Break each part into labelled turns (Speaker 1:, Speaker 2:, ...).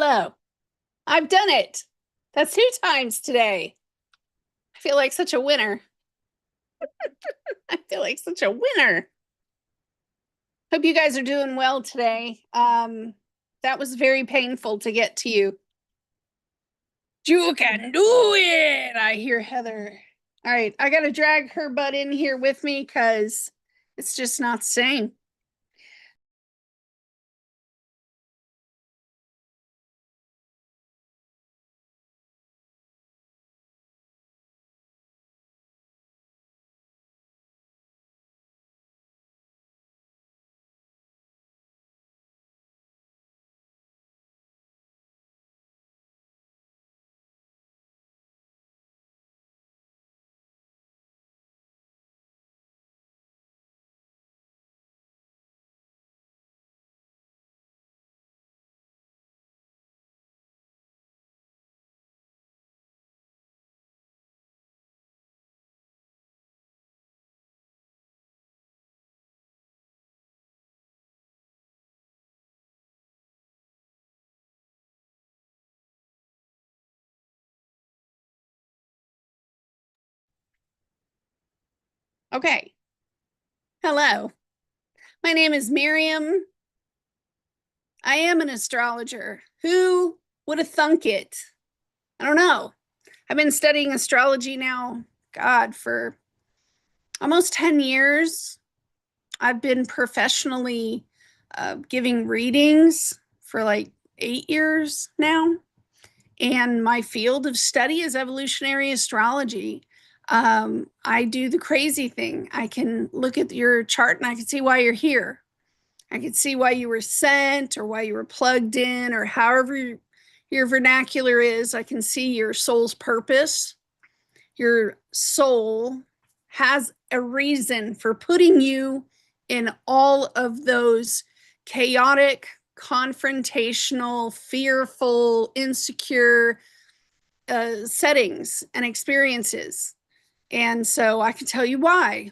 Speaker 1: Hello. I've done it. That's 2 times today. I feel like such a winner. I feel like such a winner. Hope you guys are doing well today. That was very painful to get to you. You can do it. I hear Heather. All right, I got to drag her butt in here with me because it's just not the same. Okay. Hello. My name is Miriam. I am an astrologer. Who would have thunk it? I don't know. I've been studying astrology now, God, for almost 10 years. I've been professionally giving readings for like 8 years now. And my field of study is evolutionary astrology. I do the crazy thing. I can look at your chart and I can see why you're here. I can see why you were sent or why you were plugged in or however your vernacular is. I can see your soul's purpose. Your soul has a reason for putting you in all of those chaotic, confrontational, fearful, insecure settings and experiences. And so I can tell you why.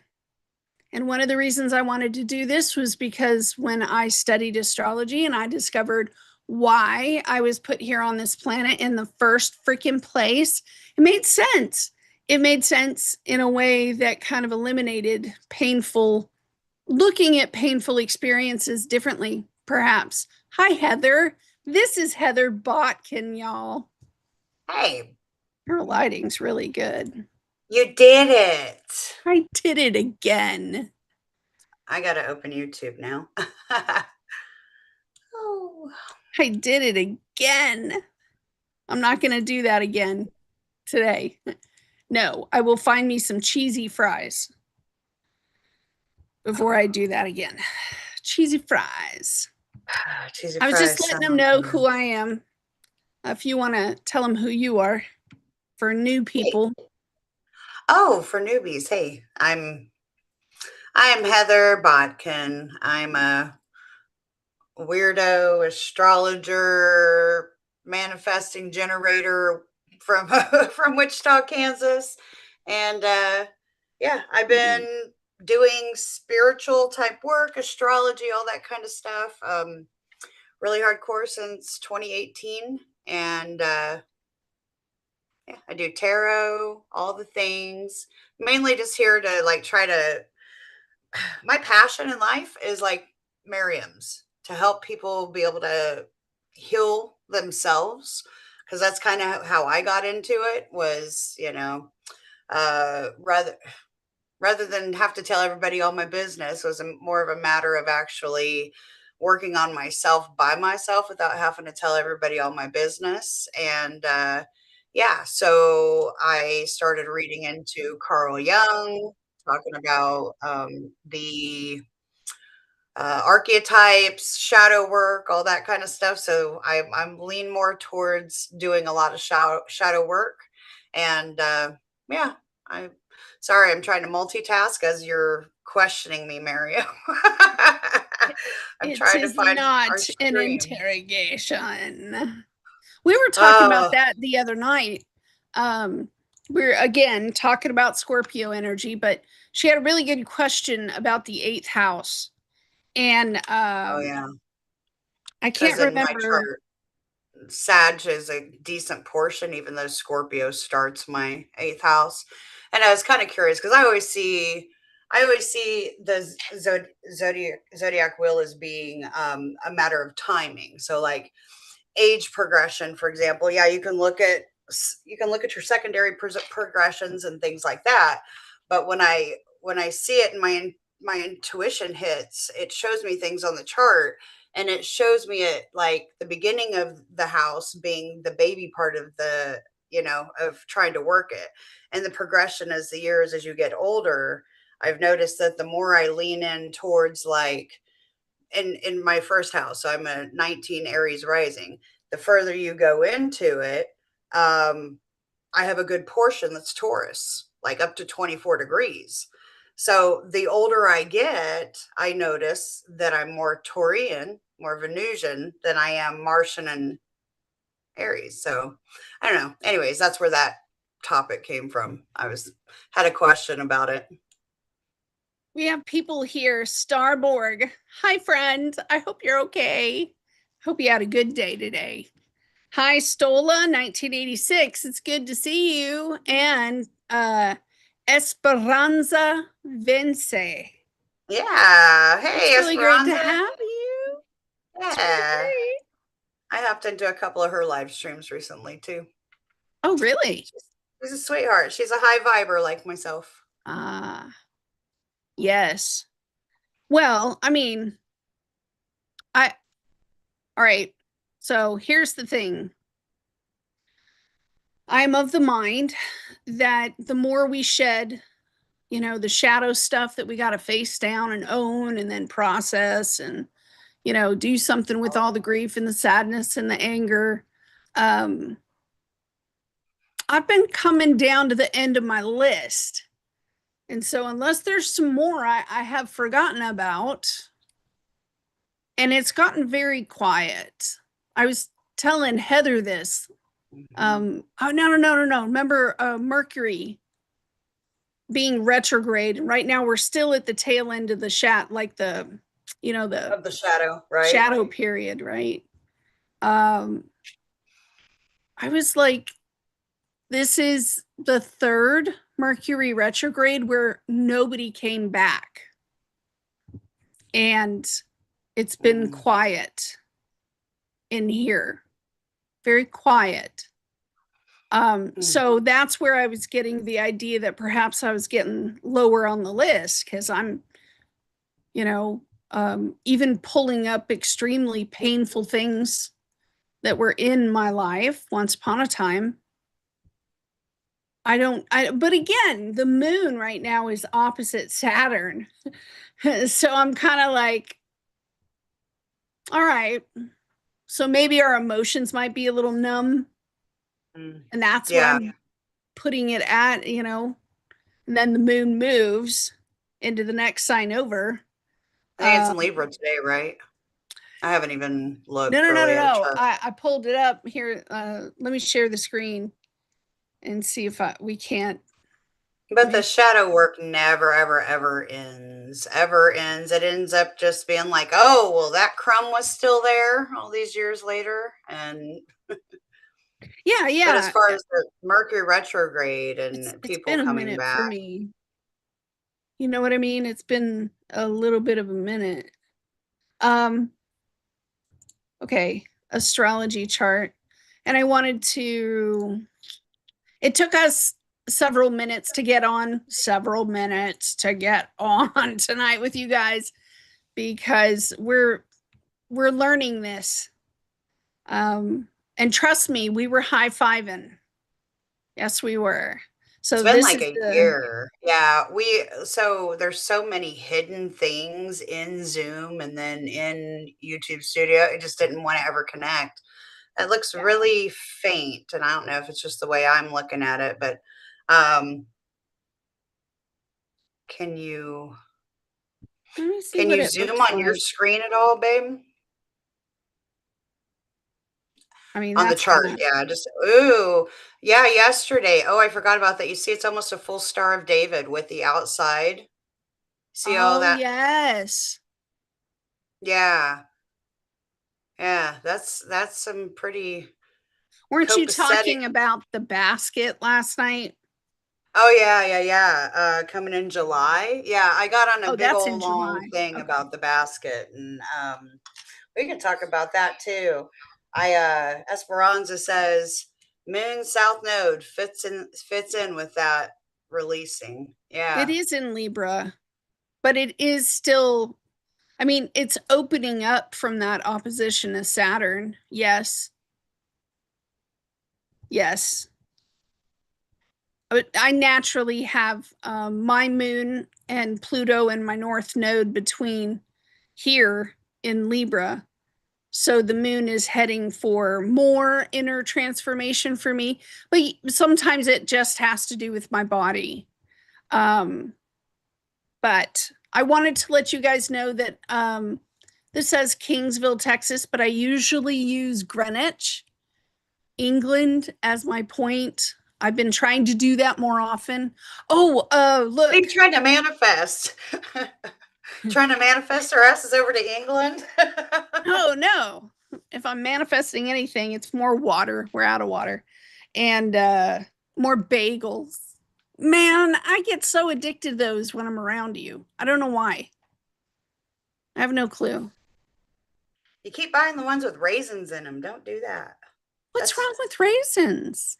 Speaker 1: And one of the reasons I wanted to do this was because when I studied astrology and I discovered why I was put here on this planet in the first freaking place, it made sense. It made sense in a way that kind of eliminated looking at painful experiences differently, perhaps. Hi, Heather. This is Heather Botkin, y'all.
Speaker 2: Hey,
Speaker 1: Her lighting's really good.
Speaker 2: you did it.
Speaker 1: I did it again.
Speaker 2: I got to open YouTube now. Oh,
Speaker 1: I did it again. I'm not going to do that again today. No, I will find me some cheesy fries before I do that again. Cheesy fries.
Speaker 2: cheesy
Speaker 1: I was just
Speaker 2: fries
Speaker 1: letting them
Speaker 2: sound
Speaker 1: know
Speaker 2: good.
Speaker 1: who I am. If you want to tell them who you are for new
Speaker 2: Hey.
Speaker 1: people.
Speaker 2: Oh, for newbies, hey, I'm Heather Botkin. I'm a weirdo astrologer, manifesting generator from from Wichita, Kansas, and yeah, I've been doing spiritual type work, astrology, all that kind of stuff. Really hardcore since 2018, and yeah, I do tarot, all the things. Mainly just here to like try to. My passion in life is like Miriam's to help people be able to heal themselves because that's kind of how I got into it. Was rather than have to tell everybody all my business, was more of a matter of actually working on myself by myself without having to tell everybody all my business. And yeah, so I started reading into Carl Jung, talking about the archetypes, shadow work, all that kind of stuff. So I'm lean more towards doing a lot of shadow work. And yeah, I'm sorry, I'm trying to multitask as you're questioning me, Mario. I'm
Speaker 1: It
Speaker 2: trying to
Speaker 1: is
Speaker 2: find our
Speaker 1: not an
Speaker 2: stream.
Speaker 1: interrogation. We were talking about
Speaker 2: Oh,
Speaker 1: that the other night. We're again talking about Scorpio energy, but she had a really good question about the eighth house. And
Speaker 2: oh yeah.
Speaker 1: I
Speaker 2: Because
Speaker 1: can't
Speaker 2: in my
Speaker 1: remember.
Speaker 2: chart, Sag is a decent portion, even though Scorpio starts my eighth house. And I was kind of curious because I always see the zodiac wheel as being a matter of timing. So like age progression, for example, yeah, you can look at your secondary progressions and things like that. But when I see it and my intuition hits, it shows me things on the chart, and it shows me it like the beginning of the house being the baby part of the, of trying to work it, and the progression as the years as you get older. I've noticed that the more I lean in towards like in my first house, so I'm a 19 Aries rising. The further you go into it, I have a good portion that's Taurus, like up to 24 degrees. So the older I get, I notice that I'm more Taurian, more Venusian than I am Martian and Aries. So I don't know. Anyways, that's where that topic came from. Had a question about it.
Speaker 1: We have people here. Starborg. Hi, friend. I hope you're okay. Hope you had a good day today. Hi, Stola, 1986. It's good to see you. And Esperanza Vence.
Speaker 2: Yeah. Hey,
Speaker 1: It's really great to
Speaker 2: Esperanza.
Speaker 1: have you. It's really
Speaker 2: Yeah.
Speaker 1: great.
Speaker 2: I hopped into a couple of her live streams recently too.
Speaker 1: Oh, really?
Speaker 2: She's a sweetheart. She's a high viber like myself.
Speaker 1: Yes. Well, I mean, I, all right. So here's the thing. I'm of the mind that the more we shed, the shadow stuff that we got to face down and own and then process and, do something with all the grief and the sadness and the anger. Um, I've been coming down to the end of my list. And so, unless there's some more I have forgotten about, and it's gotten very quiet. I was telling Heather this. Oh, no. Remember Mercury being retrograde. And right now we're still at the tail end of the like the
Speaker 2: Of the shadow, right?
Speaker 1: shadow period, right? Um, I was like, this is the third Mercury retrograde where nobody came back. And it's been quiet in here, very quiet. So that's where I was getting the idea that perhaps I was getting lower on the list because I'm, even pulling up extremely painful things that were in my life once upon a time. But again, the moon right now is opposite Saturn. So I'm kind of like, all right, so maybe our emotions might be a little numb. And that's where
Speaker 2: Yeah.
Speaker 1: I'm putting it at, and then the moon moves into the next sign over.
Speaker 2: I think it's in
Speaker 1: Um,
Speaker 2: Libra today, right? I haven't even
Speaker 1: no,
Speaker 2: looked
Speaker 1: no, no, no,
Speaker 2: really at a
Speaker 1: no.
Speaker 2: chart.
Speaker 1: I pulled it up here. Let me share the screen and see if we can't.
Speaker 2: But the shadow work never, ever, ever ends. Ever ends. It ends up just being like, oh, well, that crumb was still there all these years later. And
Speaker 1: Yeah,
Speaker 2: but as
Speaker 1: yeah.
Speaker 2: far as the Mercury retrograde
Speaker 1: It's
Speaker 2: and
Speaker 1: it's
Speaker 2: people
Speaker 1: been a
Speaker 2: coming
Speaker 1: minute for
Speaker 2: back,
Speaker 1: me. You know what I mean? It's been a little bit of a minute. Um, okay, astrology chart. And I wanted to it took us several minutes to get on tonight with you guys because we're learning this. And trust me, we were high-fiving. Yes, we were.
Speaker 2: it's
Speaker 1: So
Speaker 2: been
Speaker 1: this
Speaker 2: like
Speaker 1: is
Speaker 2: a
Speaker 1: the
Speaker 2: year. Yeah, so there's so many hidden things in Zoom and then in YouTube Studio. I just didn't want to ever connect. It looks
Speaker 1: yeah.
Speaker 2: really faint, and I don't know if it's just the way I'm looking at it, but um, can you
Speaker 1: Let me see
Speaker 2: can
Speaker 1: what
Speaker 2: you
Speaker 1: it
Speaker 2: zoom
Speaker 1: looks
Speaker 2: on your
Speaker 1: like.
Speaker 2: screen at all, babe?
Speaker 1: I mean,
Speaker 2: On the
Speaker 1: that's kind
Speaker 2: chart,
Speaker 1: of
Speaker 2: yeah. Just ooh, yeah. Yesterday, oh, I forgot about that. You see, it's almost a full Star of David with the outside. See all
Speaker 1: oh
Speaker 2: that?
Speaker 1: yes.
Speaker 2: Yeah. Yeah, that's some pretty
Speaker 1: Weren't you
Speaker 2: copacetic.
Speaker 1: talking about the basket last night?
Speaker 2: Oh yeah, yeah, yeah. Coming in July. Yeah, I got on a
Speaker 1: Oh,
Speaker 2: big
Speaker 1: that's
Speaker 2: old
Speaker 1: in
Speaker 2: long
Speaker 1: July.
Speaker 2: thing
Speaker 1: Okay.
Speaker 2: about the basket, and we can talk about that too. Esperanza says Moon South Node fits in with that releasing.
Speaker 1: It
Speaker 2: Yeah.
Speaker 1: is in Libra, but it is still, I mean, it's opening up from that opposition to Saturn. Yes. Yes. But I naturally have my moon and Pluto and my north node between here in Libra. So the moon is heading for more inner transformation for me, but sometimes it just has to do with my body. Um, but I wanted to let you guys know that this says Kingsville, Texas, but I usually use Greenwich, England as my point. I've been trying to do that more often. Oh,
Speaker 2: What are
Speaker 1: look.
Speaker 2: you trying to manifest? Trying to manifest our asses over to England?
Speaker 1: Oh, no. If I'm manifesting anything, it's more water. We're out of water. And more bagels. Man, I get so addicted to those when I'm around you. I don't know why. I have no clue.
Speaker 2: You keep buying the ones with raisins in them. Don't do that.
Speaker 1: What's
Speaker 2: That's
Speaker 1: wrong with raisins?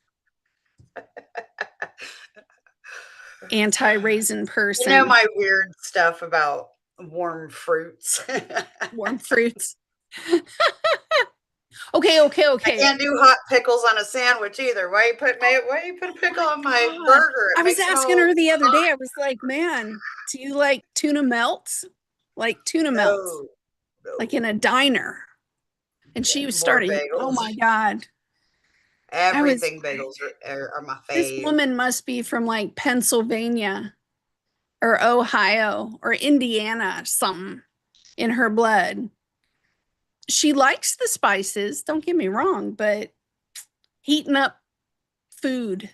Speaker 1: Anti-raisin person.
Speaker 2: my weird stuff about warm fruits.
Speaker 1: Warm fruits. Okay, okay,
Speaker 2: I
Speaker 1: okay.
Speaker 2: can't do hot pickles on a sandwich either. Why you put a
Speaker 1: Oh
Speaker 2: pickle
Speaker 1: my
Speaker 2: on my
Speaker 1: God.
Speaker 2: burger? It
Speaker 1: I was
Speaker 2: makes it
Speaker 1: asking
Speaker 2: all
Speaker 1: her the other
Speaker 2: hot.
Speaker 1: day. I was like, man, do you like tuna melts? Like tuna melts,
Speaker 2: No,
Speaker 1: like
Speaker 2: no.
Speaker 1: in a diner. And
Speaker 2: Yeah,
Speaker 1: she was
Speaker 2: more
Speaker 1: starting, oh
Speaker 2: bagels.
Speaker 1: my God. I was,
Speaker 2: Everything bagels are my
Speaker 1: this
Speaker 2: fave.
Speaker 1: woman must be from like Pennsylvania or Ohio or Indiana, something in her blood. She likes the spices, don't get me wrong, but heating up food,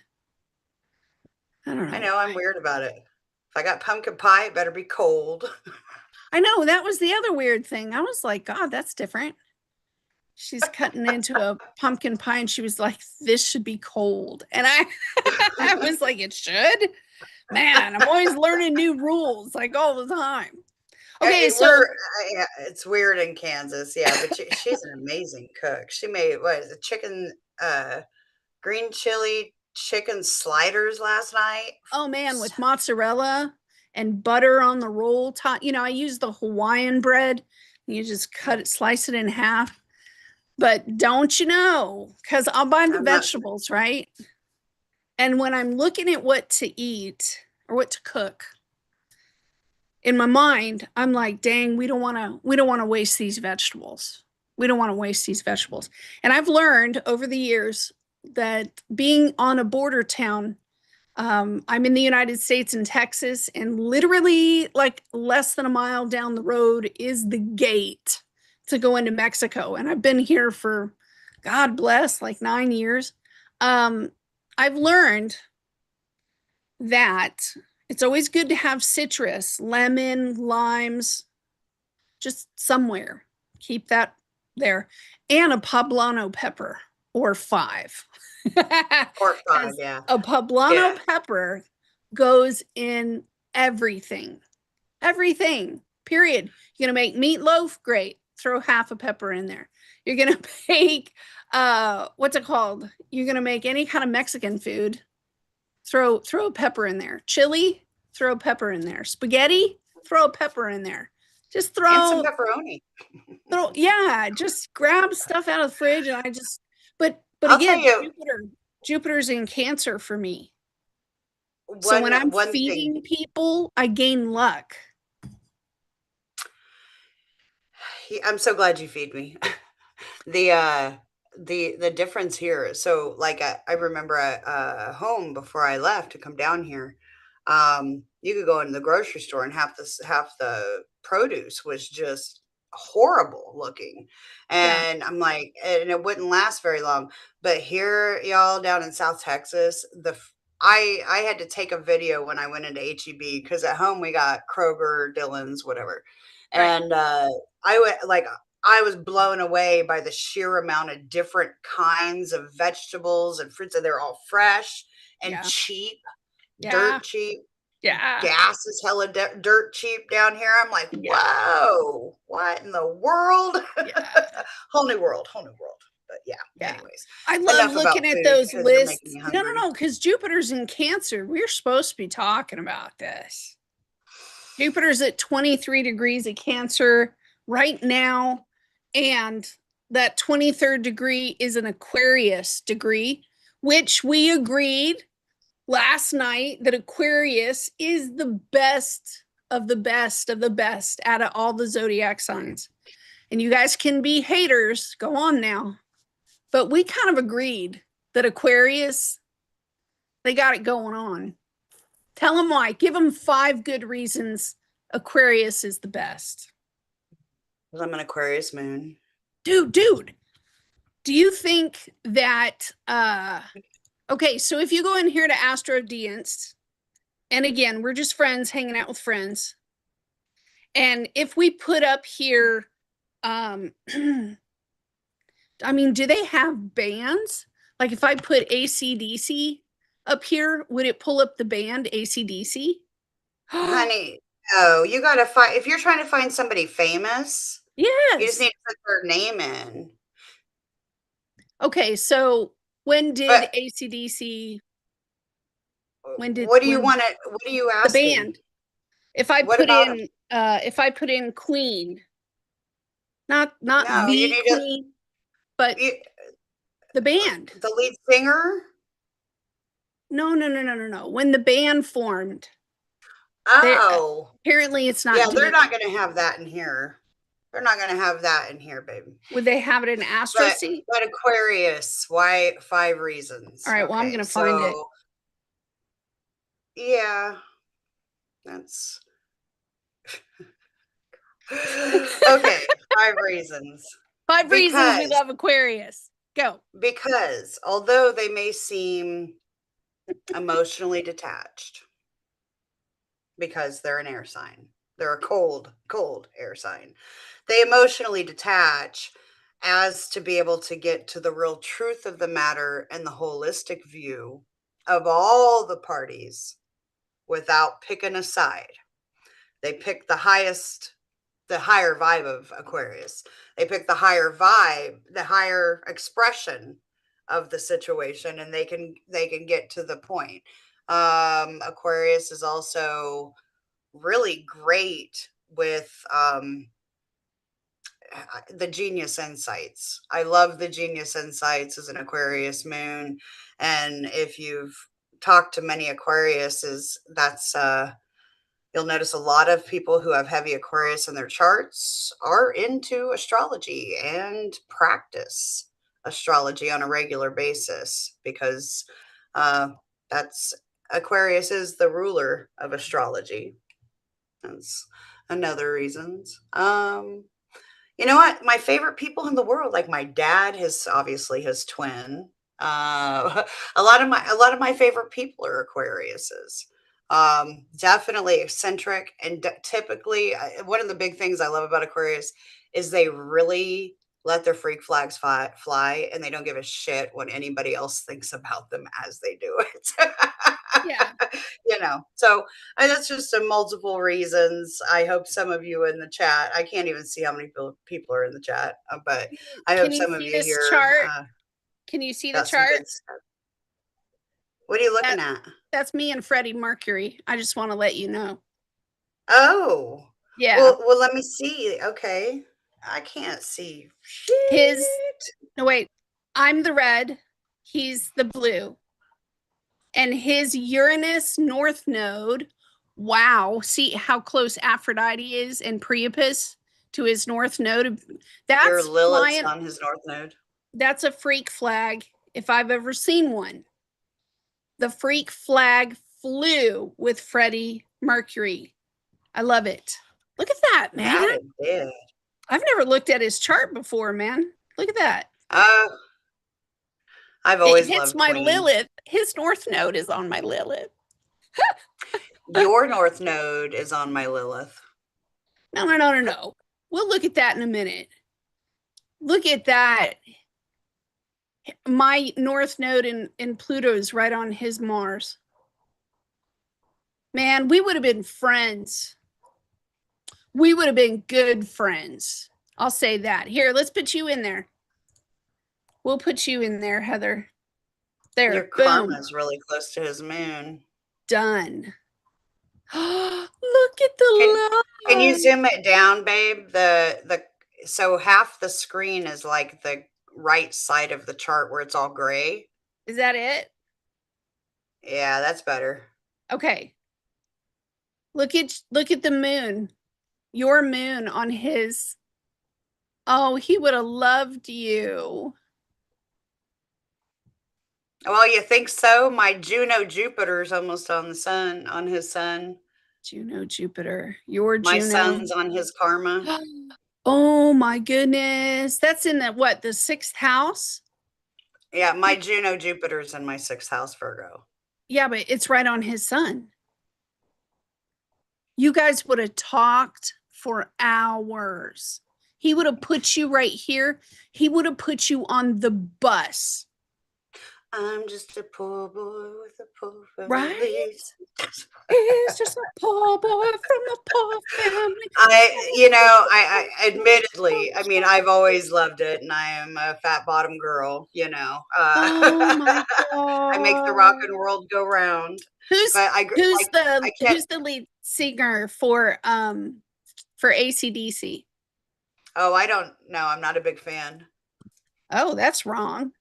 Speaker 1: I don't
Speaker 2: I
Speaker 1: know
Speaker 2: know I'm
Speaker 1: why.
Speaker 2: weird about it. If I got pumpkin pie, it better be cold.
Speaker 1: I know that was the other weird thing. I was like, God, that's different. She's cutting into a pumpkin pie and she was like, this should be cold. And I I was like, it should? Man, I'm always learning new rules like all the time. Okay, so
Speaker 2: Yeah, it's weird in Kansas, yeah, but she's an amazing cook. She made what is it, chicken, green chili chicken sliders last night.
Speaker 1: oh man, with mozzarella and butter on the roll top, I use the Hawaiian bread. You just cut it, slice it in half. But don't you know, because I'll buy the
Speaker 2: I'm not.
Speaker 1: vegetables, right? And when I'm looking at what to eat or what to cook, in my mind, I'm like, dang, we don't want to waste these vegetables. We don't want to waste these vegetables. And I've learned over the years that being on a border town, I'm in the United States in Texas, and literally like less than a mile down the road is the gate to go into Mexico. And I've been here for, God bless, like 9 years. Um, I've learned that it's always good to have citrus, lemon, limes, just somewhere. Keep that there. And a poblano pepper or five.
Speaker 2: Or five,
Speaker 1: Because
Speaker 2: yeah.
Speaker 1: a poblano
Speaker 2: Yeah.
Speaker 1: pepper goes in everything. Everything. Period. You're gonna make meatloaf, great. Throw half a pepper in there. You're gonna make what's it called? You're gonna make any kind of Mexican food, throw a pepper in there. Chili, throw a pepper in there. Spaghetti, throw a pepper in there. Just
Speaker 2: And some
Speaker 1: throw
Speaker 2: pepperoni.
Speaker 1: throw yeah, just grab stuff out of the fridge and I just but
Speaker 2: I'll tell
Speaker 1: again,
Speaker 2: you
Speaker 1: Jupiter's in Cancer for me. So when I'm
Speaker 2: one thing.
Speaker 1: feeding people, I gain luck.
Speaker 2: I'm so glad you feed me. The the difference here. So like I remember at home before I left to come down here. You could go into the grocery store and half the produce was just horrible looking.
Speaker 1: Yeah,
Speaker 2: And I'm like, and it wouldn't last very long. But here, y'all down in South Texas, I had to take a video when I went into HEB because at home we got Kroger, Dillon's, whatever.
Speaker 1: right.
Speaker 2: And I went like I was blown away by the sheer amount of different kinds of vegetables and fruits, and they're all fresh and
Speaker 1: Yeah.
Speaker 2: cheap,
Speaker 1: Yeah.
Speaker 2: dirt cheap.
Speaker 1: Yeah.
Speaker 2: Gas is hella dirt cheap down here. I'm like,
Speaker 1: Yeah.
Speaker 2: whoa, what in the world?
Speaker 1: Yeah.
Speaker 2: Whole new world, whole new world. But yeah,
Speaker 1: Yeah.
Speaker 2: anyways,
Speaker 1: I love
Speaker 2: enough about
Speaker 1: looking at
Speaker 2: food
Speaker 1: those
Speaker 2: because you're making
Speaker 1: lists.
Speaker 2: me
Speaker 1: No, no,
Speaker 2: hungry.
Speaker 1: no, because Jupiter's in Cancer. We're supposed to be talking about this. Jupiter's at 23 degrees of Cancer right now. And that 23rd degree is an Aquarius degree, which we agreed last night that Aquarius is the best of the best of the best out of all the zodiac signs. And you guys can be haters, go on now. But we kind of agreed that Aquarius, they got it going on. Tell them why. Give them 5 good reasons Aquarius is the best.
Speaker 2: I'm an Aquarius moon.
Speaker 1: Dude, do you think that okay, so if you go in here to Astrology, and again, we're just friends hanging out with friends. And if we put up here, I mean, do they have bands? Like if I put ACDC up here, would it pull up the band ACDC?
Speaker 2: Honey, no, you gotta find if you're trying to find somebody famous, you just need
Speaker 1: Yes.
Speaker 2: to put their name in.
Speaker 1: Okay, so when did
Speaker 2: But
Speaker 1: ACDC, when
Speaker 2: what are you
Speaker 1: the
Speaker 2: asking?
Speaker 1: band,
Speaker 2: What about them?
Speaker 1: if I put in Queen, not
Speaker 2: No, you
Speaker 1: the
Speaker 2: need to
Speaker 1: Queen, but
Speaker 2: you,
Speaker 1: the band.
Speaker 2: the lead singer.
Speaker 1: No, no, no, no, no, no. When the band formed, there
Speaker 2: Oh,
Speaker 1: apparently it's
Speaker 2: yeah,
Speaker 1: not
Speaker 2: they're
Speaker 1: D.
Speaker 2: not gonna have that in here. They're not gonna have that in here, baby.
Speaker 1: Would they have it in Astro
Speaker 2: But
Speaker 1: Seat?
Speaker 2: but Aquarius, why 5
Speaker 1: All
Speaker 2: reasons?
Speaker 1: right, well, I'm
Speaker 2: Okay,
Speaker 1: gonna find it.
Speaker 2: so yeah, that's okay. 5 reasons.
Speaker 1: 5 reasons we
Speaker 2: Because
Speaker 1: love Aquarius. Go.
Speaker 2: because although they may seem emotionally detached, because they're an air sign, they're a cold air sign. They emotionally detach as to be able to get to the real truth of the matter and the holistic view of all the parties without picking a side. They pick the higher vibe of Aquarius. They pick the higher vibe, the higher expression of the situation, and they can get to the point. Aquarius is also really great with the genius insights. I love the genius insights as an Aquarius moon. And if you've talked to many Aquariuses, that's you'll notice a lot of people who have heavy Aquarius in their charts are into astrology and practice astrology on a regular basis because uh, that's Aquarius is the ruler of astrology. That's another reasons. You know what? My favorite people in the world, like my dad, his obviously his twin. A lot of my favorite people are Aquariuses. Definitely eccentric and typically one of the big things I love about Aquarius is they really let their freak flags fly and they don't give a shit what anybody else thinks about them as they do it.
Speaker 1: Yeah.
Speaker 2: So that's just a multiple reasons. I hope some of you in the chat, I can't even see how many people are in the chat, but I
Speaker 1: Can
Speaker 2: hope
Speaker 1: you
Speaker 2: some of
Speaker 1: see
Speaker 2: you
Speaker 1: this
Speaker 2: here
Speaker 1: chart? Can you see the
Speaker 2: got some
Speaker 1: chart?
Speaker 2: good stuff. What are you looking
Speaker 1: That
Speaker 2: at?
Speaker 1: that's me and Freddie Mercury. I just want to let you know.
Speaker 2: Oh,
Speaker 1: Yeah.
Speaker 2: well, let me see. Okay. I can't see
Speaker 1: His
Speaker 2: shit.
Speaker 1: no wait, I'm the red, he's the blue. And his Uranus North Node, wow, see how close Aphrodite is and Priapus to his North Node.
Speaker 2: Your
Speaker 1: That's
Speaker 2: Lilith's
Speaker 1: flying,
Speaker 2: on his North Node.
Speaker 1: that's a freak flag if I've ever seen one. The freak flag flew with Freddie Mercury. I love it. Look at that, man.
Speaker 2: That it did.
Speaker 1: I've never looked at his chart before, man. Look at that.
Speaker 2: Uh, I've
Speaker 1: It
Speaker 2: always
Speaker 1: hits
Speaker 2: loved
Speaker 1: my
Speaker 2: Queen.
Speaker 1: Lilith. His North Node is on my Lilith.
Speaker 2: Your North Node is on my Lilith.
Speaker 1: No, no, no, no, no. We'll look at that in a minute. Look at that. My North Node in Pluto is right on his Mars. Man, we would have been friends. We would have been good friends. I'll say that. Here, let's put you in there. We'll put you in there, Heather.
Speaker 2: Your
Speaker 1: There,
Speaker 2: karma
Speaker 1: boom,
Speaker 2: is really close to his moon.
Speaker 1: done. Look at
Speaker 2: Can
Speaker 1: the
Speaker 2: can you
Speaker 1: line.
Speaker 2: zoom it down, babe? The so half the screen is like the right side of the chart where it's all gray.
Speaker 1: Is that it?
Speaker 2: Yeah, that's better.
Speaker 1: Okay. Look at the moon. Your moon on his. Oh, he would have loved you.
Speaker 2: Well, you think so? My Juno Jupiter's almost on the sun, on his sun.
Speaker 1: Juno, Jupiter. Your
Speaker 2: My
Speaker 1: Juno.
Speaker 2: son's on his karma.
Speaker 1: Oh my goodness. That's in the what, the sixth house?
Speaker 2: Yeah, my Juno Jupiter's in my sixth house, Virgo.
Speaker 1: Yeah, but it's right on his sun. You guys would have talked for hours. He would have put you right here. He would have put you on the bus,
Speaker 2: I'm just a poor boy with a poor
Speaker 1: right?
Speaker 2: family.
Speaker 1: He's just a poor boy from a poor family.
Speaker 2: Admittedly, I mean, I've always loved it, and I am a fat bottom girl.
Speaker 1: Oh my
Speaker 2: I make the rock
Speaker 1: god.
Speaker 2: and world go round.
Speaker 1: Who's
Speaker 2: But
Speaker 1: who's
Speaker 2: I
Speaker 1: the
Speaker 2: can't.
Speaker 1: who's the lead singer for ACDC?
Speaker 2: Oh, I don't know. I'm not a big fan.
Speaker 1: Oh, that's wrong.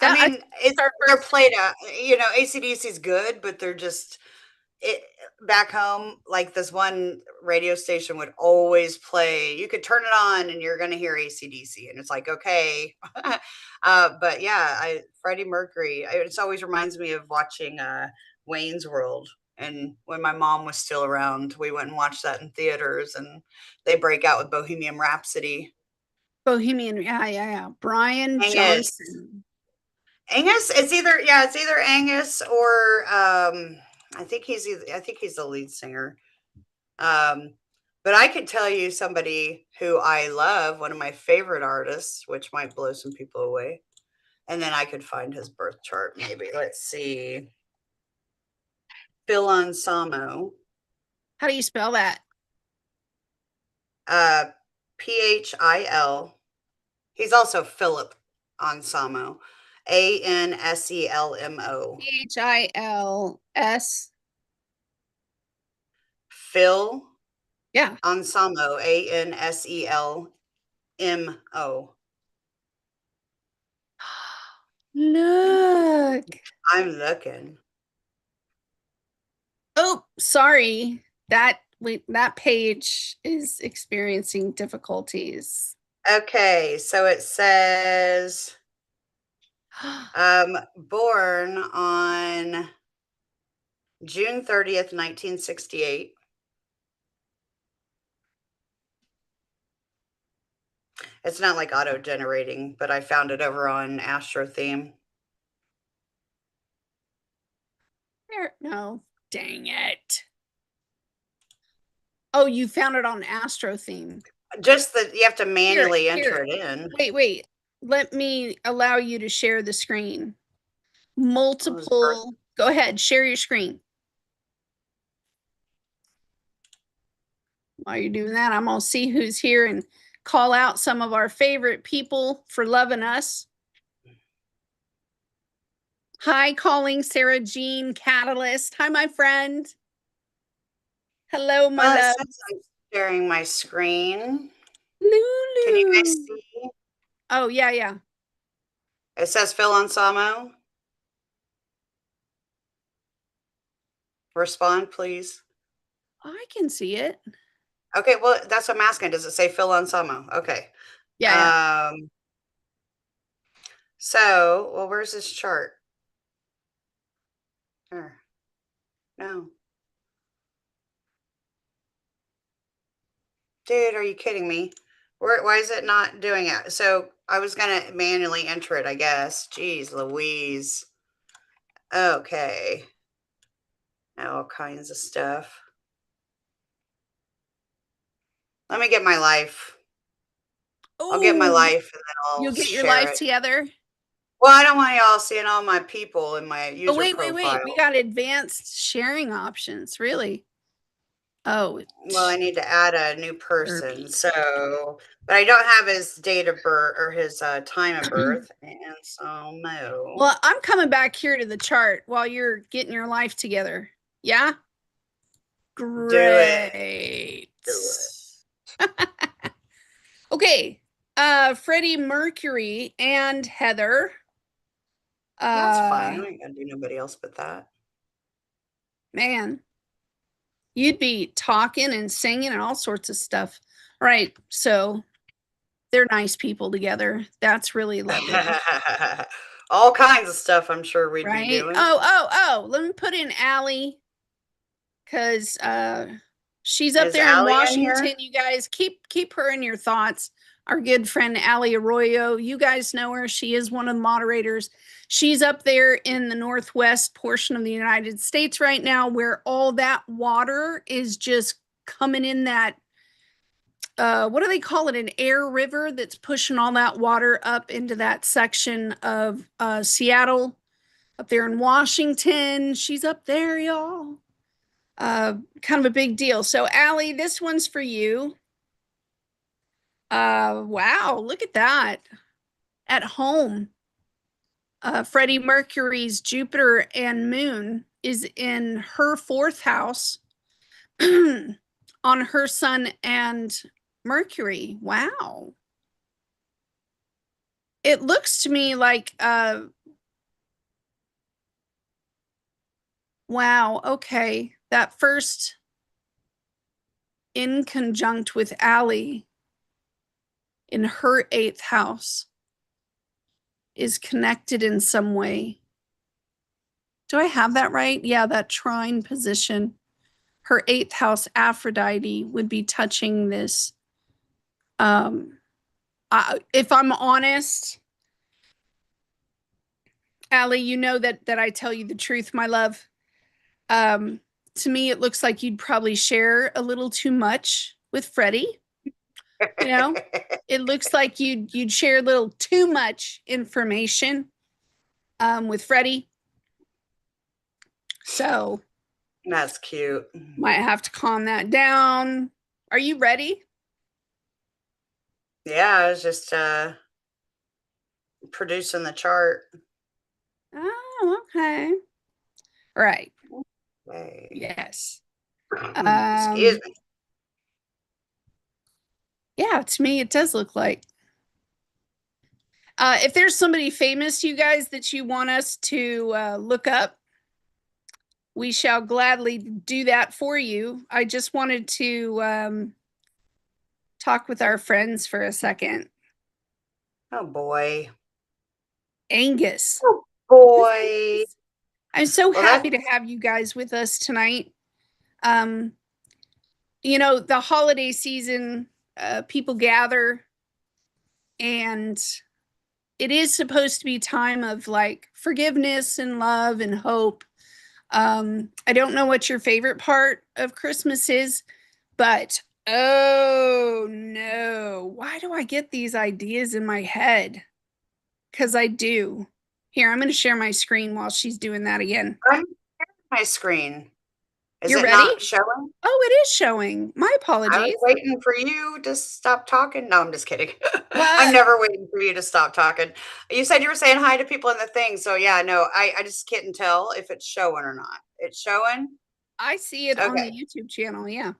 Speaker 2: I
Speaker 1: That I
Speaker 2: mean,
Speaker 1: think
Speaker 2: it's
Speaker 1: our
Speaker 2: they're
Speaker 1: first.
Speaker 2: played out. AC/DC is good, but they're just it back home. Like this one radio station would always play. You could turn it on, and you're going to hear AC/DC, and it's like okay. But yeah, I Freddie Mercury. It always reminds me of watching Wayne's World. And when my mom was still around, we went and watched that in theaters, and they break out with Bohemian Rhapsody.
Speaker 1: Bohemian, yeah. Brian
Speaker 2: Angus.
Speaker 1: Johnson.
Speaker 2: Angus, it's either Angus or I think he's the lead singer. Um, but I could tell you somebody who I love, one of my favorite artists, which might blow some people away. And then I could find his birth chart, maybe. Let's see. Phil Anselmo.
Speaker 1: How do you spell that?
Speaker 2: Uh Phil. He's also Philip Anselmo. Anselmo.
Speaker 1: Phils.
Speaker 2: Phil
Speaker 1: Yeah.
Speaker 2: Anselmo. Anselmo.
Speaker 1: Look.
Speaker 2: I'm looking.
Speaker 1: Oh, sorry. That page is experiencing difficulties.
Speaker 2: Okay, so it says born on June 30th, 1968. It's not like auto generating, but I found it over on Astro Theme.
Speaker 1: There, no. Dang it. Oh, you found it on Astro Theme.
Speaker 2: Just that you have to
Speaker 1: Here,
Speaker 2: manually enter
Speaker 1: here.
Speaker 2: it in.
Speaker 1: Wait. Let me allow you to share the screen.
Speaker 2: Oh, his birth.
Speaker 1: Multiple. Go ahead, share your screen. While you're doing that, I'm going to see who's here and call out some of our favorite people for loving us. Hi, calling Sarah Jean Catalyst. Hi, my friend. Hello, my
Speaker 2: Well, it
Speaker 1: love.
Speaker 2: says I'm sharing my screen. Can you guys
Speaker 1: Lulu.
Speaker 2: see?
Speaker 1: Oh, yeah.
Speaker 2: It says Phil Anselmo. Respond, please.
Speaker 1: I can see it.
Speaker 2: Okay, well, that's what I'm asking. Does it say Phil Anselmo? Okay.
Speaker 1: Yeah.
Speaker 2: So, where's this chart? There. No. Dude, are you kidding me? Why is it not doing it? So I was gonna manually enter it, I guess. Jeez Louise. Okay. All kinds of stuff. Let me get my life. I'll get my
Speaker 1: Oh,
Speaker 2: life and then I'll
Speaker 1: you'll get your
Speaker 2: share
Speaker 1: life
Speaker 2: it.
Speaker 1: together.
Speaker 2: Well, I don't want y'all seeing all my people in my
Speaker 1: Oh,
Speaker 2: user
Speaker 1: wait. We
Speaker 2: profile.
Speaker 1: got advanced sharing options. Really? Oh,
Speaker 2: Well, I need to add a new person.
Speaker 1: Derby.
Speaker 2: So, but I don't have his date of birth or his time of birth. And so, no.
Speaker 1: Well, I'm coming back here to the chart while you're getting your life together. Yeah?
Speaker 2: Do it.
Speaker 1: Great.
Speaker 2: Do it.
Speaker 1: Okay. Freddie Mercury and Heather.
Speaker 2: That's fine.
Speaker 1: Uh
Speaker 2: I ain't gonna do nobody else but that.
Speaker 1: Man, you'd be talking and singing and all sorts of stuff. All right. So they're nice people together. That's really lovely.
Speaker 2: All kinds of stuff I'm sure we'd be
Speaker 1: Right?
Speaker 2: doing.
Speaker 1: Oh. Let me put in Allie because she's up
Speaker 2: Is
Speaker 1: there in
Speaker 2: Allie in here?
Speaker 1: Washington. You guys keep her in your thoughts. Our good friend Allie Arroyo. You guys know her. She is one of the moderators. She's up there in the northwest portion of the United States right now, where all that water is just coming in that what do they call it? An air river that's pushing all that water up into that section of Seattle up there in Washington. She's up there, y'all. Kind of a big deal. So, Allie, this one's for you. Wow, look at that. At home, Freddie Mercury's Jupiter and Moon is in her fourth house on her Sun and Mercury. Wow. It looks to me like, wow, okay. That first in conjunct with Allie in her eighth house is connected in some way. Do I have that right? Yeah, that trine position. Her eighth house Aphrodite would be touching this. Um, if I'm honest, Allie, you know that I tell you the truth, my love. Um, to me, it looks like you'd probably share a little too much with Freddie. You know, it looks like you'd share a little too much information with Freddie. So
Speaker 2: That's cute.
Speaker 1: might have to calm that down. Are you ready?
Speaker 2: Yeah, I was just producing the chart.
Speaker 1: Oh, okay. All right.
Speaker 2: Okay.
Speaker 1: Yes.
Speaker 2: Excuse
Speaker 1: Um,
Speaker 2: me.
Speaker 1: yeah, to me it does look like. If there's somebody famous, you guys, that you want us to look up, we shall gladly do that for you. I just wanted to talk with our friends for a second.
Speaker 2: Oh boy.
Speaker 1: Angus.
Speaker 2: Oh
Speaker 1: Who's
Speaker 2: boy.
Speaker 1: Angus? I'm so
Speaker 2: Well, that's
Speaker 1: happy to have you guys with us tonight. Um, the holiday season, people gather, and it is supposed to be time of like forgiveness and love and hope. I don't know what your favorite part of Christmas is, but oh no, why do I get these ideas in my head? Because I do. Here, I'm going to share my screen while she's doing that again.
Speaker 2: I'm sharing my screen. Is
Speaker 1: You're
Speaker 2: it
Speaker 1: ready?
Speaker 2: not showing?
Speaker 1: Oh, it is showing. My
Speaker 2: I was
Speaker 1: apologies.
Speaker 2: waiting for you to stop talking. No, I'm just kidding. I'm
Speaker 1: What?
Speaker 2: never waiting for you to stop talking. You said you were saying hi to people in the thing. So yeah, no, I just couldn't tell if it's showing or not. It's showing?
Speaker 1: I see it on the
Speaker 2: Okay.
Speaker 1: YouTube channel. Yeah.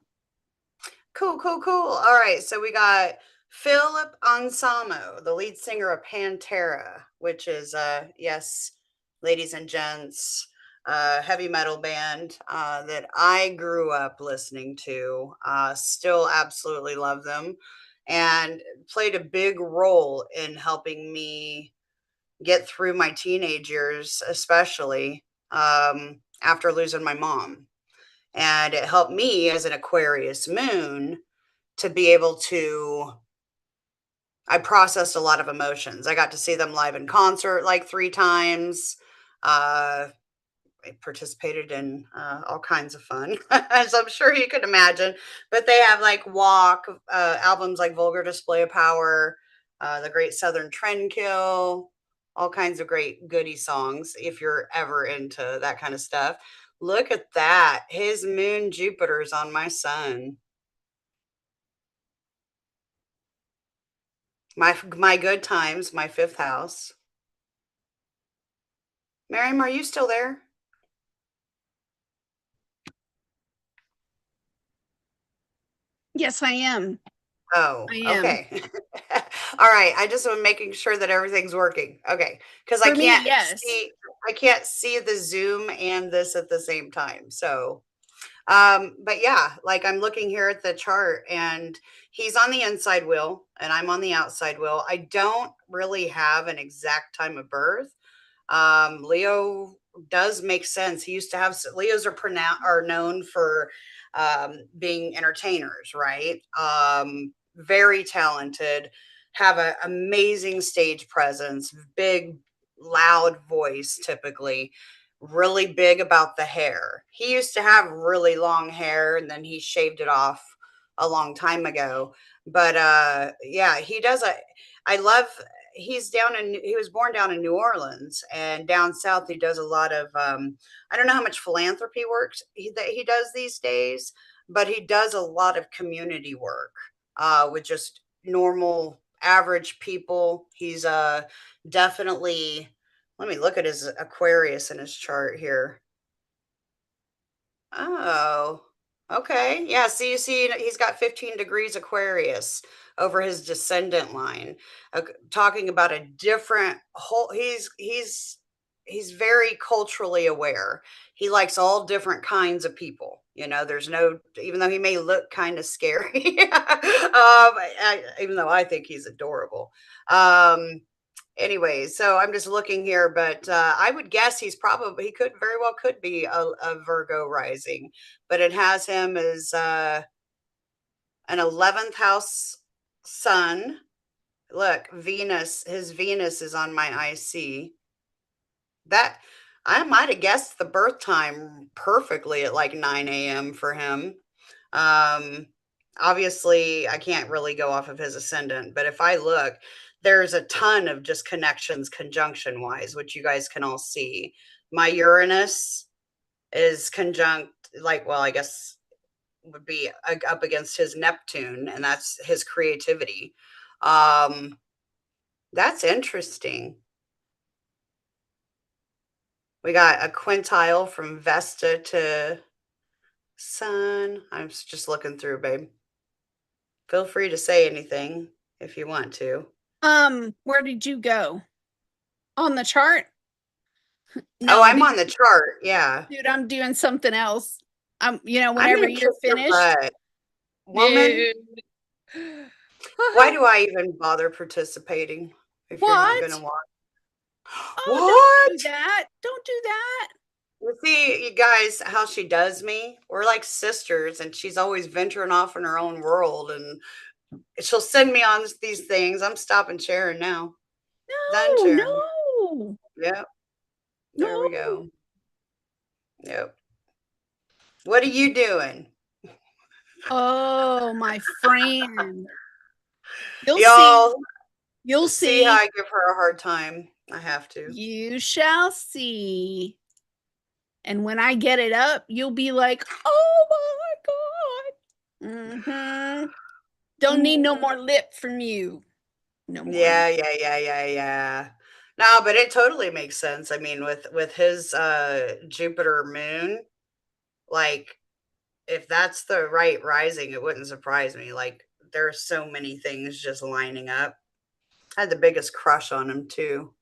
Speaker 2: Cool. All right. So we got Philip Anselmo, the lead singer of Pantera, which is yes, ladies and gents, heavy metal band that I grew up listening to. Still absolutely love them and played a big role in helping me get through my teenage years, especially after losing my mom. And it helped me as an Aquarius moon to be able to I processed a lot of emotions. I got to see them live in concert like 3 times. I participated in all kinds of fun, as I'm sure you could imagine. But they have like albums like Vulgar Display of Power. The Great Southern Trendkill, all kinds of great goody songs if you're ever into that kind of stuff. Look at that. His moon Jupiter's on my sun. My good times, my fifth house. Miriam, are you still there?
Speaker 1: Yes, I am.
Speaker 2: Oh,
Speaker 1: I am.
Speaker 2: okay. All right. I just am making sure that everything's working. Okay. Because
Speaker 1: For me, yes.
Speaker 2: I can't see the Zoom and this at the same time. So but yeah, like I'm looking here at the chart and he's on the inside wheel and I'm on the outside wheel. I don't really have an exact time of birth. Leo does make sense. He used to have Leos are known for being entertainers, right? Very talented, have an amazing stage presence, big, loud voice, typically. Really big about the hair. He used to have really long hair and then he shaved it off a long time ago. But yeah, he does a I love he was born down in New Orleans and down south he does a lot of I don't know how much philanthropy work that he does these days, but he does a lot of community work with just normal average people. He's definitely, let me look at his Aquarius in his chart here. Oh, okay. Yeah. So you see, he's got 15 degrees Aquarius over his descendant line, talking about a different whole. He's very culturally aware. He likes all different kinds of people. You know, there's no, even though he may look kind of scary, even though I think he's adorable. Anyway, so I'm just looking here, but I would guess he could very well could be a Virgo rising, but it has him as an 11th house sun. Look, his Venus is on my IC. That I might have guessed the birth time perfectly at like 9 a.m. for him. Um, Obviously, I can't really go off of his ascendant, but if I look, there's a ton of just connections conjunction wise, which you guys can all see. My Uranus is conjunct, like, well, I guess would be up against his Neptune, and that's his creativity. Um, that's interesting. We got a quintile from Vesta to Sun. I'm just looking through, babe. Feel free to say anything if you want to.
Speaker 1: Where did you go? On the chart?
Speaker 2: Oh,
Speaker 1: No,
Speaker 2: I'm on the chart. Yeah.
Speaker 1: dude, I'm doing something else.
Speaker 2: I'm
Speaker 1: Whenever
Speaker 2: gonna
Speaker 1: you're
Speaker 2: kick your
Speaker 1: finished.
Speaker 2: butt. Woman,
Speaker 1: Dude.
Speaker 2: why do I even bother participating if you're not gonna
Speaker 1: What?
Speaker 2: watch?
Speaker 1: Oh, don't
Speaker 2: What?
Speaker 1: do that. Don't do that.
Speaker 2: You see, you guys, how she does me? We're like sisters, and she's always venturing off in her own world, and she'll send me on these things. I'm stopping sharing now. Done
Speaker 1: No,
Speaker 2: sharing.
Speaker 1: no,
Speaker 2: Yep. There we
Speaker 1: no.
Speaker 2: go. Yep. What are you doing?
Speaker 1: Oh, my friend. You'll see.
Speaker 2: Y'all
Speaker 1: You'll
Speaker 2: see how
Speaker 1: see.
Speaker 2: I give her a hard time. I have to.
Speaker 1: You shall see. And when I get it up, you'll be like, oh my God. Mm-hmm. Don't need no more lip from you. No more.
Speaker 2: Yeah. No, but it totally makes sense. I mean, with his Jupiter moon, like if that's the right rising, it wouldn't surprise me. Like there's so many things just lining up. I had the biggest crush on him too.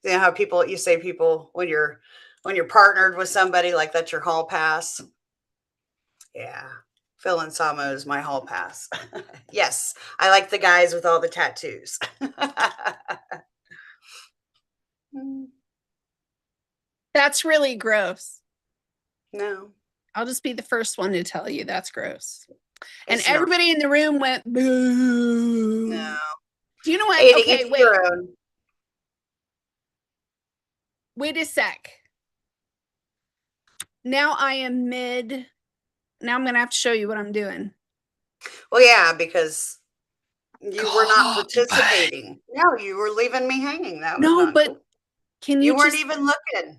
Speaker 2: You know how you say people when you're partnered with somebody like that's your hall pass. Yeah. Phil Anselmo is my hall pass. Yes, I like the guys with all the tattoos.
Speaker 1: That's really gross.
Speaker 2: No,
Speaker 1: I'll just be the first one to tell you that's gross. And
Speaker 2: it's not.
Speaker 1: everybody in the room went,
Speaker 2: No.
Speaker 1: boo. Do you know what?
Speaker 2: Hey, to
Speaker 1: Okay,
Speaker 2: each
Speaker 1: wait.
Speaker 2: your own.
Speaker 1: Wait a sec. Now I am now I'm going to have to show you what I'm doing.
Speaker 2: Well, yeah, because You were not
Speaker 1: God.
Speaker 2: participating. No, you were leaving me hanging. That was
Speaker 1: No,
Speaker 2: not
Speaker 1: but
Speaker 2: cool.
Speaker 1: can you
Speaker 2: You weren't
Speaker 1: just,
Speaker 2: even looking.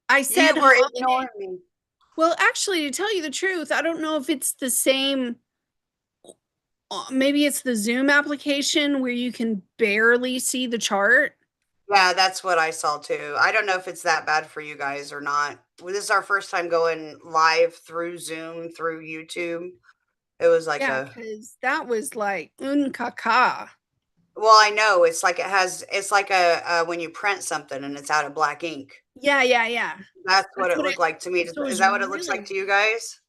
Speaker 1: I
Speaker 2: You
Speaker 1: said
Speaker 2: were
Speaker 1: holiday.
Speaker 2: ignoring me.
Speaker 1: Well, actually, to tell you the truth, I don't know if it's the same. Maybe it's the Zoom application where you can barely see the chart.
Speaker 2: Yeah, that's what I saw too. I don't know if it's that bad for you guys or not. Well, this is our first time going live through Zoom, through YouTube. It was like
Speaker 1: Yeah,
Speaker 2: a,
Speaker 1: because that was like un caca.
Speaker 2: well, I know it's like it's like a when you print something and it's out of black ink.
Speaker 1: Yeah, yeah, yeah.
Speaker 2: That's what
Speaker 1: That's
Speaker 2: it
Speaker 1: what
Speaker 2: looked
Speaker 1: it,
Speaker 2: like to me.
Speaker 1: so it
Speaker 2: Is
Speaker 1: was
Speaker 2: that what it looks like
Speaker 1: really,
Speaker 2: to you guys?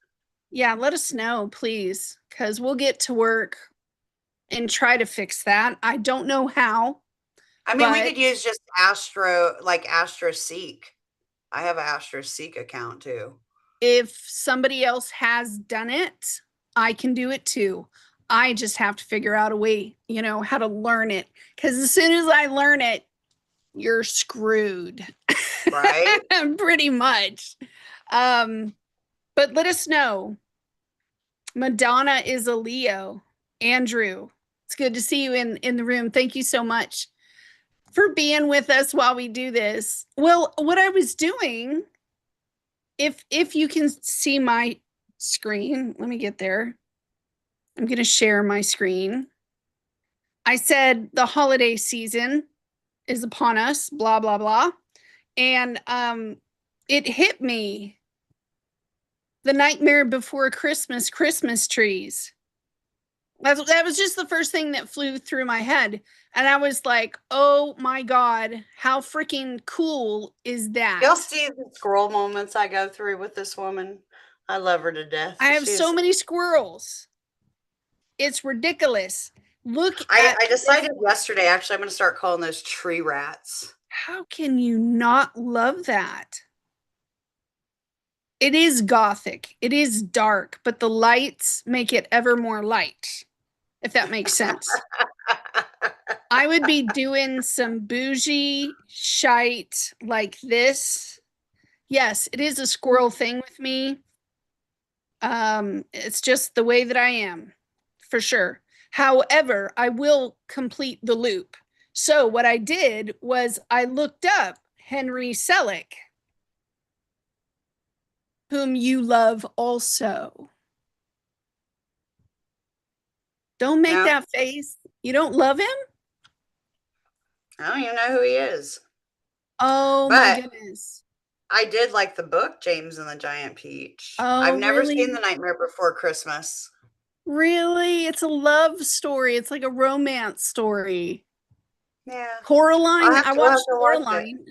Speaker 1: yeah, let us know, please, because we'll get to work and try to fix that. I don't know how,
Speaker 2: I mean, we
Speaker 1: but
Speaker 2: could use just Astro, like Astro Seek. I have an Astro Seek account too.
Speaker 1: if somebody else has done it, I can do it too. I just have to figure out a way, how to learn it. Because as soon as I learn it, you're screwed.
Speaker 2: Right?
Speaker 1: Pretty much. Um, but let us know. Madonna is a Leo. Andrew, it's good to see you in the room. Thank you so much for being with us while we do this. Well, what I was doing, if you can see my screen, let me get there. I'm going to share my screen. I said the holiday season is upon us, blah blah blah. And it hit me, the nightmare before Christmas, Christmas trees. That was just the first thing that flew through my head. And I was like, oh my God, how freaking cool is
Speaker 2: Y'all
Speaker 1: that?
Speaker 2: see the scroll moments I go through with this woman? I love her to death.
Speaker 1: I have so
Speaker 2: She's
Speaker 1: many squirrels. It's ridiculous. Look
Speaker 2: I,
Speaker 1: at
Speaker 2: I
Speaker 1: this.
Speaker 2: decided yesterday, actually, I'm going to start calling those tree rats.
Speaker 1: How can you not love that? It is gothic, it is dark, but the lights make it ever more light, if that makes sense. I would be doing some bougie shite like this. Yes, it is a squirrel thing with me. It's just the way that I am, for sure. However, I will complete the loop. So what I did was I looked up Henry Selick, whom you love also. Don't make
Speaker 2: No,
Speaker 1: that face. You don't love him?
Speaker 2: I don't even know who he is.
Speaker 1: Oh my
Speaker 2: But
Speaker 1: goodness.
Speaker 2: I did like the book, James and the Giant Peach. I've
Speaker 1: Oh,
Speaker 2: never seen The
Speaker 1: really?
Speaker 2: Nightmare Before Christmas.
Speaker 1: Really? It's a love story. It's like a romance story.
Speaker 2: Yeah.
Speaker 1: Coraline, I
Speaker 2: We'll have
Speaker 1: watched
Speaker 2: to watch it.
Speaker 1: Coraline.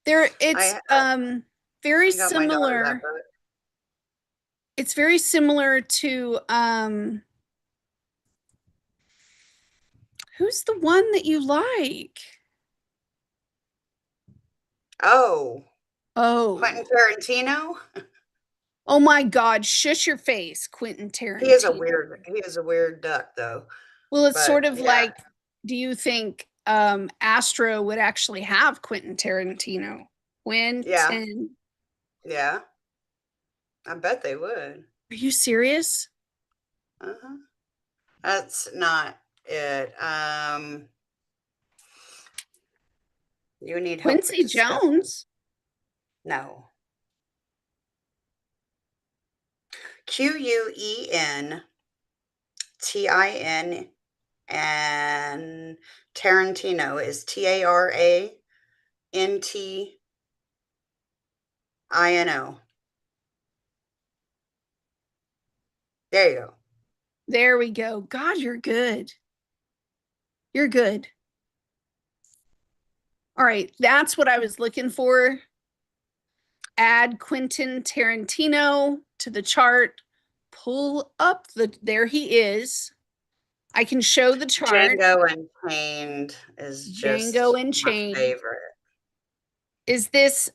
Speaker 1: There it's
Speaker 2: I
Speaker 1: very
Speaker 2: I got my daughter that
Speaker 1: similar.
Speaker 2: book.
Speaker 1: It's very similar to who's the one that you like?
Speaker 2: Oh, Quentin
Speaker 1: Oh.
Speaker 2: Tarantino?
Speaker 1: Oh my God, shush your face, Quentin
Speaker 2: He is a
Speaker 1: Tarantino.
Speaker 2: weird duck though.
Speaker 1: Well, it's sort
Speaker 2: But
Speaker 1: of
Speaker 2: yeah,
Speaker 1: like, do you think Astro would actually have Quentin Tarantino?
Speaker 2: yeah,
Speaker 1: Quentin.
Speaker 2: yeah. I bet they would.
Speaker 1: Are you serious?
Speaker 2: Uh-huh. That's not it. You need help with
Speaker 1: Quincy
Speaker 2: the spelling.
Speaker 1: Jones?
Speaker 2: No. Quentin and Tarantino is Tarantino. There you go.
Speaker 1: There we go. God, you're good. You're good. All right, that's what I was looking for. Add Quentin Tarantino to the chart. Pull up there he is. I can show the chart.
Speaker 2: Django Unchained is
Speaker 1: Django
Speaker 2: just my
Speaker 1: Unchained.
Speaker 2: favorite.
Speaker 1: Is this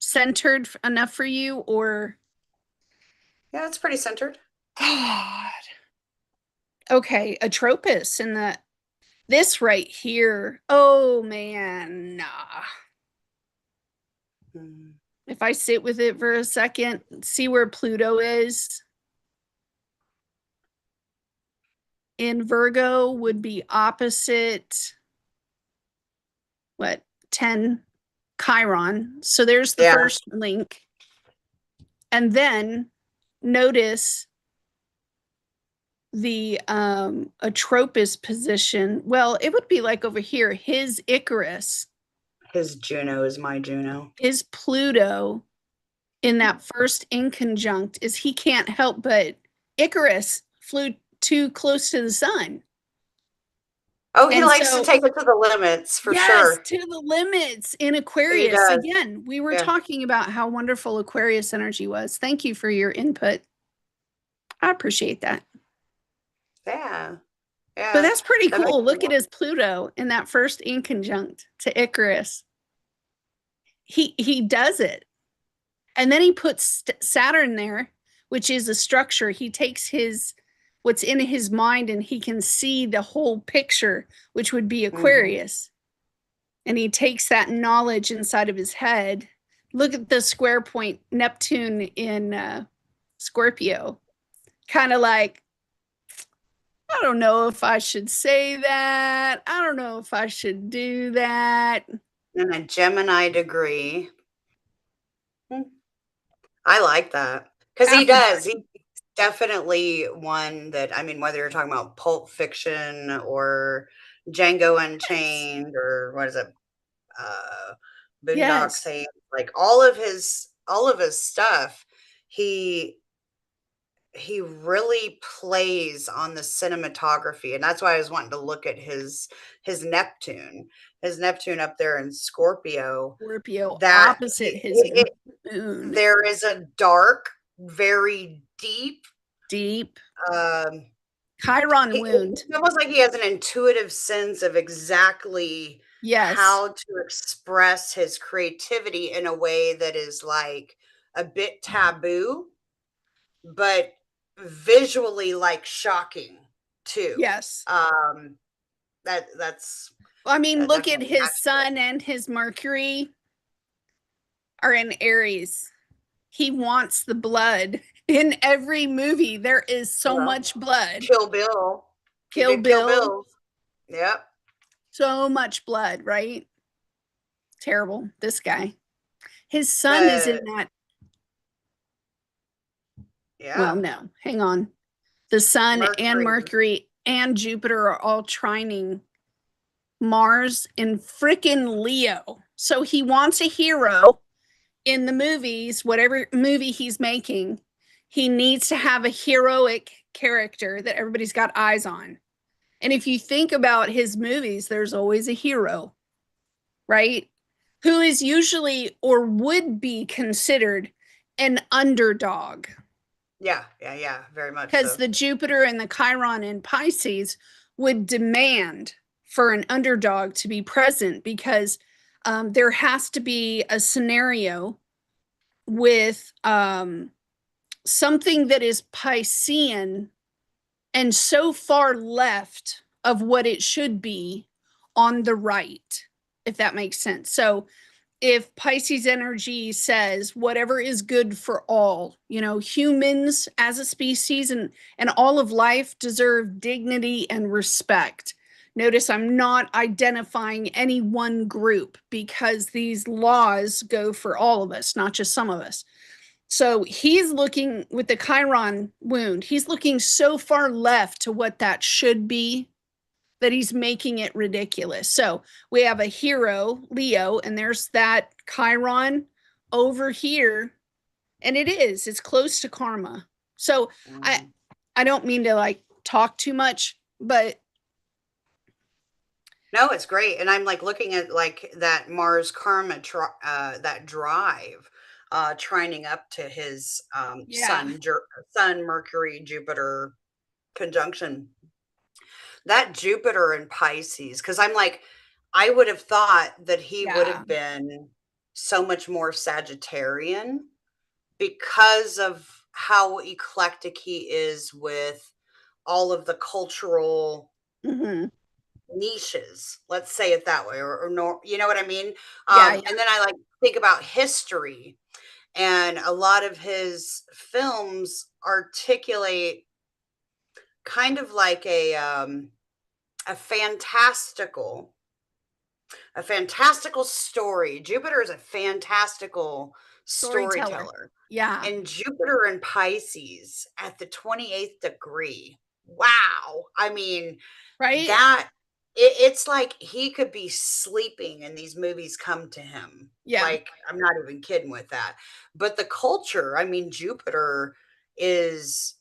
Speaker 1: centered enough for you or
Speaker 2: Yeah, it's pretty centered.
Speaker 1: God? Okay, Atropos in the this right here. Oh man, nah.
Speaker 2: Mm.
Speaker 1: If I sit with it for a second, see where Pluto is. in Virgo would be opposite what, 10 Chiron. So there's the
Speaker 2: Yeah.
Speaker 1: first link. And then notice the Atropus position. Well, it would be like over here, his Icarus,
Speaker 2: His Juno is my Juno.
Speaker 1: his Pluto in that first inconjunct is he can't help but Icarus flew too close to the sun.
Speaker 2: Oh, he
Speaker 1: And
Speaker 2: likes to
Speaker 1: so,
Speaker 2: take it to the limits for
Speaker 1: yes,
Speaker 2: sure.
Speaker 1: to the limits in
Speaker 2: He
Speaker 1: Aquarius.
Speaker 2: does.
Speaker 1: Again, we were
Speaker 2: Yeah.
Speaker 1: talking about how wonderful Aquarius energy was. Thank you for your input. I appreciate that.
Speaker 2: Yeah.
Speaker 1: But
Speaker 2: Yeah.
Speaker 1: that's pretty
Speaker 2: That makes
Speaker 1: cool.
Speaker 2: me
Speaker 1: Look at his Pluto in that first inconjunct to Icarus. He does it. And then he puts Saturn there, which is a structure. He takes his what's in his mind and he can see the whole picture, which would be
Speaker 2: mhm.
Speaker 1: Aquarius. And he takes that knowledge inside of his head. Look at the square point Neptune in Scorpio. Kind of like, I don't know if I should say that. I don't know if I should do that.
Speaker 2: And a Gemini degree. Hmm. I like that because he
Speaker 1: After
Speaker 2: does. He's definitely one that, I mean, whether you're talking about Pulp Fiction or Django
Speaker 1: yes,
Speaker 2: Unchained or what is it, uh, Boondock
Speaker 1: yes,
Speaker 2: Saints, like all of his stuff, he he really plays on the cinematography, and that's why I was wanting to look at his Neptune, his Neptune up there in Scorpio.
Speaker 1: Scorpio
Speaker 2: That
Speaker 1: opposite his moon.
Speaker 2: there is a dark, very deep,
Speaker 1: Deep
Speaker 2: um,
Speaker 1: Chiron wound.
Speaker 2: it's almost like he has an intuitive sense of exactly
Speaker 1: Yes,
Speaker 2: how to express his creativity in a way that is like a bit taboo, but visually like shocking too.
Speaker 1: yes.
Speaker 2: Um, that's
Speaker 1: I mean,
Speaker 2: that
Speaker 1: look at
Speaker 2: definitely
Speaker 1: his
Speaker 2: matches it.
Speaker 1: sun and his Mercury are in Aries. He wants the blood. In every movie, there is so
Speaker 2: Well,
Speaker 1: much blood.
Speaker 2: Kill Bill, he
Speaker 1: Kill
Speaker 2: did Kill
Speaker 1: Bill,
Speaker 2: Bills. Yep.
Speaker 1: so much blood, right? Terrible. This guy. His sun is in
Speaker 2: The
Speaker 1: that. Well,
Speaker 2: yeah,
Speaker 1: no, hang on. The sun and
Speaker 2: Mercury.
Speaker 1: Mercury and Jupiter are all trining Mars in frickin' Leo. So he wants a hero in the movies, whatever movie he's making. He needs to have a heroic character that everybody's got eyes on. And if you think about his movies, there's always a hero, right? Who is usually or would be considered an underdog.
Speaker 2: Yeah, yeah, yeah, very much
Speaker 1: Because
Speaker 2: so.
Speaker 1: the Jupiter and the Chiron in Pisces would demand for an underdog to be present because there has to be a scenario with something that is Piscean and so far left of what it should be on the right, if that makes sense. So if Pisces energy says whatever is good for all, you know, humans as a species and all of life deserve dignity and respect. Notice I'm not identifying any one group because these laws go for all of us, not just some of us. So he's looking with the Chiron wound, he's looking so far left to what that should be that he's making it ridiculous. So we have a hero, Leo, and there's that Chiron over here, and it's close to karma. So I
Speaker 2: Mhm.
Speaker 1: I don't mean to like talk too much, but
Speaker 2: No, it's great, and I'm, like, looking at, like, that Mars karma that drive, trining up to his,
Speaker 1: yeah,
Speaker 2: Sun, Mercury, Jupiter conjunction. That Jupiter in Pisces, because 'cause I'm like, I would have thought that he would
Speaker 1: yeah,
Speaker 2: have been so much more Sagittarian because of how eclectic he is with all of the cultural
Speaker 1: hmm,
Speaker 2: niches, let's say it that way, or no, you know what I mean?
Speaker 1: yeah, yeah,
Speaker 2: And then I like think about history, and a lot of his films articulate kind of like a fantastical a fantastical story. Jupiter is a fantastical
Speaker 1: Storyteller.
Speaker 2: storyteller.
Speaker 1: Yeah.
Speaker 2: And Jupiter in Pisces at the 28th degree. Wow. I mean,
Speaker 1: Right?
Speaker 2: that it's like he could be sleeping and these movies come to him.
Speaker 1: Yeah.
Speaker 2: Like, I'm not even kidding with that. But the culture, I mean, Jupiter is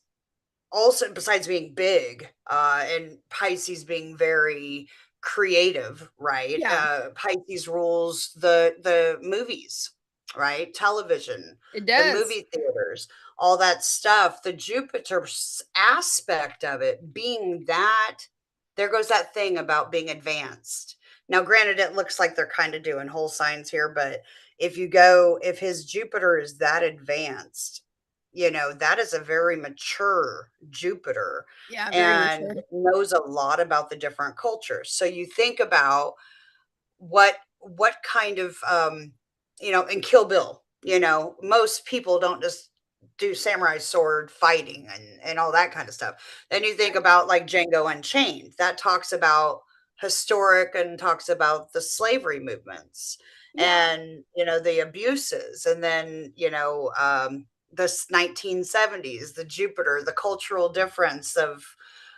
Speaker 2: also, besides being big, and Pisces being very creative, right?
Speaker 1: Yeah.
Speaker 2: Pisces rules the movies, right? Television,
Speaker 1: It
Speaker 2: the
Speaker 1: does.
Speaker 2: movie theaters, all that stuff. The Jupiter aspect of it being that, there goes that thing about being advanced. Now, granted, it looks like they're kind of doing whole signs here, but if his Jupiter is that advanced, that is a very mature Jupiter
Speaker 1: Yeah, very
Speaker 2: and
Speaker 1: mature.
Speaker 2: knows a lot about the different cultures. So you think about what kind of in Kill Bill, most people don't just do samurai sword fighting and all that kind of stuff. Then you think
Speaker 1: Right.
Speaker 2: about like Django Unchained, that talks about historic and talks about the slavery movements
Speaker 1: Yeah.
Speaker 2: and the abuses, and then the 1970s, the Jupiter, the cultural difference of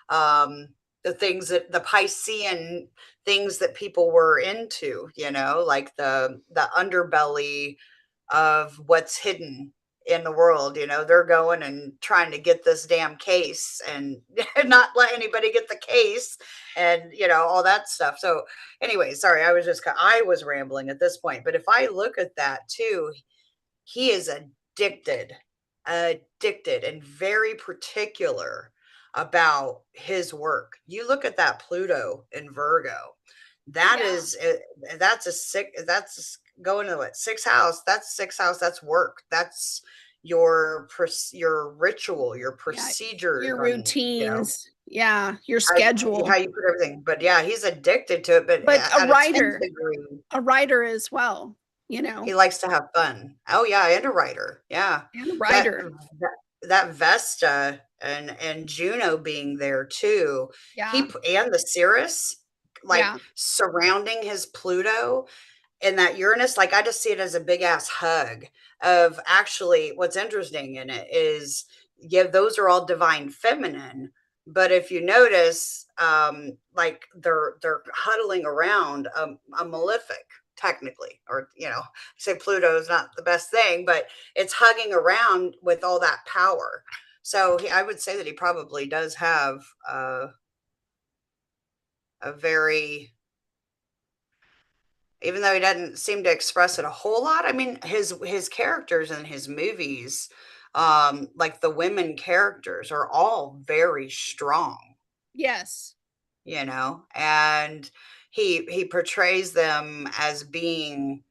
Speaker 2: um the things that the Piscean things that people were into, like the underbelly of what's hidden in the world. They're going and trying to get this damn case and not let anybody get the case, and all that stuff. So anyway, sorry, I was rambling at this point, but if I look at that too, he is addicted and very particular about his work. You look at that Pluto in Virgo, that
Speaker 1: Yeah.
Speaker 2: is that's going to what, sixth house. That's sixth house. That's work. That's your ritual, your
Speaker 1: Yeah.
Speaker 2: procedures
Speaker 1: Your
Speaker 2: on,
Speaker 1: routines. Yeah. Your
Speaker 2: how how
Speaker 1: schedule.
Speaker 2: you put everything. But yeah, he's addicted to it, but
Speaker 1: But
Speaker 2: at a 10th degree,
Speaker 1: a writer as well,
Speaker 2: he likes to have fun. Oh yeah, and a writer. Yeah.
Speaker 1: and a
Speaker 2: That
Speaker 1: writer.
Speaker 2: that Vesta and Juno being there too.
Speaker 1: Yeah.
Speaker 2: And the Cirrus, like
Speaker 1: Yeah.
Speaker 2: surrounding his Pluto, and that Uranus, like I just see it as a big ass hug of, actually, what's interesting in it is, yeah, those are all divine feminine. But if you notice, like they're huddling around a malefic, technically, or say Pluto is not the best thing, but it's hugging around with all that power. So I would say that he probably does have a very, even though he doesn't seem to express it a whole lot. I mean, his characters in his movies, like the women characters, are all very strong,
Speaker 1: Yes.
Speaker 2: and he portrays them as being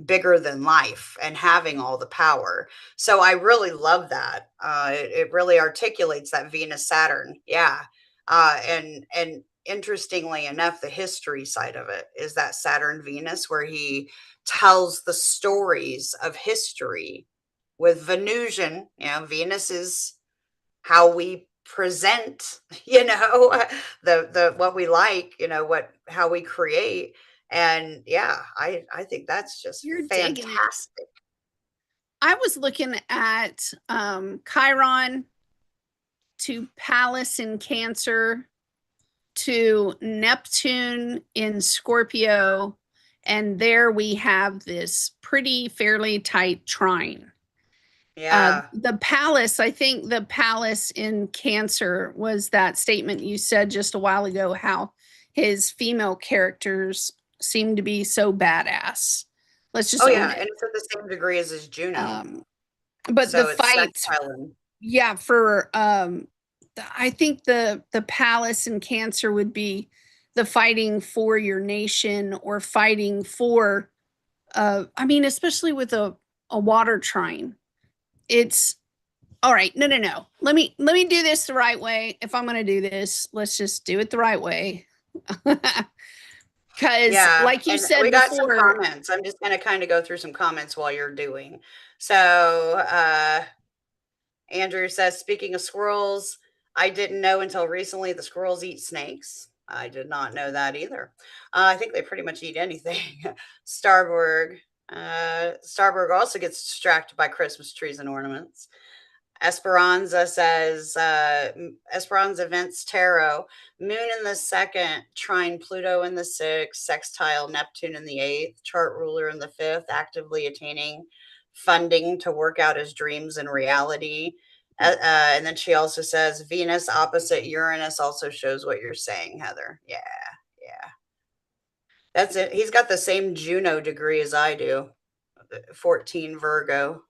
Speaker 2: bigger than life and having all the power. So I really love that. It really articulates that Venus Saturn. Yeah. And interestingly enough, the history side of it is that Saturn Venus, where he tells the stories of history with Venusian. Venus is how we present, the what we like, what how we create. And yeah, I think that's just
Speaker 1: You're digging it.
Speaker 2: fantastic.
Speaker 1: I was looking at Chiron to Pallas in Cancer to Neptune in Scorpio. And there we have this pretty fairly tight trine.
Speaker 2: Yeah.
Speaker 1: The Palace, I think the Palace in Cancer was that statement you said just a while ago, how his female characters seem to be so badass. Let's just
Speaker 2: Oh
Speaker 1: own
Speaker 2: yeah,
Speaker 1: it.
Speaker 2: and it's at the same degree as his Juno,
Speaker 1: Um, but the
Speaker 2: so it's
Speaker 1: fights,
Speaker 2: sextile.
Speaker 1: yeah, for I think the Palace in Cancer would be the fighting for your nation or fighting for I mean, especially with a water trine. It's all right. No, no, no. Let me do this the right way. If I'm going to do this, let's just do it the right way. Cuz
Speaker 2: Yeah,
Speaker 1: like you
Speaker 2: and
Speaker 1: said
Speaker 2: we got some
Speaker 1: before,
Speaker 2: comments. I'm just gonna kind of go through some comments while you're doing. So Andrew says, speaking of squirrels, I didn't know until recently the squirrels eat snakes. I did not know that either. I think they pretty much eat anything. Starborg. Starborg also gets distracted by Christmas trees and ornaments. Esperanza says, Esperanza Vince Tarot, Moon in the second, trine Pluto in the sixth, sextile Neptune in the eighth, chart ruler in the fifth, actively attaining funding to work out his dreams in reality. And then she also says, Venus opposite Uranus also shows what you're saying, Heather. Yeah, yeah. That's it. He's got the same Juno degree as I do, 14 Virgo.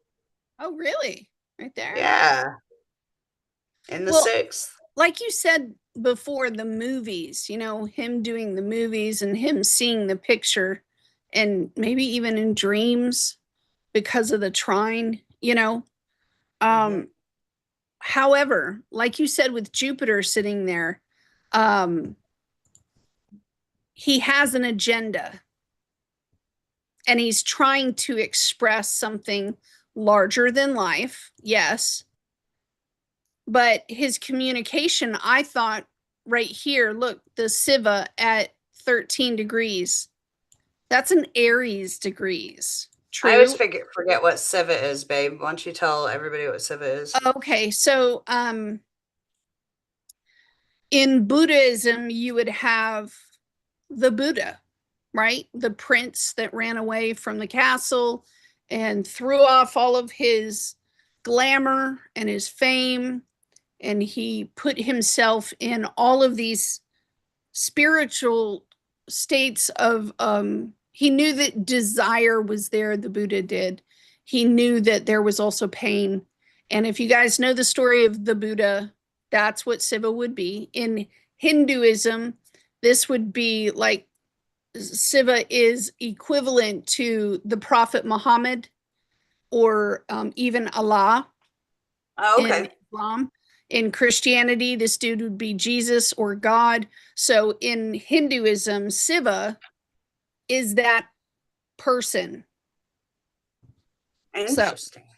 Speaker 1: Oh, really? Right there?
Speaker 2: Yeah, in the
Speaker 1: Well,
Speaker 2: sixth.
Speaker 1: like you said before, the movies, him doing the movies and him seeing the picture and maybe even in dreams because of the trine,
Speaker 2: Mm-hmm.
Speaker 1: Um, however, like you said with Jupiter sitting there, um, he has an agenda and he's trying to express something larger than life. Yes. But his communication, I thought right here, look, the Siva at 13 degrees. That's an Aries degrees.
Speaker 2: I always
Speaker 1: True.
Speaker 2: forget what Siva is, babe. Why don't you tell everybody what Siva is?
Speaker 1: Okay. So, in Buddhism, you would have the Buddha, right? The prince that ran away from the castle and threw off all of his glamour and his fame. And he put himself in all of these spiritual states of, he knew that desire was there, the Buddha did. He knew that there was also pain. And if you guys know the story of the Buddha, that's what Siva would be. In Hinduism, this would be like Siva is equivalent to the Prophet Muhammad or even Allah
Speaker 2: Oh,
Speaker 1: in
Speaker 2: okay.
Speaker 1: Islam. In Christianity, this dude would be Jesus or God. So in Hinduism, Siva is that person. So
Speaker 2: Interesting. I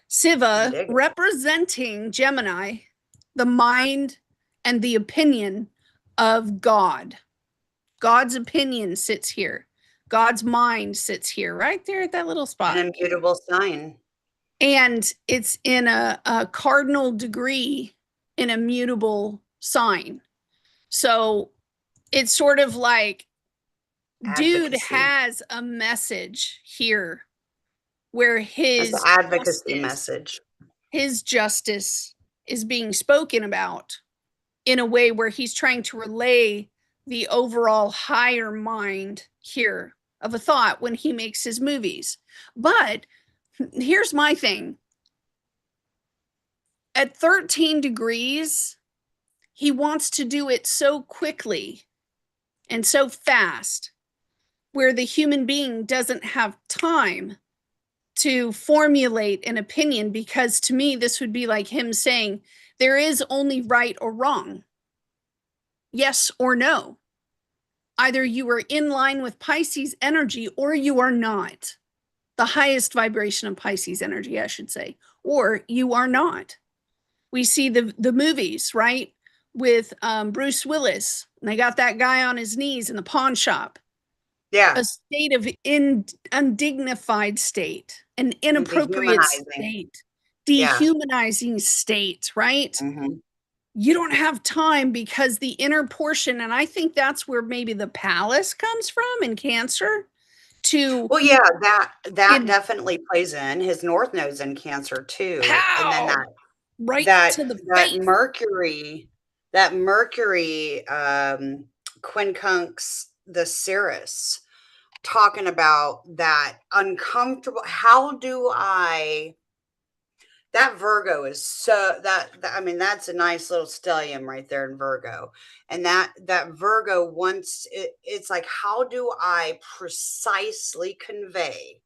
Speaker 1: Siva
Speaker 2: dig it.
Speaker 1: representing Gemini, the mind and the opinion of God. God's opinion sits here. God's mind sits here, right there at that little
Speaker 2: An
Speaker 1: spot.
Speaker 2: immutable sign.
Speaker 1: And it's in a cardinal degree in a mutable sign. So it's sort of like, dude
Speaker 2: Advocacy.
Speaker 1: has a message here where
Speaker 2: That's the advocacy message.
Speaker 1: his justice is being spoken about in a way where he's trying to relay the overall higher mind here of a thought when he makes his movies. But here's my thing. At 13 degrees, he wants to do it so quickly and so fast where the human being doesn't have time to formulate an opinion, because to me this would be like him saying there is only right or wrong, yes or no. Either you are in line with Pisces energy or you are not, the highest vibration of Pisces energy, I should say, or you are not. We see the movies, right, with Bruce Willis, and they got that guy on his knees in the pawn shop,
Speaker 2: Yeah.
Speaker 1: a state of undignified state, an inappropriate
Speaker 2: Dehumanizing.
Speaker 1: state,
Speaker 2: Yeah.
Speaker 1: dehumanizing state, right?
Speaker 2: Mm-hmm.
Speaker 1: You don't have time because the inner portion, and I think that's where maybe the palace comes from in Cancer, to
Speaker 2: Well, yeah, that
Speaker 1: in
Speaker 2: definitely plays in. His North Node's in Cancer too. And then
Speaker 1: pow
Speaker 2: that
Speaker 1: right
Speaker 2: that
Speaker 1: to the
Speaker 2: that
Speaker 1: face.
Speaker 2: Mercury, that Mercury quincunx the Cirrus, talking about that uncomfortable, how do I, that Virgo is so I mean, that's a nice little stellium right there in Virgo. And that Virgo, once it's like, how do I precisely convey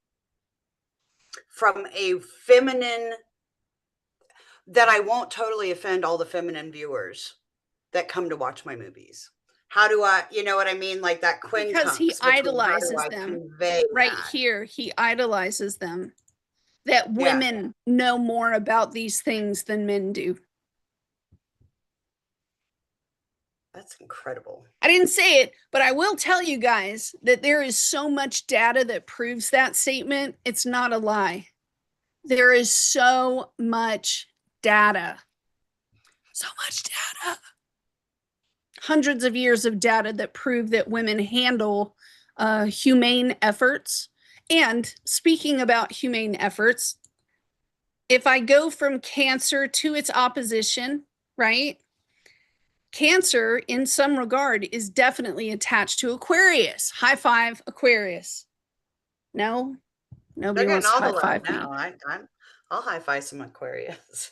Speaker 2: from a feminine, that I won't totally offend all the feminine viewers that come to watch my movies? How do I, you know what I mean? Like that
Speaker 1: Because he
Speaker 2: quincunx between, how do
Speaker 1: idolizes
Speaker 2: I
Speaker 1: them.
Speaker 2: convey
Speaker 1: Right
Speaker 2: that?
Speaker 1: here, he idolizes them. That
Speaker 2: Yeah.
Speaker 1: women know more about these things than men do.
Speaker 2: That's incredible.
Speaker 1: I didn't say it, but I will tell you guys that there is so much data that proves that statement. It's not a lie. There is so much data. So much data. Hundreds of years of data that prove that women handle humane efforts. And speaking about humane efforts, if I go from Cancer to its opposition, right? Cancer, in some regard, is definitely attached to Aquarius. High five, Aquarius. No,
Speaker 2: They're
Speaker 1: nobody
Speaker 2: getting
Speaker 1: wants to
Speaker 2: all the
Speaker 1: high
Speaker 2: love
Speaker 1: five
Speaker 2: now.
Speaker 1: me.
Speaker 2: I'll high five some Aquarius.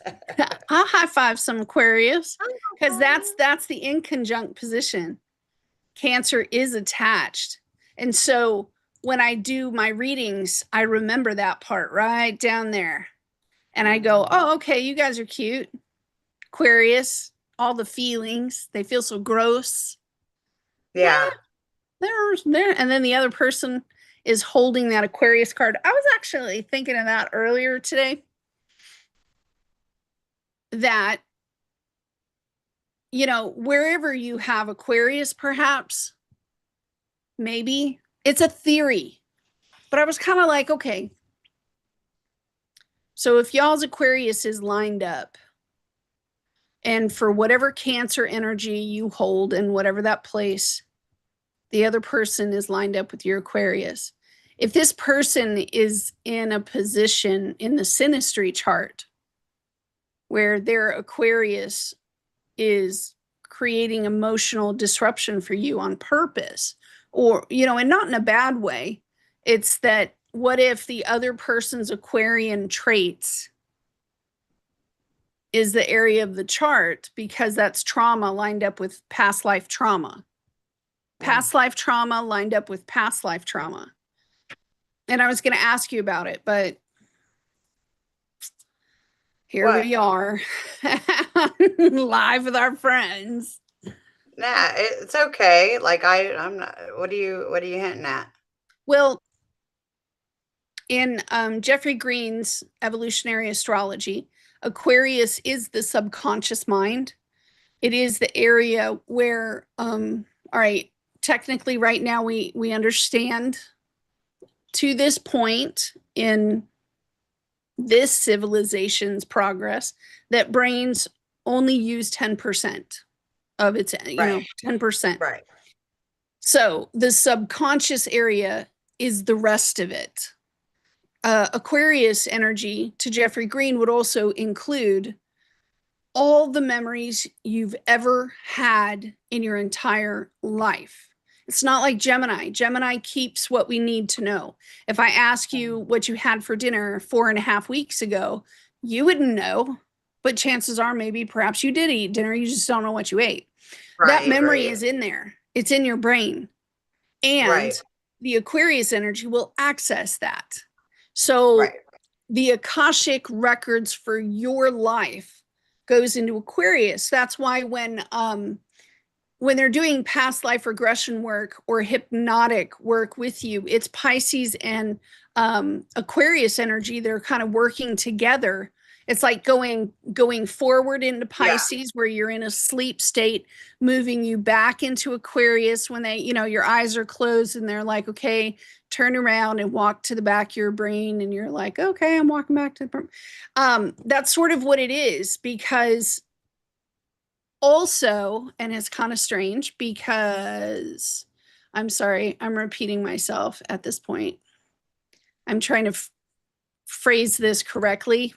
Speaker 1: I'll high five some Aquarius because that's the inconjunct position. Cancer is attached. And so when I do my readings, I remember that part right down there. And I go,
Speaker 2: Mhm.
Speaker 1: oh, okay, you guys are cute. Aquarius, all the feelings, they feel so gross. Yeah,
Speaker 2: Yeah.
Speaker 1: there's there. And then the other person is holding that Aquarius card. I was actually thinking of that earlier today. That, wherever you have Aquarius, perhaps, maybe it's a theory. But I was kind of like, okay, so if y'all's Aquarius is lined up, and for whatever Cancer energy you hold in whatever that place, the other person is lined up with your Aquarius. If this person is in a position in the synastry chart where their Aquarius is creating emotional disruption for you on purpose, or, and not in a bad way, it's that what if the other person's Aquarian traits is the area of the chart because that's trauma lined up with past life trauma.
Speaker 2: Mm.
Speaker 1: Past life trauma lined up with past life trauma. And I was going to ask you about it, but here
Speaker 2: What?
Speaker 1: we are live with our friends.
Speaker 2: Nah, it's okay. Like I'm not. What are you hinting at?
Speaker 1: Well, in Jeffrey Green's evolutionary astrology, Aquarius is the subconscious mind. It is the area where, all right, technically, right now we understand to this point in this civilization's progress that brains only use 10% of its,
Speaker 2: Right.
Speaker 1: 10%.
Speaker 2: Right.
Speaker 1: So the subconscious area is the rest of it. Aquarius energy to Jeffrey Green would also include all the memories you've ever had in your entire life. It's not like Gemini. Gemini keeps what we need to know. If I ask you what you had for dinner 4.5 weeks ago, you wouldn't know, but chances are maybe perhaps you did eat dinner. You just don't know what you ate. That
Speaker 2: Right.
Speaker 1: memory
Speaker 2: Right.
Speaker 1: is in there, it's in your brain. And
Speaker 2: Right.
Speaker 1: the Aquarius energy will access that. So
Speaker 2: Right.
Speaker 1: the Akashic records for your life goes into Aquarius. That's why when they're doing past life regression work or hypnotic work with you, it's Pisces and Aquarius energy. They're kind of working together. It's like going forward into
Speaker 2: Yeah.
Speaker 1: Pisces where you're in a sleep state, moving you back into Aquarius when they, your eyes are closed and they're like, okay, turn around and walk to the back of your brain. And you're like, okay, I'm walking back to the that's sort of what it is, because also, and it's kind of strange because I'm sorry, I'm repeating myself at this point. I'm trying to phrase this correctly.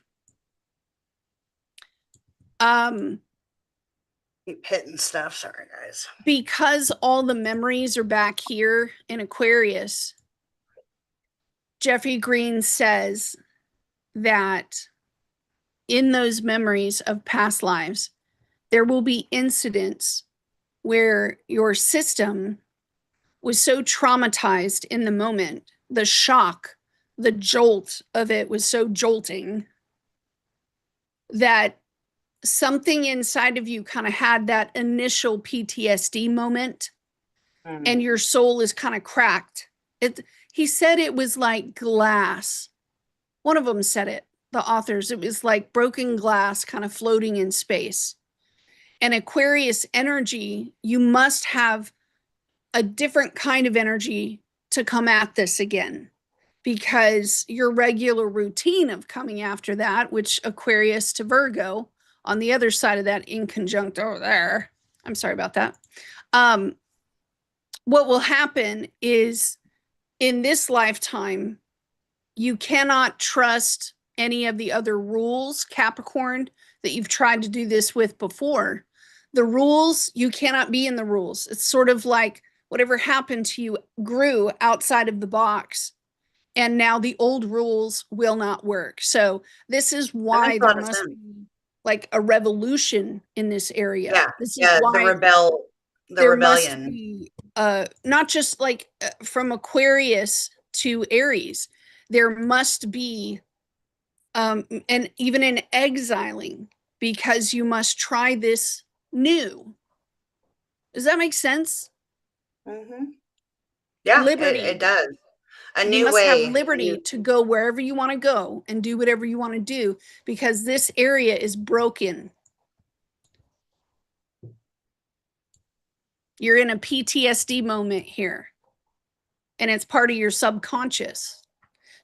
Speaker 1: Um,
Speaker 2: Keep hitting stuff. Sorry, guys.
Speaker 1: because all the memories are back here in Aquarius, Jeffrey Green says that in those memories of past lives, there will be incidents where your system was so traumatized in the moment, the shock, the jolt of it was so jolting that something inside of you kind of had that initial PTSD moment
Speaker 2: Mm.
Speaker 1: and your soul is kind of cracked. He said it was like glass. One of them said it, the authors, it was like broken glass kind of floating in space. And Aquarius energy, you must have a different kind of energy to come at this again, because your regular routine of coming after that, which Aquarius to Virgo on the other side of that in conjunct over there, I'm sorry about that. Um, what will happen is in this lifetime, you cannot trust any of the other rules, Capricorn, that you've tried to do this with before. The rules, you cannot be in the rules. It's sort of like whatever happened to you grew outside of the box, and now the old rules will not work. So this is
Speaker 2: That
Speaker 1: why
Speaker 2: makes a
Speaker 1: there
Speaker 2: lot of
Speaker 1: must
Speaker 2: sense.
Speaker 1: be like a revolution in this area.
Speaker 2: Yeah,
Speaker 1: This is
Speaker 2: yeah,
Speaker 1: why
Speaker 2: the
Speaker 1: there must
Speaker 2: rebellion.
Speaker 1: be not just like from Aquarius to Aries, there must be and even in exiling, because you must try this new. Does that make sense?
Speaker 2: Hmm. Yeah, it
Speaker 1: Liberty.
Speaker 2: does. A
Speaker 1: You
Speaker 2: new
Speaker 1: must have
Speaker 2: way, a
Speaker 1: liberty
Speaker 2: new.
Speaker 1: to go wherever you want to go and do whatever you want to do, because this area is broken. You're in a PTSD moment here, and it's part of your subconscious.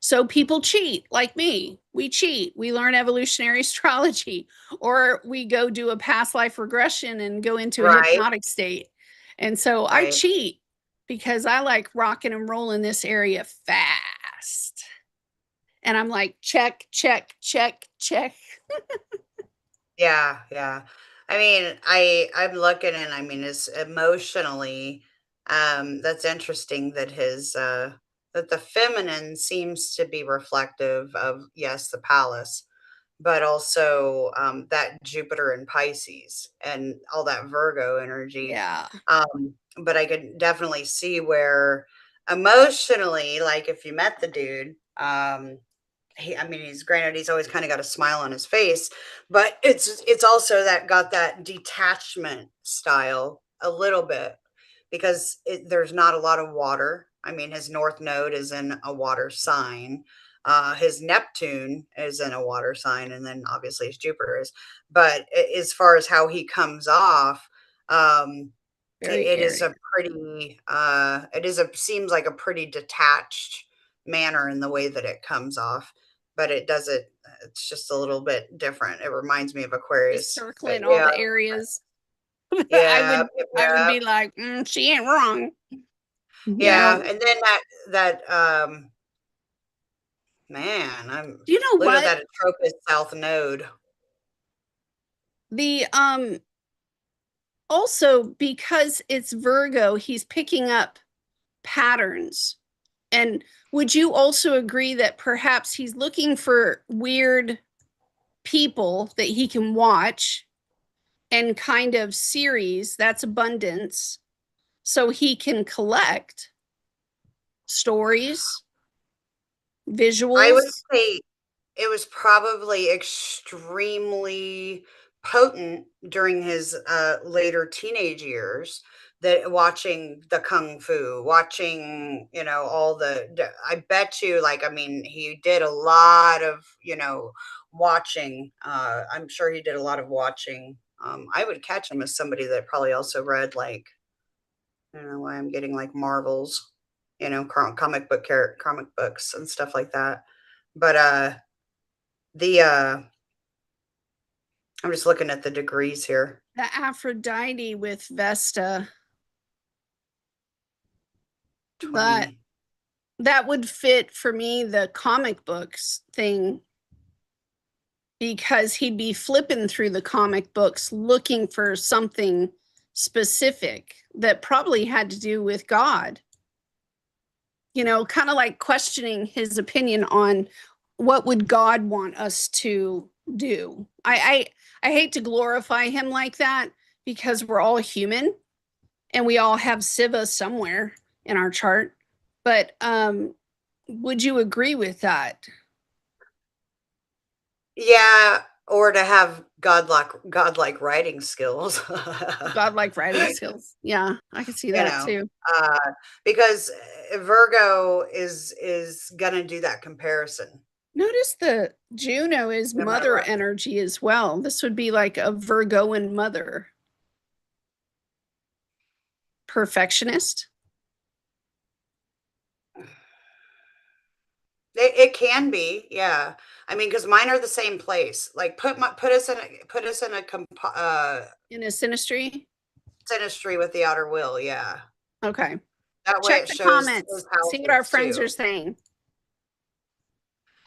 Speaker 1: So people cheat, like me. We cheat. We learn evolutionary astrology, or we go do a past life regression and go into a
Speaker 2: Right,
Speaker 1: hypnotic state. And so I
Speaker 2: right.
Speaker 1: cheat because I like rocking and rolling this area fast. And I'm like, check, check, check, check.
Speaker 2: Yeah, yeah. I mean, I'm looking and I mean, it's emotionally, that's interesting that that the feminine seems to be reflective of, yes, the palace, but also that Jupiter in Pisces and all that Virgo energy.
Speaker 1: Yeah.
Speaker 2: But I could definitely see where emotionally, like if you met the dude, I mean, he's granted he's always kind of got a smile on his face, but it's also that got that detachment style a little bit because there's not a lot of water. I mean, his north node is in a water sign. His Neptune is in a water sign, and then obviously his Jupiter is. But as far as how he comes off, um,
Speaker 1: Very
Speaker 2: it is a
Speaker 1: airy.
Speaker 2: pretty, it is a seems like a pretty detached manner in the way that it comes off, but it does it. It's just a little bit different. It reminds me of
Speaker 1: Just
Speaker 2: Aquarius, but
Speaker 1: circling all
Speaker 2: yeah,
Speaker 1: the areas. I
Speaker 2: yeah,
Speaker 1: would
Speaker 2: yep,
Speaker 1: I would
Speaker 2: yep,
Speaker 1: be like, she ain't wrong. You
Speaker 2: yeah.
Speaker 1: know,
Speaker 2: And then man, I'm
Speaker 1: you know
Speaker 2: Pluto,
Speaker 1: what?
Speaker 2: that Atropus South Node.
Speaker 1: The also because it's Virgo, he's picking up patterns. And would you also agree that perhaps he's looking for weird people that he can watch and kind of series, that's abundance, so he can collect stories,
Speaker 2: I would
Speaker 1: visuals?
Speaker 2: say it was probably extremely potent during his, later teenage years that watching the kung fu, watching, all I bet you, like, I mean, he did a lot of, watching, I'm sure he did a lot of watching. I would catch him as somebody that probably also read, like, I don't know why I'm getting, like, Marvels, comic books and stuff like that. But, the, I'm just looking at the degrees here.
Speaker 1: The Aphrodite with Vesta, that
Speaker 2: 20.
Speaker 1: that would fit for me the comic books thing, because he'd be flipping through the comic books looking for something specific that probably had to do with God, kind of like questioning his opinion on what would God want us to do. I hate to glorify him like that, because we're all human and we all have Siva somewhere in our chart. But would you agree with that?
Speaker 2: Yeah, or to have godlike writing skills.
Speaker 1: Godlike writing skills. Yeah, I can see
Speaker 2: You
Speaker 1: that
Speaker 2: know,
Speaker 1: too.
Speaker 2: uh, because Virgo is gonna do that comparison
Speaker 1: Notice the Juno is
Speaker 2: no matter
Speaker 1: mother
Speaker 2: what.
Speaker 1: energy as well. This would be like a Virgoan mother. Perfectionist.
Speaker 2: It can be, yeah. I mean, because mine are the same place. Like put us in a
Speaker 1: In a synastry.
Speaker 2: synastry with the outer will, yeah.
Speaker 1: Okay.
Speaker 2: That way
Speaker 1: Check
Speaker 2: it
Speaker 1: the
Speaker 2: shows
Speaker 1: comments.
Speaker 2: those
Speaker 1: See what our
Speaker 2: houses
Speaker 1: friends are
Speaker 2: too.
Speaker 1: saying.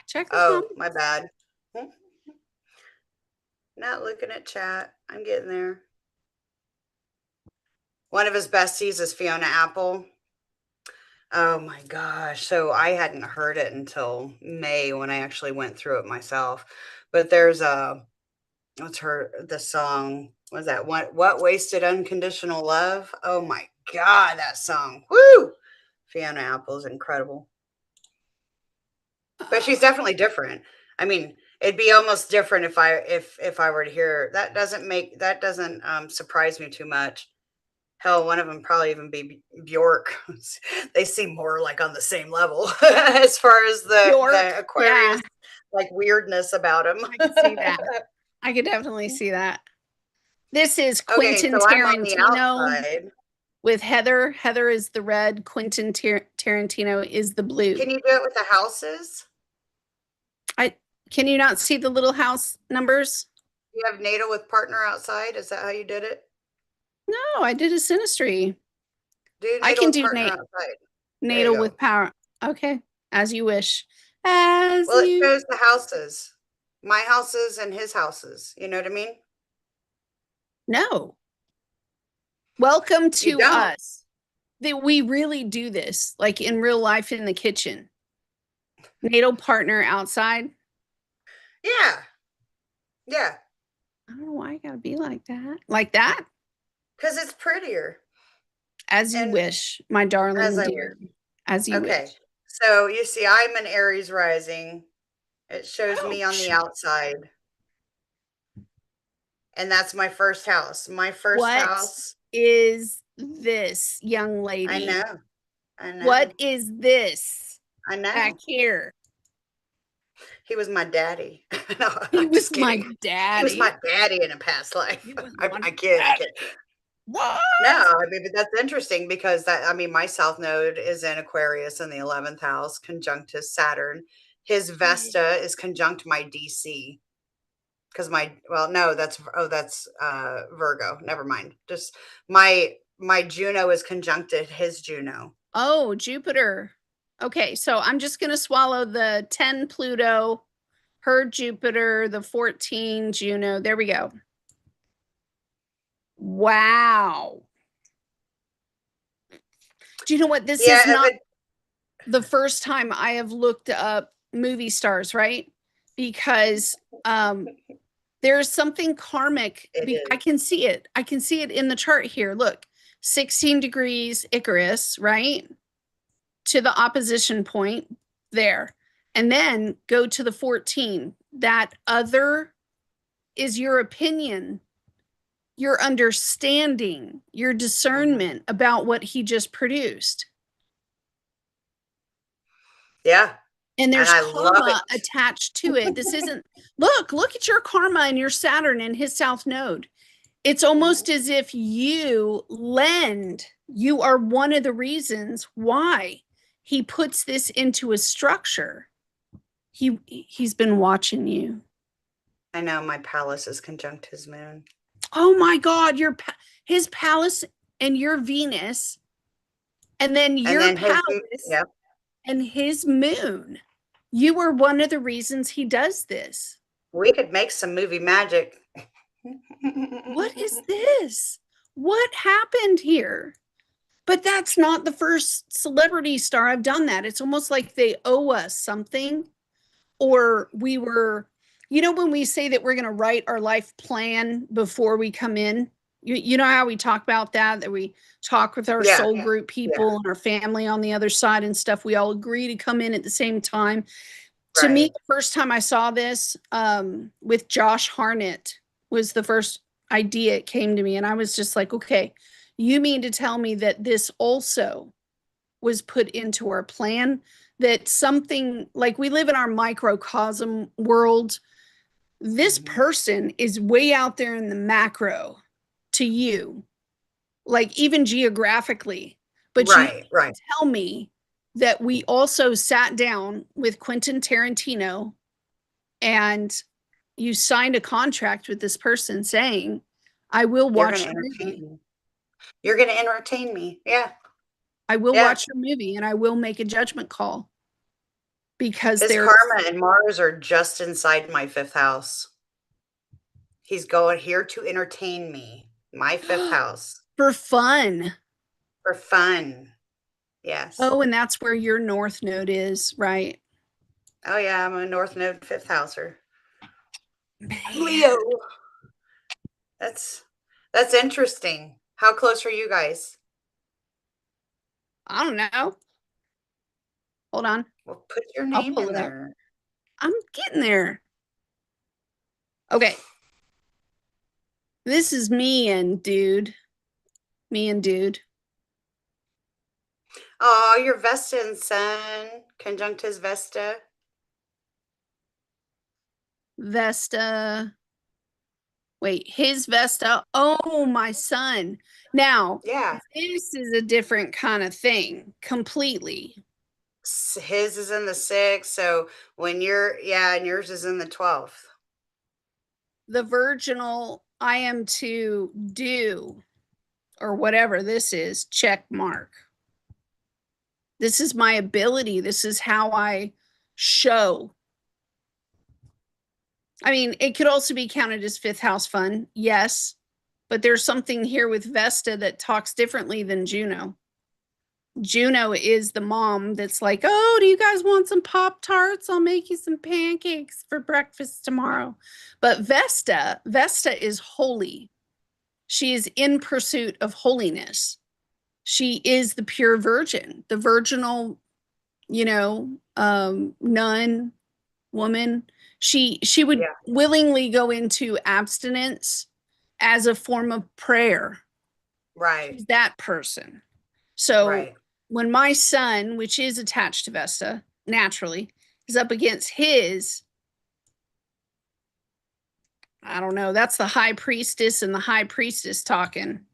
Speaker 1: Check the
Speaker 2: Oh, my
Speaker 1: comments.
Speaker 2: bad. Not looking at chat. I'm getting there. One of his besties is Fiona Apple. Oh my gosh. So I hadn't heard it until May when I actually went through it myself. But there's a what's her the song? Was that what wasted unconditional love? Oh my god, that song. Woo! Fiona Apple is incredible. But she's definitely different. I mean, it'd be almost different if I were to hear that doesn't surprise me too much. Hell, one of them probably even be Bjork. They seem more like on the same level as far as the
Speaker 1: York. Yeah,
Speaker 2: Aquarius like weirdness about them.
Speaker 1: I could see that. I could definitely see that. This is
Speaker 2: Okay,
Speaker 1: Quentin
Speaker 2: so I'm on the
Speaker 1: Tarantino
Speaker 2: outside.
Speaker 1: with Heather. Heather is the red. Quentin Tarantino is the blue.
Speaker 2: Can you do it with the houses?
Speaker 1: I can you not see the little house numbers?
Speaker 2: You have natal with partner outside. Is that how you did it?
Speaker 1: No, I did a synastry.
Speaker 2: Do
Speaker 1: I
Speaker 2: natal
Speaker 1: can
Speaker 2: with
Speaker 1: do
Speaker 2: partner outside. There you
Speaker 1: natal
Speaker 2: go.
Speaker 1: with power. Okay, as you wish. As
Speaker 2: Well, it
Speaker 1: you
Speaker 2: shows the houses, my houses and his houses. You know what I mean?
Speaker 1: know. Welcome
Speaker 2: You
Speaker 1: to
Speaker 2: don't.
Speaker 1: us. That we really do this, like in real life in the kitchen. Natal partner outside.
Speaker 2: Yeah. Yeah.
Speaker 1: I don't know why I gotta be like that. Like that?
Speaker 2: Because it's prettier.
Speaker 1: As you
Speaker 2: And
Speaker 1: wish, my
Speaker 2: as
Speaker 1: darling
Speaker 2: I wish.
Speaker 1: dear. As you
Speaker 2: Okay.
Speaker 1: wish.
Speaker 2: So you see, I'm an Aries rising. It shows me on the
Speaker 1: Ouch.
Speaker 2: outside. And that's my first house. My first
Speaker 1: What
Speaker 2: house.
Speaker 1: is this, young
Speaker 2: I
Speaker 1: lady?
Speaker 2: know. I
Speaker 1: What
Speaker 2: know.
Speaker 1: is this
Speaker 2: I
Speaker 1: back
Speaker 2: know.
Speaker 1: here?
Speaker 2: He was my daddy. No,
Speaker 1: He
Speaker 2: I'm
Speaker 1: was
Speaker 2: just
Speaker 1: my
Speaker 2: kidding. He was
Speaker 1: daddy.
Speaker 2: my daddy in a past life.
Speaker 1: He was
Speaker 2: I,
Speaker 1: my
Speaker 2: I kid. I
Speaker 1: daddy.
Speaker 2: kid.
Speaker 1: What?
Speaker 2: No, I mean, but that's interesting because my South Node is in Aquarius in the 11th house, conjunct his Saturn. His Vesta is conjunct my DC because no, that's Virgo. Never mind. Just my Juno is conjuncted his Juno.
Speaker 1: Oh, Jupiter. Okay, so I'm just going to swallow the 10 Pluto, her Jupiter, the 14 Juno. There we go. Wow. Do you know what? This is
Speaker 2: Yeah,
Speaker 1: not
Speaker 2: but
Speaker 1: the first time I have looked up movie stars, right? Because there's something karmic.
Speaker 2: it
Speaker 1: I
Speaker 2: is.
Speaker 1: can see it. I can see it in the chart here. Look, 16 degrees Icarus, right? To the opposition point there. And then go to the 14. That other is your opinion, your understanding, your
Speaker 2: Mhm.
Speaker 1: discernment about what he just produced.
Speaker 2: Yeah,
Speaker 1: And
Speaker 2: and
Speaker 1: there's
Speaker 2: I love
Speaker 1: karma
Speaker 2: it.
Speaker 1: attached to it. This isn't, look at your karma and your Saturn and his South Node. It's
Speaker 2: Mhm.
Speaker 1: almost as if you are one of the reasons why he puts this into a structure. He's been watching you.
Speaker 2: I know my palace is conjunct his moon.
Speaker 1: Oh my God, his palace and your Venus, and then
Speaker 2: And
Speaker 1: your
Speaker 2: then
Speaker 1: palace
Speaker 2: yep.
Speaker 1: and his moon. You are one of the reasons he does this.
Speaker 2: We could make some movie magic.
Speaker 1: What is this? What happened here? But that's not the first celebrity star I've done that. It's almost like they owe us something, or we were, when we say that we're going to write our life plan before we come in, you know how we talk about that we talk with our
Speaker 2: Yeah,
Speaker 1: soul group
Speaker 2: yeah,
Speaker 1: people and our family on the other side and stuff. We all agree to come in at the same time. To me,
Speaker 2: right.
Speaker 1: the first time I saw this with Josh Hartnett was the first idea it came to me. And I was just like, okay, you mean to tell me that this also was put into our plan? That something like we live in our microcosm world. This
Speaker 2: Mhm.
Speaker 1: person is way out there in the macro to you. like even geographically. But you
Speaker 2: Right, right.
Speaker 1: tell me that we also sat down with Quentin Tarantino and you signed a contract with this person saying, I will
Speaker 2: You're going
Speaker 1: watch
Speaker 2: to
Speaker 1: your
Speaker 2: entertain
Speaker 1: movie.
Speaker 2: me. You're going to entertain me. Yeah.
Speaker 1: I will
Speaker 2: Yeah.
Speaker 1: watch your movie and I will make a judgment call because
Speaker 2: His
Speaker 1: there's
Speaker 2: karma and Mars are just inside my fifth house. He's going here to entertain me. My fifth house
Speaker 1: for fun.
Speaker 2: for fun. Yes.
Speaker 1: Oh, and that's where your North Node is, right?
Speaker 2: Oh yeah, I'm a North Node fifth houser.
Speaker 1: Man,
Speaker 2: Leo. That's that's interesting. How close are you guys?
Speaker 1: I don't know. Hold on.
Speaker 2: Well, put your
Speaker 1: I'll
Speaker 2: name
Speaker 1: pull
Speaker 2: in
Speaker 1: it up.
Speaker 2: there.
Speaker 1: I'm getting there. Okay. This is me and dude. Me and dude.
Speaker 2: Oh, your Vesta and Sun, conjunct his Vesta.
Speaker 1: Vesta. Wait, his Vesta. Oh, my son. Now,
Speaker 2: Yeah.
Speaker 1: this is a different kind of thing completely.
Speaker 2: His is in the sixth. So when you're, yeah, and yours is in the 12th.
Speaker 1: The virginal I am to do, or whatever this is, check mark. This is my ability. This is how I show. I mean, it could also be counted as fifth house fun, yes, but there's something here with Vesta that talks differently than Juno. Juno is the mom that's like, oh, do you guys want some Pop Tarts? I'll make you some pancakes for breakfast tomorrow. But Vesta is holy. She is in pursuit of holiness. She is the pure virgin, the virginal, nun woman. She would
Speaker 2: Yeah.
Speaker 1: willingly go into abstinence as a form of prayer.
Speaker 2: Right.
Speaker 1: She's that person. So
Speaker 2: Right.
Speaker 1: when my son, which is attached to Vesta naturally, is up against his, I don't know, that's the high priestess and the high priestess talking.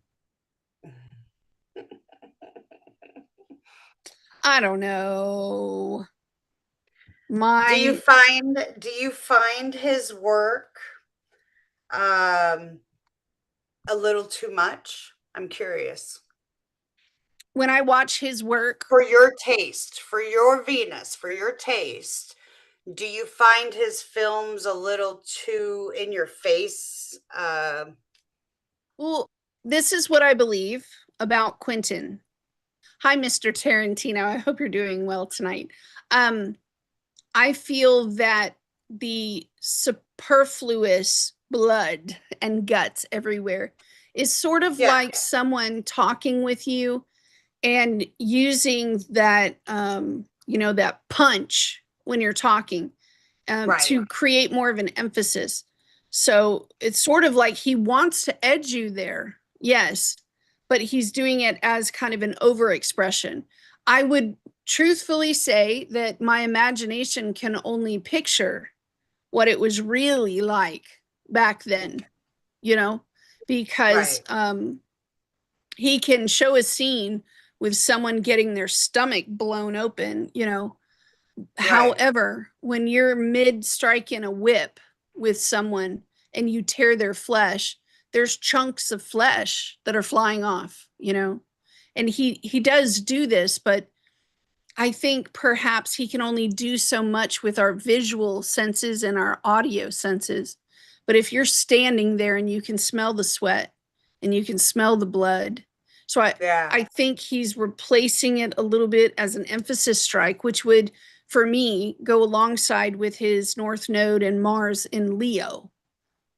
Speaker 1: I don't know. My
Speaker 2: Do you find his work um a little too much? I'm curious.
Speaker 1: when I watch his work,
Speaker 2: For your taste, for your Venus, for your taste, do you find his films a little too in your face?
Speaker 1: well, this is what I believe about Quentin. Hi, Mr. Tarantino. I hope you're doing well tonight. Um, I feel that the superfluous blood and guts everywhere is sort of
Speaker 2: Yeah,
Speaker 1: like someone talking with you and using that, that punch when you're talking,
Speaker 2: right,
Speaker 1: to create more of an emphasis. So it's sort of like he wants to edge you there, yes, but he's doing it as kind of an overexpression. I would truthfully say that my imagination can only picture what it was really like back then, you know, because
Speaker 2: right,
Speaker 1: he can show a scene with someone getting their stomach blown open.
Speaker 2: right,
Speaker 1: However, when you're mid strike in a whip with someone and you tear their flesh, there's chunks of flesh that are flying off. And he does do this, but I think perhaps he can only do so much with our visual senses and our audio senses. But if you're standing there and you can smell the sweat and you can smell the blood, so I
Speaker 2: yeah,
Speaker 1: I think he's replacing it a little bit as an emphasis strike, which would, for me, go alongside with his North Node and Mars in Leo,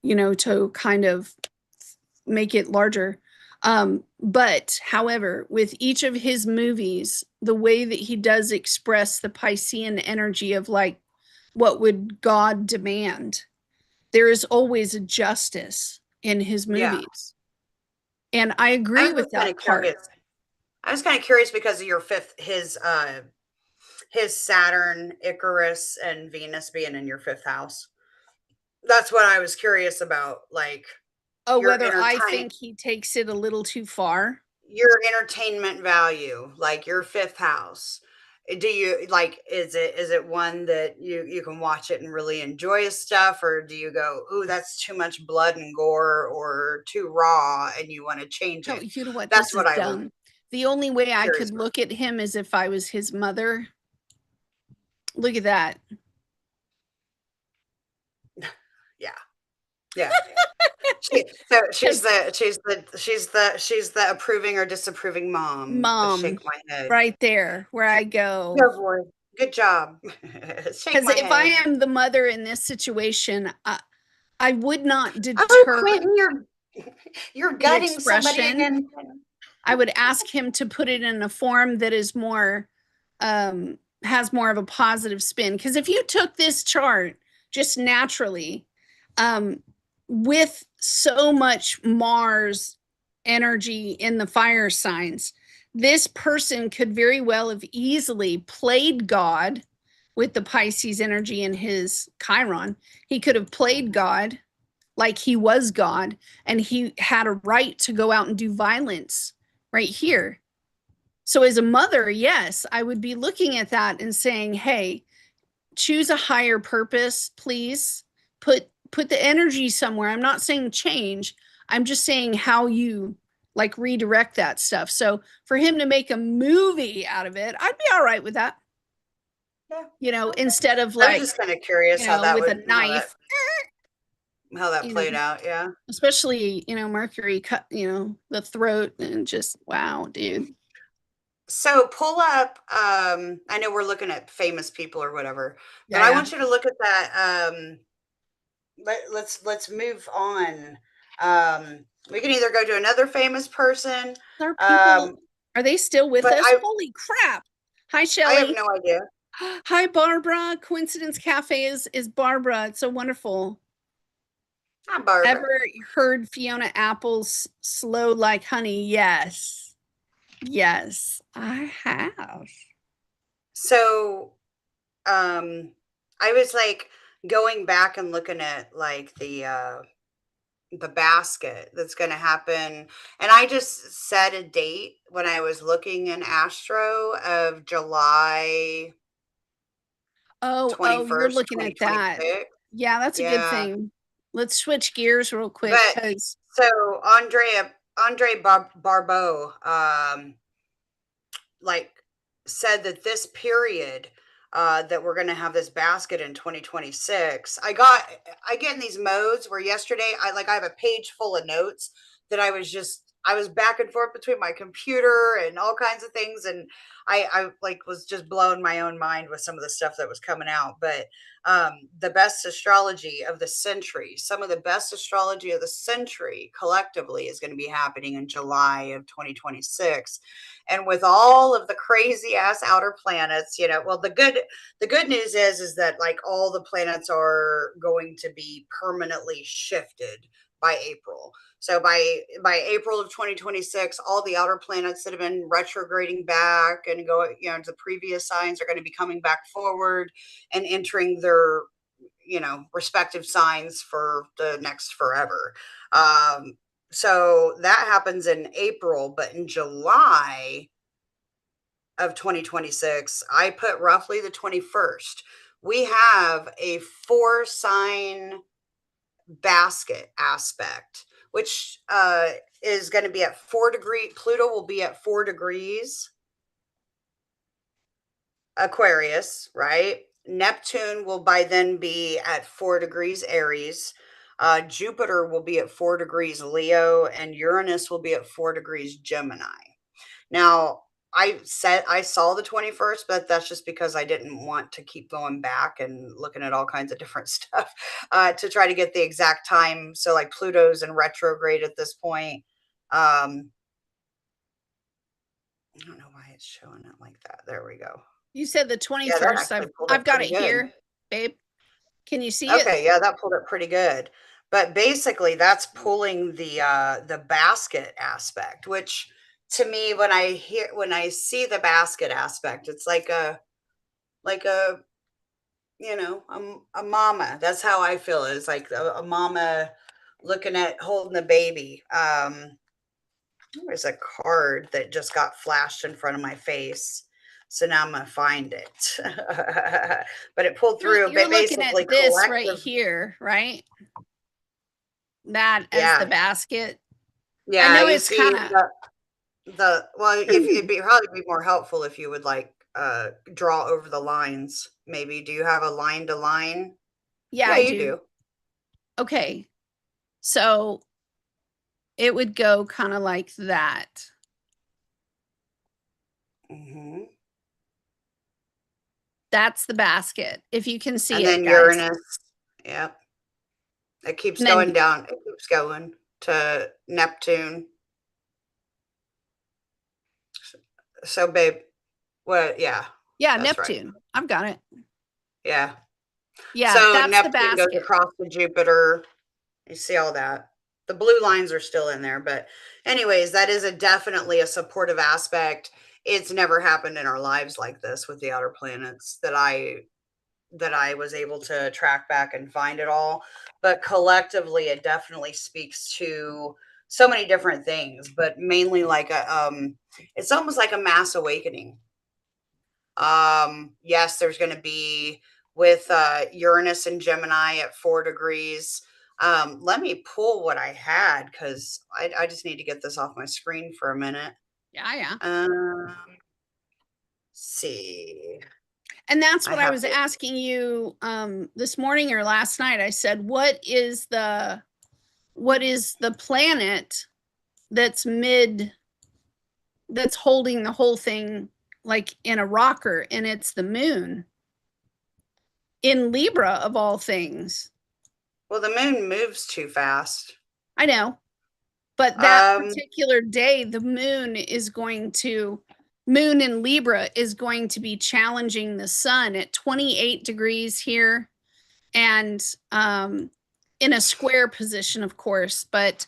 Speaker 1: to kind of make it larger. But however, with each of his movies, the way that he does express the Piscean energy of like, what would God demand? There is always a justice in his
Speaker 2: yeah.
Speaker 1: movies. And I
Speaker 2: I
Speaker 1: agree
Speaker 2: was
Speaker 1: with
Speaker 2: just kind
Speaker 1: that
Speaker 2: of
Speaker 1: part.
Speaker 2: curious. I was kind of curious because of your fifth, his Saturn, Icarus, and Venus being in your fifth house. That's what I was curious about. Like,
Speaker 1: Oh,
Speaker 2: your
Speaker 1: whether I
Speaker 2: entertain
Speaker 1: think he takes it a little too far?
Speaker 2: your entertainment value, like your fifth house. Do you like, is it one that you can watch it and really enjoy his stuff, or do you go, ooh, that's too much blood and gore or too raw and you want to change
Speaker 1: Oh,
Speaker 2: it?
Speaker 1: you know what?
Speaker 2: That's
Speaker 1: This is
Speaker 2: what I was
Speaker 1: dumb. The only way I
Speaker 2: curious
Speaker 1: could
Speaker 2: about.
Speaker 1: look at him is if I was his mother. Look at that.
Speaker 2: Yeah. Yeah. She's
Speaker 1: Because
Speaker 2: the approving or disapproving mom. The
Speaker 1: mom,
Speaker 2: shake my head.
Speaker 1: right there, where I go.
Speaker 2: Go for it. Good job. Shake
Speaker 1: Because
Speaker 2: my
Speaker 1: if I
Speaker 2: head.
Speaker 1: am the mother in this situation, I would not
Speaker 2: Oh,
Speaker 1: deter
Speaker 2: Quentin, you're
Speaker 1: the
Speaker 2: gutting somebody
Speaker 1: expression.
Speaker 2: again.
Speaker 1: I would ask him to put it in a form that is more, has more of a positive spin. Because if you took this chart just naturally, um, with so much Mars energy in the fire signs, this person could very well have easily played God with the Pisces energy in his Chiron. He could have played God like he was God, and he had a right to go out and do violence right here. So, as a mother, yes, I would be looking at that and saying, hey, choose a higher purpose, please. Put the energy somewhere. I'm not saying change. I'm just saying how you like redirect that stuff. So for him to make a movie out of it, I'd be all right with that.
Speaker 2: Yeah. Okay.
Speaker 1: Instead of
Speaker 2: I was
Speaker 1: like,
Speaker 2: just kind of curious how that
Speaker 1: with a
Speaker 2: would
Speaker 1: knife,
Speaker 2: how that
Speaker 1: you know,
Speaker 2: played out. Yeah.
Speaker 1: especially, Mercury cut, the throat and just wow, dude.
Speaker 2: So pull up. I know we're looking at famous people or whatever, but
Speaker 1: Yeah,
Speaker 2: I
Speaker 1: yeah.
Speaker 2: want you to look at that. Let's move on. We can either go to another famous person,
Speaker 1: Are people
Speaker 2: um,
Speaker 1: are they still with
Speaker 2: but
Speaker 1: us? Holy crap. Hi,
Speaker 2: I have
Speaker 1: Shelly.
Speaker 2: no idea.
Speaker 1: Hi, Barbara. Coincidence Cafe is Barbara. It's so wonderful.
Speaker 2: Hi, Barbara.
Speaker 1: Ever heard Fiona Apple's Slow Like Honey? Yes. Yes, I have.
Speaker 2: So, I was like going back and looking at like the basket that's going to happen, and I just set a date when I was looking in Astro of July
Speaker 1: Oh, you're
Speaker 2: 21st,
Speaker 1: looking at that.
Speaker 2: 2026.
Speaker 1: Yeah, that's a good
Speaker 2: Yeah.
Speaker 1: thing. Let's switch gears real quick
Speaker 2: But
Speaker 1: because
Speaker 2: so Andre Barbeau, like said that this period that we're going to have this basket in 2026. I get in these modes where yesterday I have a page full of notes that I was back and forth between my computer and all kinds of things, and I like was just blowing my own mind with some of the stuff that was coming out. But the best astrology of the century, some of the best astrology of the century collectively is going to be happening in July of 2026. And with all of the crazy ass outer planets, well, the good news is that like all the planets are going to be permanently shifted by April. So by April of 2026, all the outer planets that have been retrograding back and going, to previous signs are going to be coming back forward and entering their, respective signs for the next forever. So that happens in April, but in July of 2026, I put roughly the 21st. We have a 4 sign basket aspect, which is going to be at 4 degrees. Pluto will be at 4 degrees Aquarius, right? Neptune will by then be at 4 degrees Aries. Jupiter will be at 4 degrees Leo, and Uranus will be at 4 degrees Gemini. Now, I saw the 21st, but that's just because I didn't want to keep going back and looking at all kinds of different stuff to try to get the exact time. So, like Pluto's in retrograde at this point. I don't know why it's showing it like that. There we go.
Speaker 1: you said the
Speaker 2: Yeah, that
Speaker 1: 21st.
Speaker 2: actually pulled
Speaker 1: I've
Speaker 2: up
Speaker 1: got
Speaker 2: pretty
Speaker 1: it
Speaker 2: good.
Speaker 1: here, babe. Can you see it?
Speaker 2: Okay, yeah, that pulled up pretty good. But basically that's pulling the basket aspect, which to me when I see the basket aspect, it's like a a mama. That's how I feel. It's like a mama looking at holding the baby. There's a card that just got flashed in front of my face. So now I'm going to find it. But it pulled through,
Speaker 1: You're
Speaker 2: but
Speaker 1: looking at
Speaker 2: basically
Speaker 1: this right
Speaker 2: collective.
Speaker 1: here, right? That as the
Speaker 2: Yeah.
Speaker 1: basket. I
Speaker 2: Yeah.
Speaker 1: know
Speaker 2: You
Speaker 1: it's
Speaker 2: see
Speaker 1: kind of
Speaker 2: well, if it'd be probably be more helpful if you would like draw over the lines. Maybe. Do you have a line to line?
Speaker 1: yeah,
Speaker 2: Yeah,
Speaker 1: I
Speaker 2: you
Speaker 1: do.
Speaker 2: do.
Speaker 1: Okay. So it would go kind of like that.
Speaker 2: Hmm.
Speaker 1: That's the basket. If you can see
Speaker 2: And
Speaker 1: it,
Speaker 2: then
Speaker 1: guys.
Speaker 2: Uranus. Yep. It keeps
Speaker 1: And then
Speaker 2: going down. It keeps going to Neptune. So, babe, what? Yeah,
Speaker 1: yeah,
Speaker 2: that's right.
Speaker 1: Neptune. I've got it.
Speaker 2: Yeah.
Speaker 1: Yeah,
Speaker 2: So
Speaker 1: that's the
Speaker 2: Neptune goes
Speaker 1: basket.
Speaker 2: across to Jupiter. You see all that. The blue lines are still in there, but anyways, that is definitely a supportive aspect. It's never happened in our lives like this with the outer planets that I was able to track back and find it all. But collectively, it definitely speaks to so many different things, but mainly like it's almost like a mass awakening. Yes, there's going to be with Uranus and Gemini at 4 degrees. Let me pull what I had because I just need to get this off my screen for a minute.
Speaker 1: Yeah, yeah.
Speaker 2: See,
Speaker 1: And that's
Speaker 2: I
Speaker 1: what I
Speaker 2: have
Speaker 1: was asking you this morning or last night. I said, what is the planet that's that's holding the whole thing like in a rocker, and it's the moon in Libra of all things.
Speaker 2: well, the moon moves too fast.
Speaker 1: I know, but that
Speaker 2: Um,
Speaker 1: particular day, the moon in Libra is going to be challenging the sun at 28 degrees here and in a square position, of course. But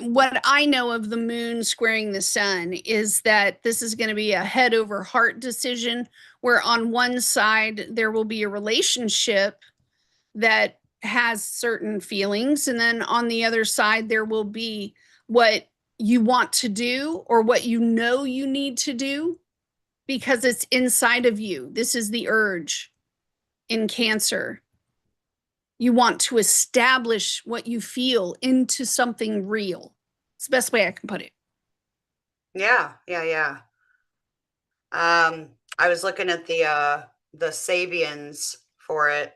Speaker 1: what I know of the moon squaring the sun is that this is going to be a head over heart decision, where on one side there will be a relationship that has certain feelings, and then on the other side there will be what you want to do or what you know you need to do because it's inside of you. This is the urge in Cancer. You want to establish what you feel into something real. It's the best way I can put it.
Speaker 2: yeah, yeah, yeah. I was looking at the Sabians for it.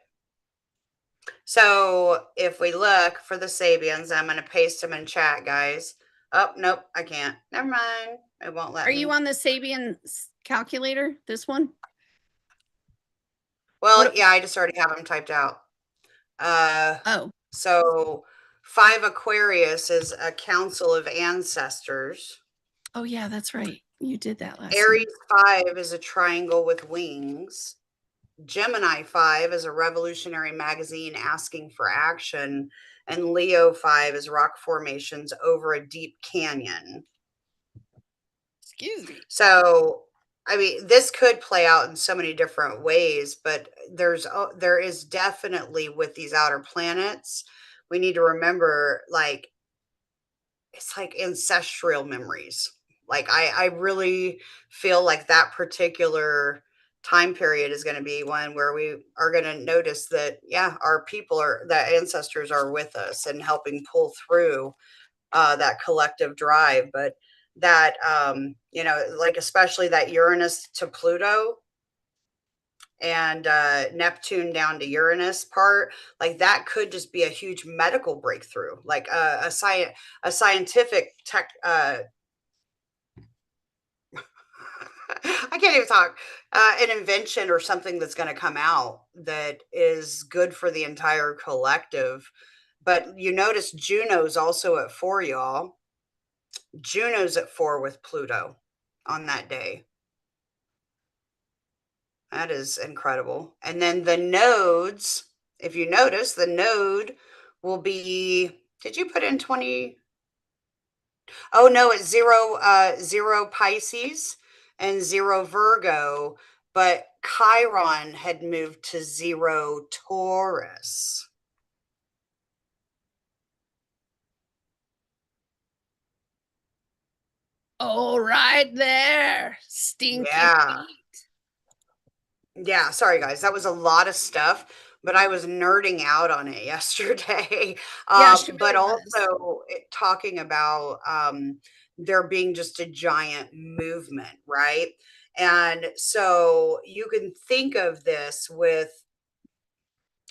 Speaker 2: So if we look for the Sabians, I'm going to paste them in chat, guys. Oh, nope, I can't. Never mind. It won't
Speaker 1: Are
Speaker 2: let
Speaker 1: you
Speaker 2: me.
Speaker 1: on the Sabian calculator? This one?
Speaker 2: Well,
Speaker 1: What?
Speaker 2: yeah, I just already have them typed out. Uh,
Speaker 1: Oh,
Speaker 2: so 5 Aquarius is a council of ancestors.
Speaker 1: oh yeah, that's right. You did that last
Speaker 2: Aries
Speaker 1: night.
Speaker 2: 5 is a triangle with wings. Gemini 5 is a revolutionary magazine asking for action. And Leo 5 is rock formations over a deep canyon.
Speaker 1: Excuse me.
Speaker 2: So, I mean, this could play out in so many different ways, but there is definitely with these outer planets, we need to remember like it's like ancestral memories. Like I really feel like that particular time period is going to be one where we are going to notice that yeah, our people are that ancestors are with us and helping pull through that collective drive. But that like especially that Uranus to Pluto and Neptune down to Uranus part, like that could just be a huge medical breakthrough, like a scientific tech. I can't even talk. An invention or something that's going to come out that is good for the entire collective. But you notice Juno's also at 4, y'all. Juno's at 4 with Pluto on that day. That is incredible. And then the nodes, if you notice, the node will be, did you put in 20? Oh no, it's 0 Pisces and 0 Virgo, but Chiron had moved to 0 Taurus.
Speaker 1: Oh, right there. Stinky
Speaker 2: Yeah.
Speaker 1: feet.
Speaker 2: Yeah, sorry guys, that was a lot of stuff, but I was nerding out on it yesterday.
Speaker 1: Yeah, she
Speaker 2: But
Speaker 1: really was.
Speaker 2: also talking about there being just a giant movement, right? And so you can think of this with,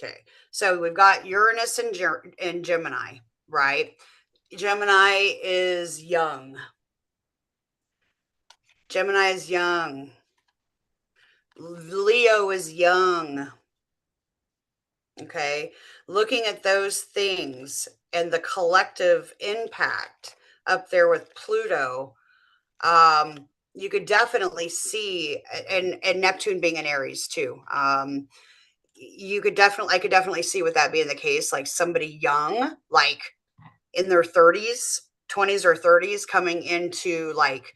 Speaker 2: okay, so we've got Uranus and Gemini, right? Gemini is young. Gemini is young. Leo is young. Okay. Looking at those things and the collective impact up there with Pluto, you could definitely see, and Neptune being in Aries too. I could definitely see with that being the case, like somebody young, like in their 30s, 20s or 30s, coming into like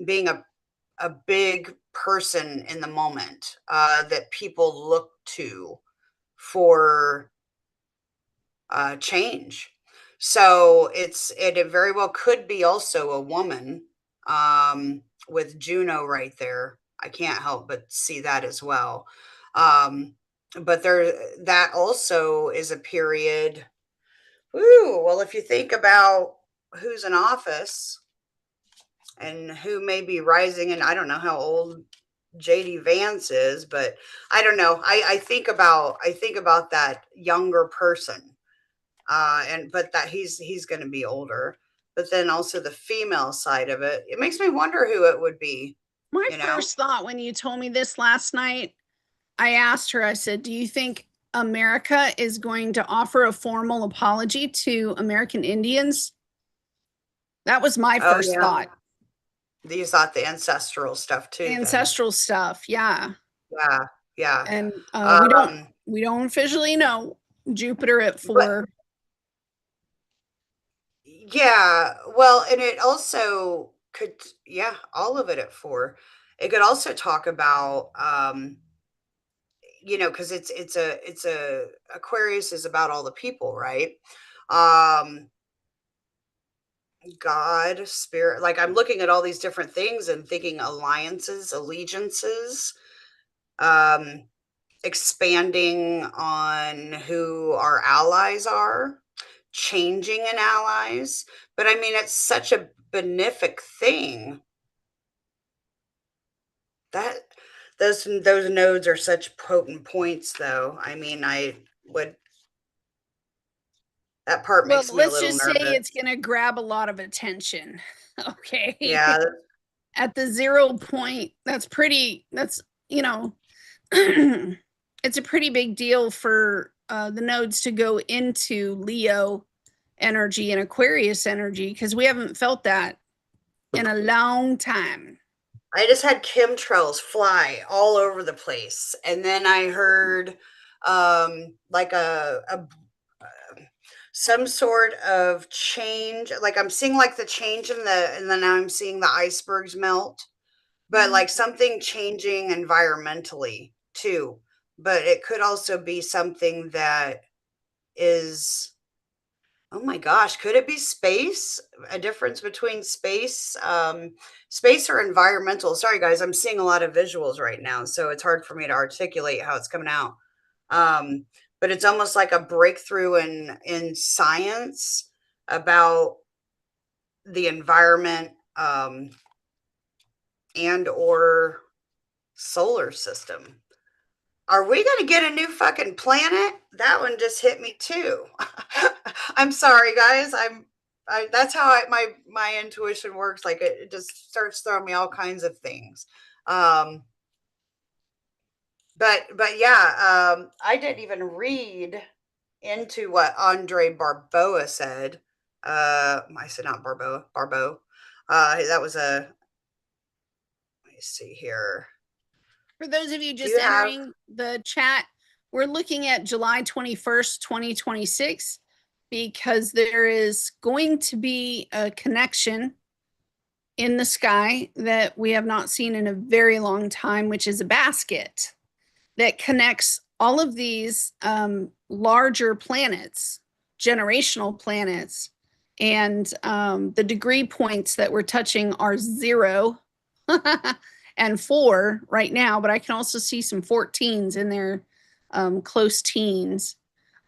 Speaker 2: being a big person in the moment that people look to for change. So it very well could be also a woman with Juno right there. I can't help but see that as well. But there, that also is a period. Ooh, well, if you think about who's in office and who may be rising, and I don't know how old JD Vance is, but I don't know. I think about that younger person, and but that he's going to be older. But then also the female side of it, it makes me wonder who it would be.
Speaker 1: My
Speaker 2: You know?
Speaker 1: first thought when you told me this last night, I asked her, I said, do you think America is going to offer a formal apology to American Indians? That was my
Speaker 2: Oh
Speaker 1: first
Speaker 2: yeah,
Speaker 1: thought.
Speaker 2: these thought the ancestral stuff too. Then
Speaker 1: Ancestral stuff, yeah.
Speaker 2: yeah, yeah.
Speaker 1: And
Speaker 2: Um,
Speaker 1: we don't officially know Jupiter at
Speaker 2: but
Speaker 1: 4.
Speaker 2: yeah, well, and it also could, yeah, all of it at four. It could also talk about, because it's a Aquarius is about all the people, right? Um, God, spirit, like I'm looking at all these different things and thinking alliances, allegiances, um, expanding on who our allies are, changing in allies. But I mean, it's such a benefic thing that those nodes are such potent points, though. I mean, I would that part
Speaker 1: Well,
Speaker 2: makes me a
Speaker 1: let's
Speaker 2: little
Speaker 1: just say
Speaker 2: nervous.
Speaker 1: it's going to grab a lot of attention. Okay.
Speaker 2: Yeah,
Speaker 1: At the 0 point, you know, it's a pretty big deal for the nodes to go into Leo energy and Aquarius energy because we haven't felt that in a long time.
Speaker 2: I just had chemtrails fly all over the place, and then I heard like a some sort of change. Like I'm seeing like the change and then I'm seeing the icebergs melt, but like something changing environmentally too. But it could also be something that is, oh my gosh, could it be space? A difference between space or environmental? Sorry guys, I'm seeing a lot of visuals right now, so it's hard for me to articulate how it's coming out. Um, but it's almost like a breakthrough in science about the environment, and or solar system. Are we going to get a new fucking planet? That one just hit me too. I'm sorry, guys. That's how my intuition works. Like it just starts throwing me all kinds of things. Um, but yeah, I didn't even read into what Andre Barboa said. I said not Barboa, Barbeau. That was a. Let me see here.
Speaker 1: For those of you
Speaker 2: Do
Speaker 1: just
Speaker 2: you have?
Speaker 1: entering the chat, we're looking at July 21st, 2026, because there is going to be a connection in the sky that we have not seen in a very long time, which is a basket that connects all of these larger planets, generational planets, And the degree points that we're touching are 0 and 4 right now, but I can also see some 14s in there, close teens.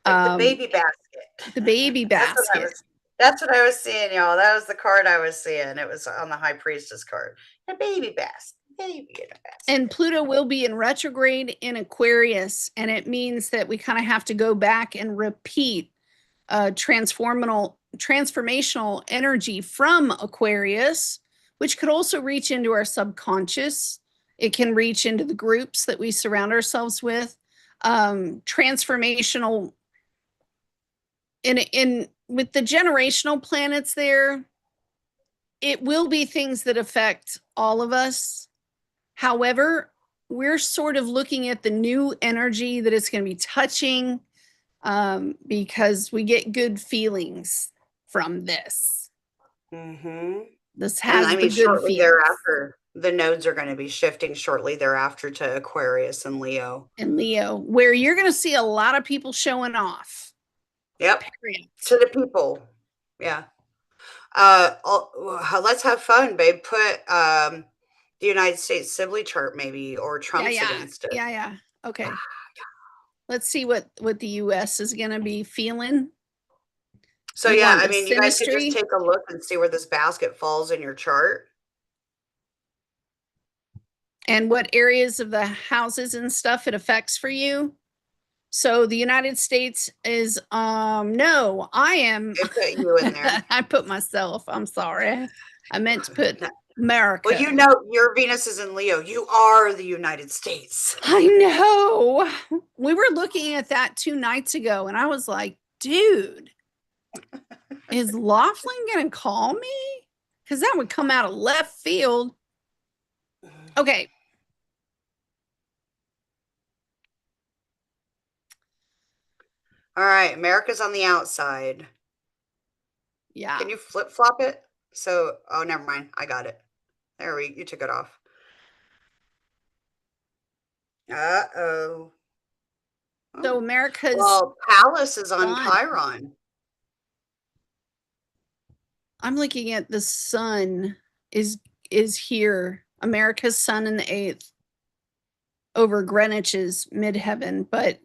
Speaker 2: Like the
Speaker 1: Um,
Speaker 2: baby basket.
Speaker 1: the baby
Speaker 2: That's what I
Speaker 1: basket.
Speaker 2: was that's what I was seeing, y'all. That was the card I was seeing. It was on the high priestess card. A baby basket. Baby in a
Speaker 1: And
Speaker 2: basket.
Speaker 1: Pluto will be in retrograde in Aquarius, and it means that we kind of have to go back and repeat transformational energy from Aquarius, which could also reach into our subconscious. It can reach into the groups that we surround ourselves with. Transformational in with the generational planets there, it will be things that affect all of us. However, we're sort of looking at the new energy that it's going to be touching, because we get good feelings from this.
Speaker 2: Mm-hmm.
Speaker 1: This
Speaker 2: And I
Speaker 1: has the
Speaker 2: mean,
Speaker 1: good
Speaker 2: shortly
Speaker 1: feels.
Speaker 2: thereafter, the nodes are going to be shifting shortly thereafter to Aquarius and Leo.
Speaker 1: And Leo, where you're going to see a lot of people showing off.
Speaker 2: Yep.
Speaker 1: Period.
Speaker 2: To the people. Yeah. Let's have fun, babe. Put the United States Sibley chart maybe, or
Speaker 1: Yeah,
Speaker 2: Trump's
Speaker 1: yeah,
Speaker 2: against it.
Speaker 1: yeah, yeah. Okay. Let's see what the U.S. is going to be feeling.
Speaker 2: So
Speaker 1: You
Speaker 2: yeah,
Speaker 1: want
Speaker 2: I
Speaker 1: the
Speaker 2: mean, you guys could just
Speaker 1: synastry
Speaker 2: take a look and see where this basket falls in your chart.
Speaker 1: and what areas of the houses and stuff it affects for you. So the United States is no, I am
Speaker 2: It put you in there.
Speaker 1: I put myself. I'm sorry. I meant to put
Speaker 2: No. Well, you
Speaker 1: America.
Speaker 2: know, your Venus is in Leo. You are the United States.
Speaker 1: I know. We were looking at that 2 nights ago, and I was like, dude, is Laughlin going to call me? Because that would come out of left field. Okay.
Speaker 2: All right, America's on the outside.
Speaker 1: Yeah.
Speaker 2: Can you flip flop it? So, oh, never mind. I got it. You took it off. Uh-oh.
Speaker 1: So
Speaker 2: Oh.
Speaker 1: America's
Speaker 2: Well, Palace is on
Speaker 1: sun.
Speaker 2: Chiron.
Speaker 1: I'm looking at the sun is here. America's sun in the eighth over Greenwich's midheaven, but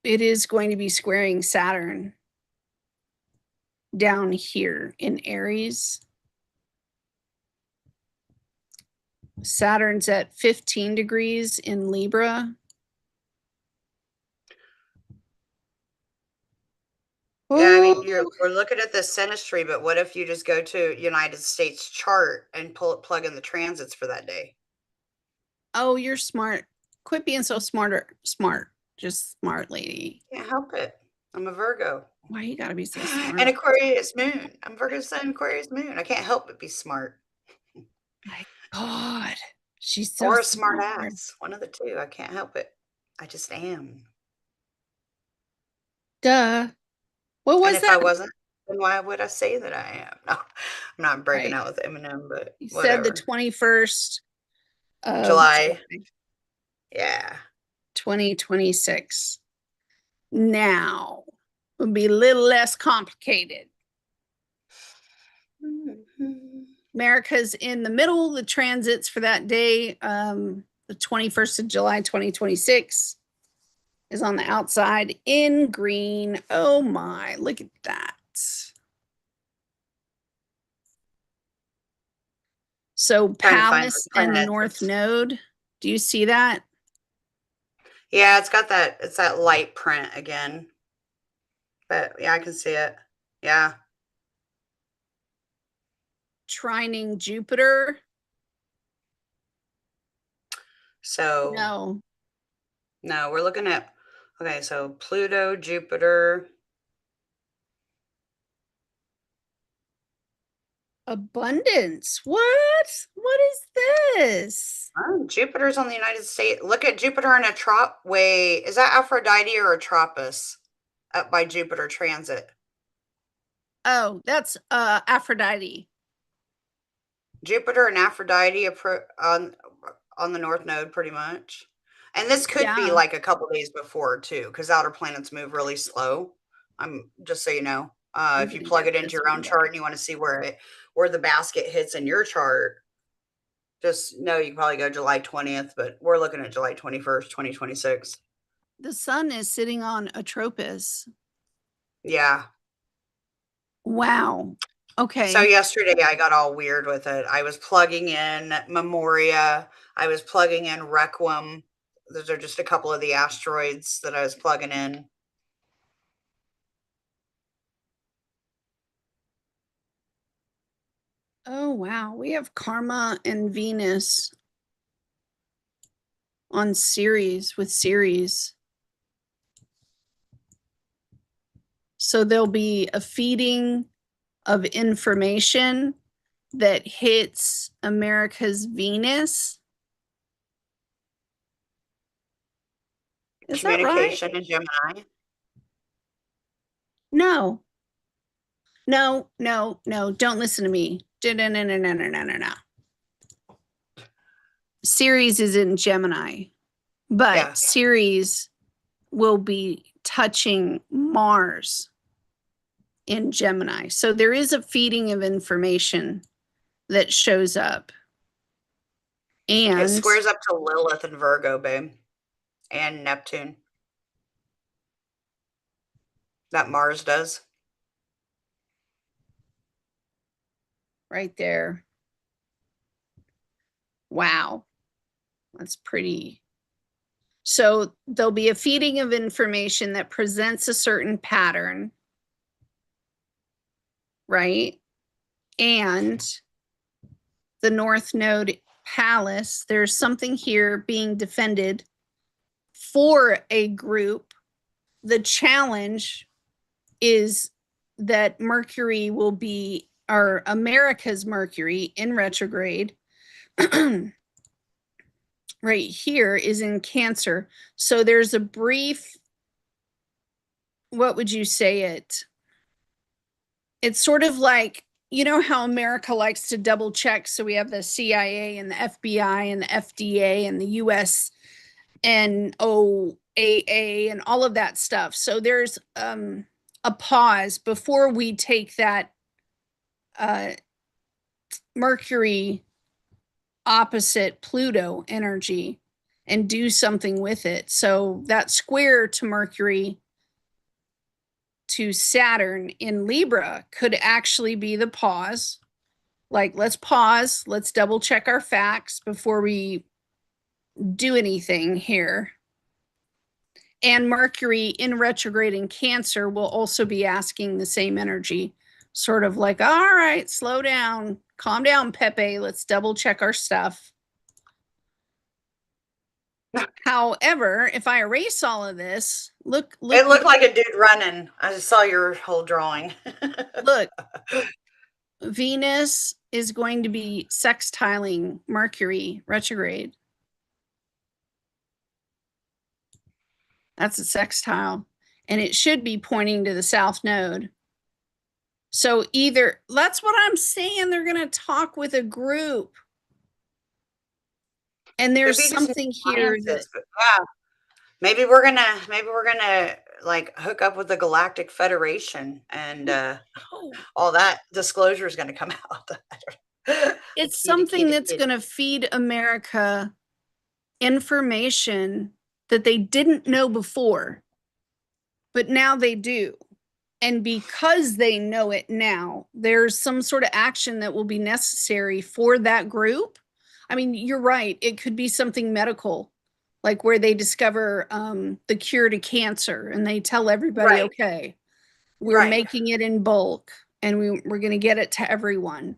Speaker 1: it is going to be squaring Saturn down here in Aries. Saturn's at 15 degrees in Libra.
Speaker 2: Yeah, I mean,
Speaker 1: Oh,
Speaker 2: we're looking at the synastry, but what if you just go to United States chart and plug in the transits for that day?
Speaker 1: oh, you're smart. Quit being so smart. Just smart lady.
Speaker 2: Can't help it. I'm a Virgo.
Speaker 1: Why you gotta be so
Speaker 2: And
Speaker 1: smart?
Speaker 2: Aquarius moon. I'm Virgo sun, Aquarius moon. I can't help but be smart.
Speaker 1: My God, she's so
Speaker 2: Or a smart
Speaker 1: smart.
Speaker 2: ass. One of the two. I can't help it. I just am.
Speaker 1: Duh. What
Speaker 2: And
Speaker 1: was
Speaker 2: if I
Speaker 1: that?
Speaker 2: wasn't, then why would I say that I am? No, I'm not breaking
Speaker 1: Right.
Speaker 2: out with Eminem, but
Speaker 1: You said the
Speaker 2: whatever.
Speaker 1: 21st of
Speaker 2: July.
Speaker 1: July,
Speaker 2: Yeah.
Speaker 1: 2026. Now would be a little less complicated.
Speaker 2: Mhm.
Speaker 1: America's in the middle. The transits for that day, the 21st of July, 2026, is on the outside in green. Oh my, look at that. So
Speaker 2: Trying to find
Speaker 1: Palace
Speaker 2: the
Speaker 1: and the
Speaker 2: planets.
Speaker 1: North Node. Do you see that?
Speaker 2: Yeah, it's got that. It's that light print again. But yeah, I can see it. Yeah.
Speaker 1: Trining Jupiter.
Speaker 2: So
Speaker 1: No,
Speaker 2: no, we're looking at, okay, so Pluto, Jupiter.
Speaker 1: abundance. What is this?
Speaker 2: Oh, Jupiter's on the United States. Look at Jupiter in a trop. Wait, is that Aphrodite or a Tropus up by Jupiter transit?
Speaker 1: Oh, that's Aphrodite.
Speaker 2: Jupiter and Aphrodite on the North Node, pretty much. And this could be
Speaker 1: Yeah.
Speaker 2: like a couple days before too, because outer planets move really slow. I'm just so you know.
Speaker 1: I'm
Speaker 2: If you
Speaker 1: gonna
Speaker 2: plug
Speaker 1: get
Speaker 2: it into
Speaker 1: this
Speaker 2: your
Speaker 1: one
Speaker 2: own chart
Speaker 1: back.
Speaker 2: and you want to see where the basket hits in your chart, just know you can probably go July 20th, but we're looking at July 21st, 2026.
Speaker 1: The sun is sitting on Atropus.
Speaker 2: Yeah.
Speaker 1: Wow.
Speaker 2: So
Speaker 1: Okay.
Speaker 2: yesterday I got all weird with it. I was plugging in Memoria. I was plugging in Requiem. Those are just a couple of the asteroids that I was plugging in.
Speaker 1: Oh, wow. We have Karma and Venus on Ceres with Ceres. So there'll be a feeding of information that hits America's Venus. Is that right?
Speaker 2: Communication in Gemini.
Speaker 1: No, no, no, no. Don't listen to me. No, no, no, no, no, no, no, no. Ceres is in Gemini, but
Speaker 2: Yeah.
Speaker 1: Ceres will be touching Mars in Gemini. So there is a feeding of information that shows up.
Speaker 2: It
Speaker 1: And
Speaker 2: squares up to Lilith and Virgo, babe, and Neptune. That Mars does.
Speaker 1: right there. Wow. That's pretty. So there'll be a feeding of information that presents a certain pattern, right? And the North Node Palace, there's something here being defended for a group. The challenge is that Mercury will be, or America's Mercury in retrograde, right here is in Cancer. So there's a brief, what would you say it? It's sort of like, you know how America likes to double check. So we have the CIA and the FBI and the FDA and the US and OAA and all of that stuff. So there's a pause before we take that uh, Mercury opposite Pluto energy and do something with it. So that square to Mercury to Saturn in Libra could actually be the pause. Like, let's pause, let's double check our facts before we do anything here. And Mercury in retrograde in Cancer will also be asking the same energy, sort of like, all right, slow down, calm down, Pepe, let's double check our stuff. However, if I erase all of this,
Speaker 2: It looked like a dude running. I just saw your whole drawing.
Speaker 1: look, Venus is going to be sextiling Mercury retrograde. That's a sextile. And it should be pointing to the south node. So either, that's what I'm saying, they're going to talk with a group. And
Speaker 2: Could
Speaker 1: there's
Speaker 2: be some
Speaker 1: something here that,
Speaker 2: alliances, but yeah, maybe we're gonna like hook up with the Galactic Federation and
Speaker 1: oh,
Speaker 2: all that disclosure is gonna come out. The
Speaker 1: it's
Speaker 2: key to key
Speaker 1: something
Speaker 2: to
Speaker 1: that's
Speaker 2: key.
Speaker 1: going to feed America information that they didn't know before, but now they do. And because they know it now, there's some sort of action that will be necessary for that group. I mean, you're right. It could be something medical, like where they discover the cure to cancer and they tell everybody,
Speaker 2: Right,
Speaker 1: okay, we're
Speaker 2: right.
Speaker 1: making it in bulk and we're going to get it to everyone.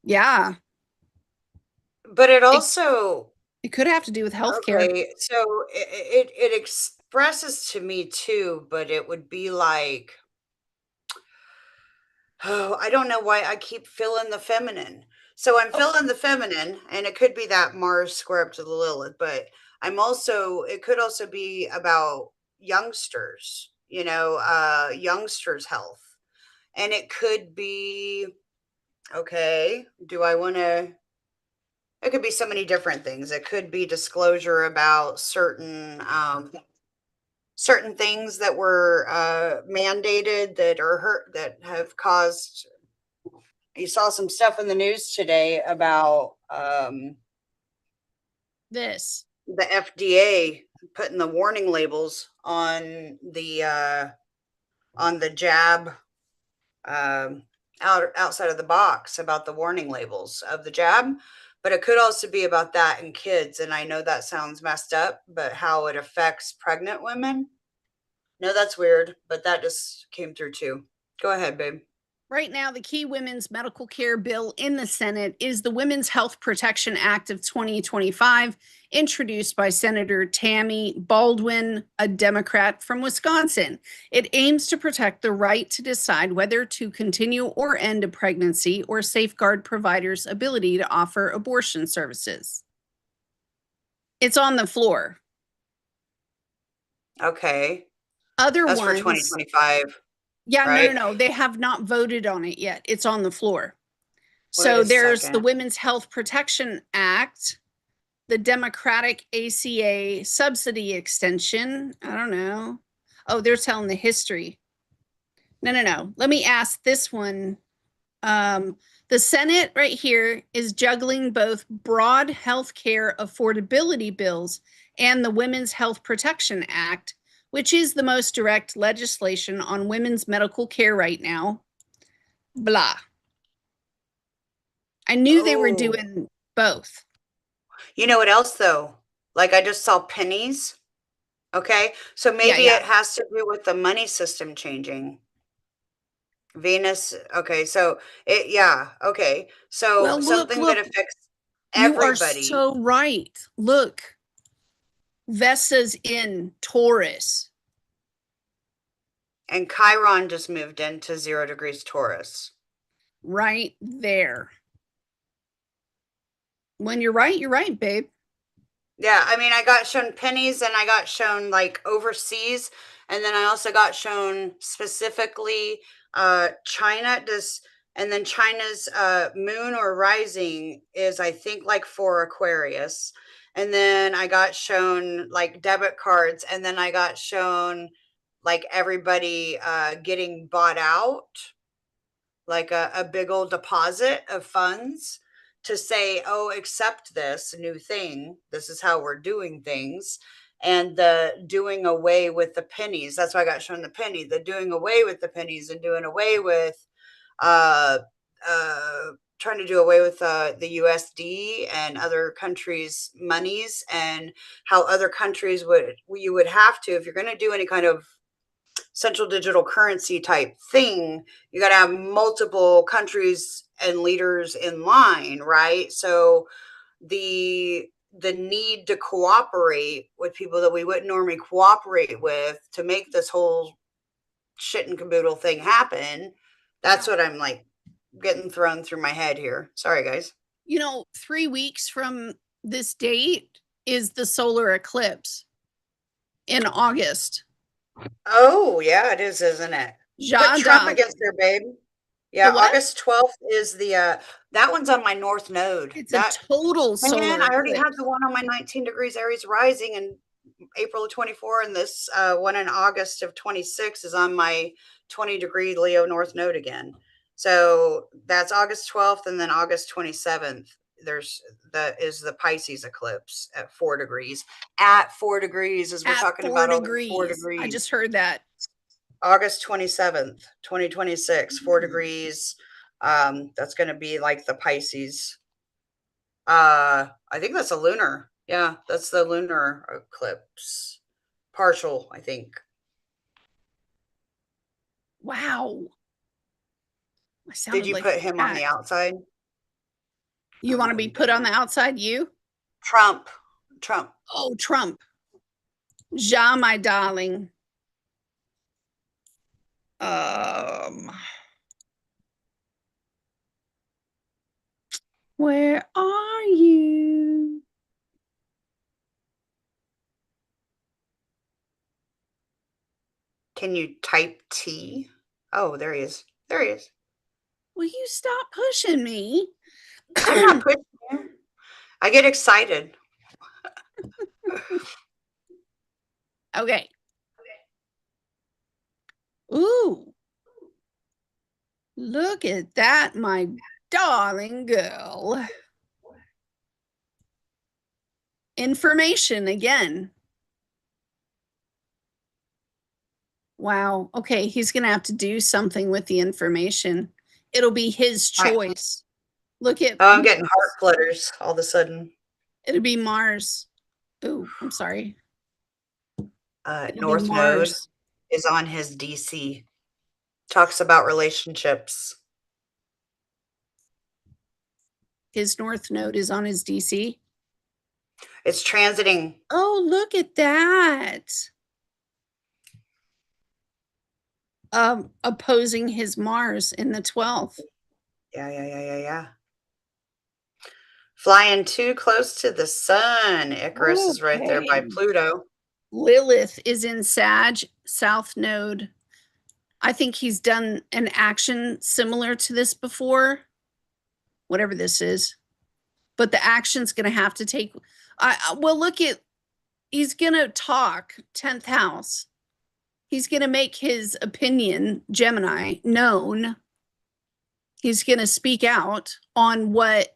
Speaker 1: Yeah,
Speaker 2: But it
Speaker 1: it,
Speaker 2: also
Speaker 1: it could have to do with healthcare.
Speaker 2: okay, so it expresses to me too, but it would be like, oh, I don't know why I keep feeling the feminine. So I'm
Speaker 1: Oh,
Speaker 2: feeling the feminine, and it could be that Mars square up to the Lilith, but it could also be about youngsters, youngsters' health. And it could be, okay, do I want to, it could be so many different things. It could be disclosure about certain certain things that were mandated that are hurt that have caused. You saw some stuff in the news today about
Speaker 1: This.
Speaker 2: the FDA putting the warning labels on the jab, outside of the box about the warning labels of the jab. But it could also be about that in kids. And I know that sounds messed up, but how it affects pregnant women. No, that's weird, but that just came through too. Go ahead, babe.
Speaker 1: Right now, the key women's medical care bill in the Senate is the Women's Health Protection Act of 2025, introduced by Senator Tammy Baldwin, a Democrat from Wisconsin. It aims to protect the right to decide whether to continue or end a pregnancy or safeguard providers' ability to offer abortion services. It's on the floor.
Speaker 2: Okay.
Speaker 1: Other
Speaker 2: That's for
Speaker 1: ones,
Speaker 2: 2025,
Speaker 1: yeah,
Speaker 2: right?
Speaker 1: no. They have not voted on it yet. It's on the floor.
Speaker 2: Wait
Speaker 1: So
Speaker 2: a
Speaker 1: there's the
Speaker 2: second.
Speaker 1: Women's Health Protection Act, the Democratic ACA subsidy extension. I don't know. Oh, they're telling the history. No. Let me ask this one. The Senate right here is juggling both broad health care affordability bills and the Women's Health Protection Act, which is the most direct legislation on women's medical care right now. Blah. I knew they were
Speaker 2: Oh,
Speaker 1: doing both.
Speaker 2: you know what else though? Like I just saw pennies. Okay. So maybe
Speaker 1: Yeah.
Speaker 2: it has to do with the money system changing. Venus. Okay. So yeah. Okay. So
Speaker 1: Well,
Speaker 2: something that
Speaker 1: look,
Speaker 2: affects
Speaker 1: you are
Speaker 2: everybody.
Speaker 1: so right. Look, Vesta's in Taurus,
Speaker 2: And Chiron just moved into 0 degrees Taurus.
Speaker 1: right there. When you're right, babe.
Speaker 2: Yeah, I mean, I got shown pennies and I got shown like overseas, and then I also got shown specifically China does, and then China's moon or rising is I think like for Aquarius. And then I got shown like debit cards, and then I got shown like everybody getting bought out, like a big old deposit of funds to say, oh, accept this new thing. This is how we're doing things. And the doing away with the pennies. That's why I got shown the penny, the doing away with the pennies and doing away with uh trying to do away with the USD and other countries' monies, and how other countries would, you would have to, if you're going to do any kind of central digital currency type thing, you got to have multiple countries and leaders in line, right? So the need to cooperate with people that we wouldn't normally cooperate with to make this whole shit and caboodle thing happen. That's
Speaker 1: Wow.
Speaker 2: what I'm like getting thrown through my head here. Sorry, guys.
Speaker 1: 3 weeks from this date is the solar eclipse in August.
Speaker 2: Oh, yeah, it is, isn't it? Put
Speaker 1: Ja
Speaker 2: Trump against
Speaker 1: darling.
Speaker 2: there, babe.
Speaker 1: The
Speaker 2: Yeah,
Speaker 1: what?
Speaker 2: August 12th is the that one's on my north node.
Speaker 1: It's a
Speaker 2: That,
Speaker 1: total
Speaker 2: man,
Speaker 1: solar
Speaker 2: I already had
Speaker 1: eclipse.
Speaker 2: the one on my 19 degrees Aries rising in April of 24, and this one in August of 26 is on my 20-degree Leo North Node again. So that's August 12th, and then August 27th. There's that is the Pisces eclipse at 4 degrees. At 4 degrees, as we're
Speaker 1: At
Speaker 2: talking
Speaker 1: four
Speaker 2: about all these four
Speaker 1: degrees. I just
Speaker 2: degrees.
Speaker 1: heard that.
Speaker 2: August 27th, 2026, 4 degrees. That's going to be like the Pisces. I think that's a lunar. Yeah, that's the lunar eclipse. Partial, I think.
Speaker 1: Wow. I
Speaker 2: Did
Speaker 1: sounded
Speaker 2: you
Speaker 1: like
Speaker 2: put
Speaker 1: a
Speaker 2: him on the
Speaker 1: cat.
Speaker 2: outside?
Speaker 1: You want to
Speaker 2: Oh,
Speaker 1: be
Speaker 2: you
Speaker 1: put
Speaker 2: did
Speaker 1: on the
Speaker 2: not.
Speaker 1: outside, you?
Speaker 2: Trump. Trump.
Speaker 1: Oh, Trump. Ja, my darling. Um, where are you?
Speaker 2: Can you type T? Oh, there he is. There he is.
Speaker 1: Will you stop pushing me?
Speaker 2: I'm not pushing you. I get excited.
Speaker 1: Okay. Ooh, look at that, my darling girl. Information again. Wow. Okay, he's going to have to do something with the information. It'll be his
Speaker 2: All right.
Speaker 1: choice. Look at
Speaker 2: Oh, I'm getting heart
Speaker 1: Mars.
Speaker 2: flutters all of a sudden.
Speaker 1: It'll be Mars. Oh, I'm sorry. It'll be
Speaker 2: North Node
Speaker 1: Mars.
Speaker 2: is on his DC. Talks about relationships.
Speaker 1: His North Node is on his DC.
Speaker 2: It's transiting.
Speaker 1: Oh, look at that. Opposing his Mars in the 12th.
Speaker 2: Yeah. Flying too close to the sun. Icarus is right there by
Speaker 1: Okay.
Speaker 2: Pluto.
Speaker 1: Lilith is in Sag, South Node. I think he's done an action similar to this before, whatever this is. But the action's going to have to take. Well, look at, he's going to talk 10th house. He's going to make his opinion, Gemini, known. He's going to speak out on what,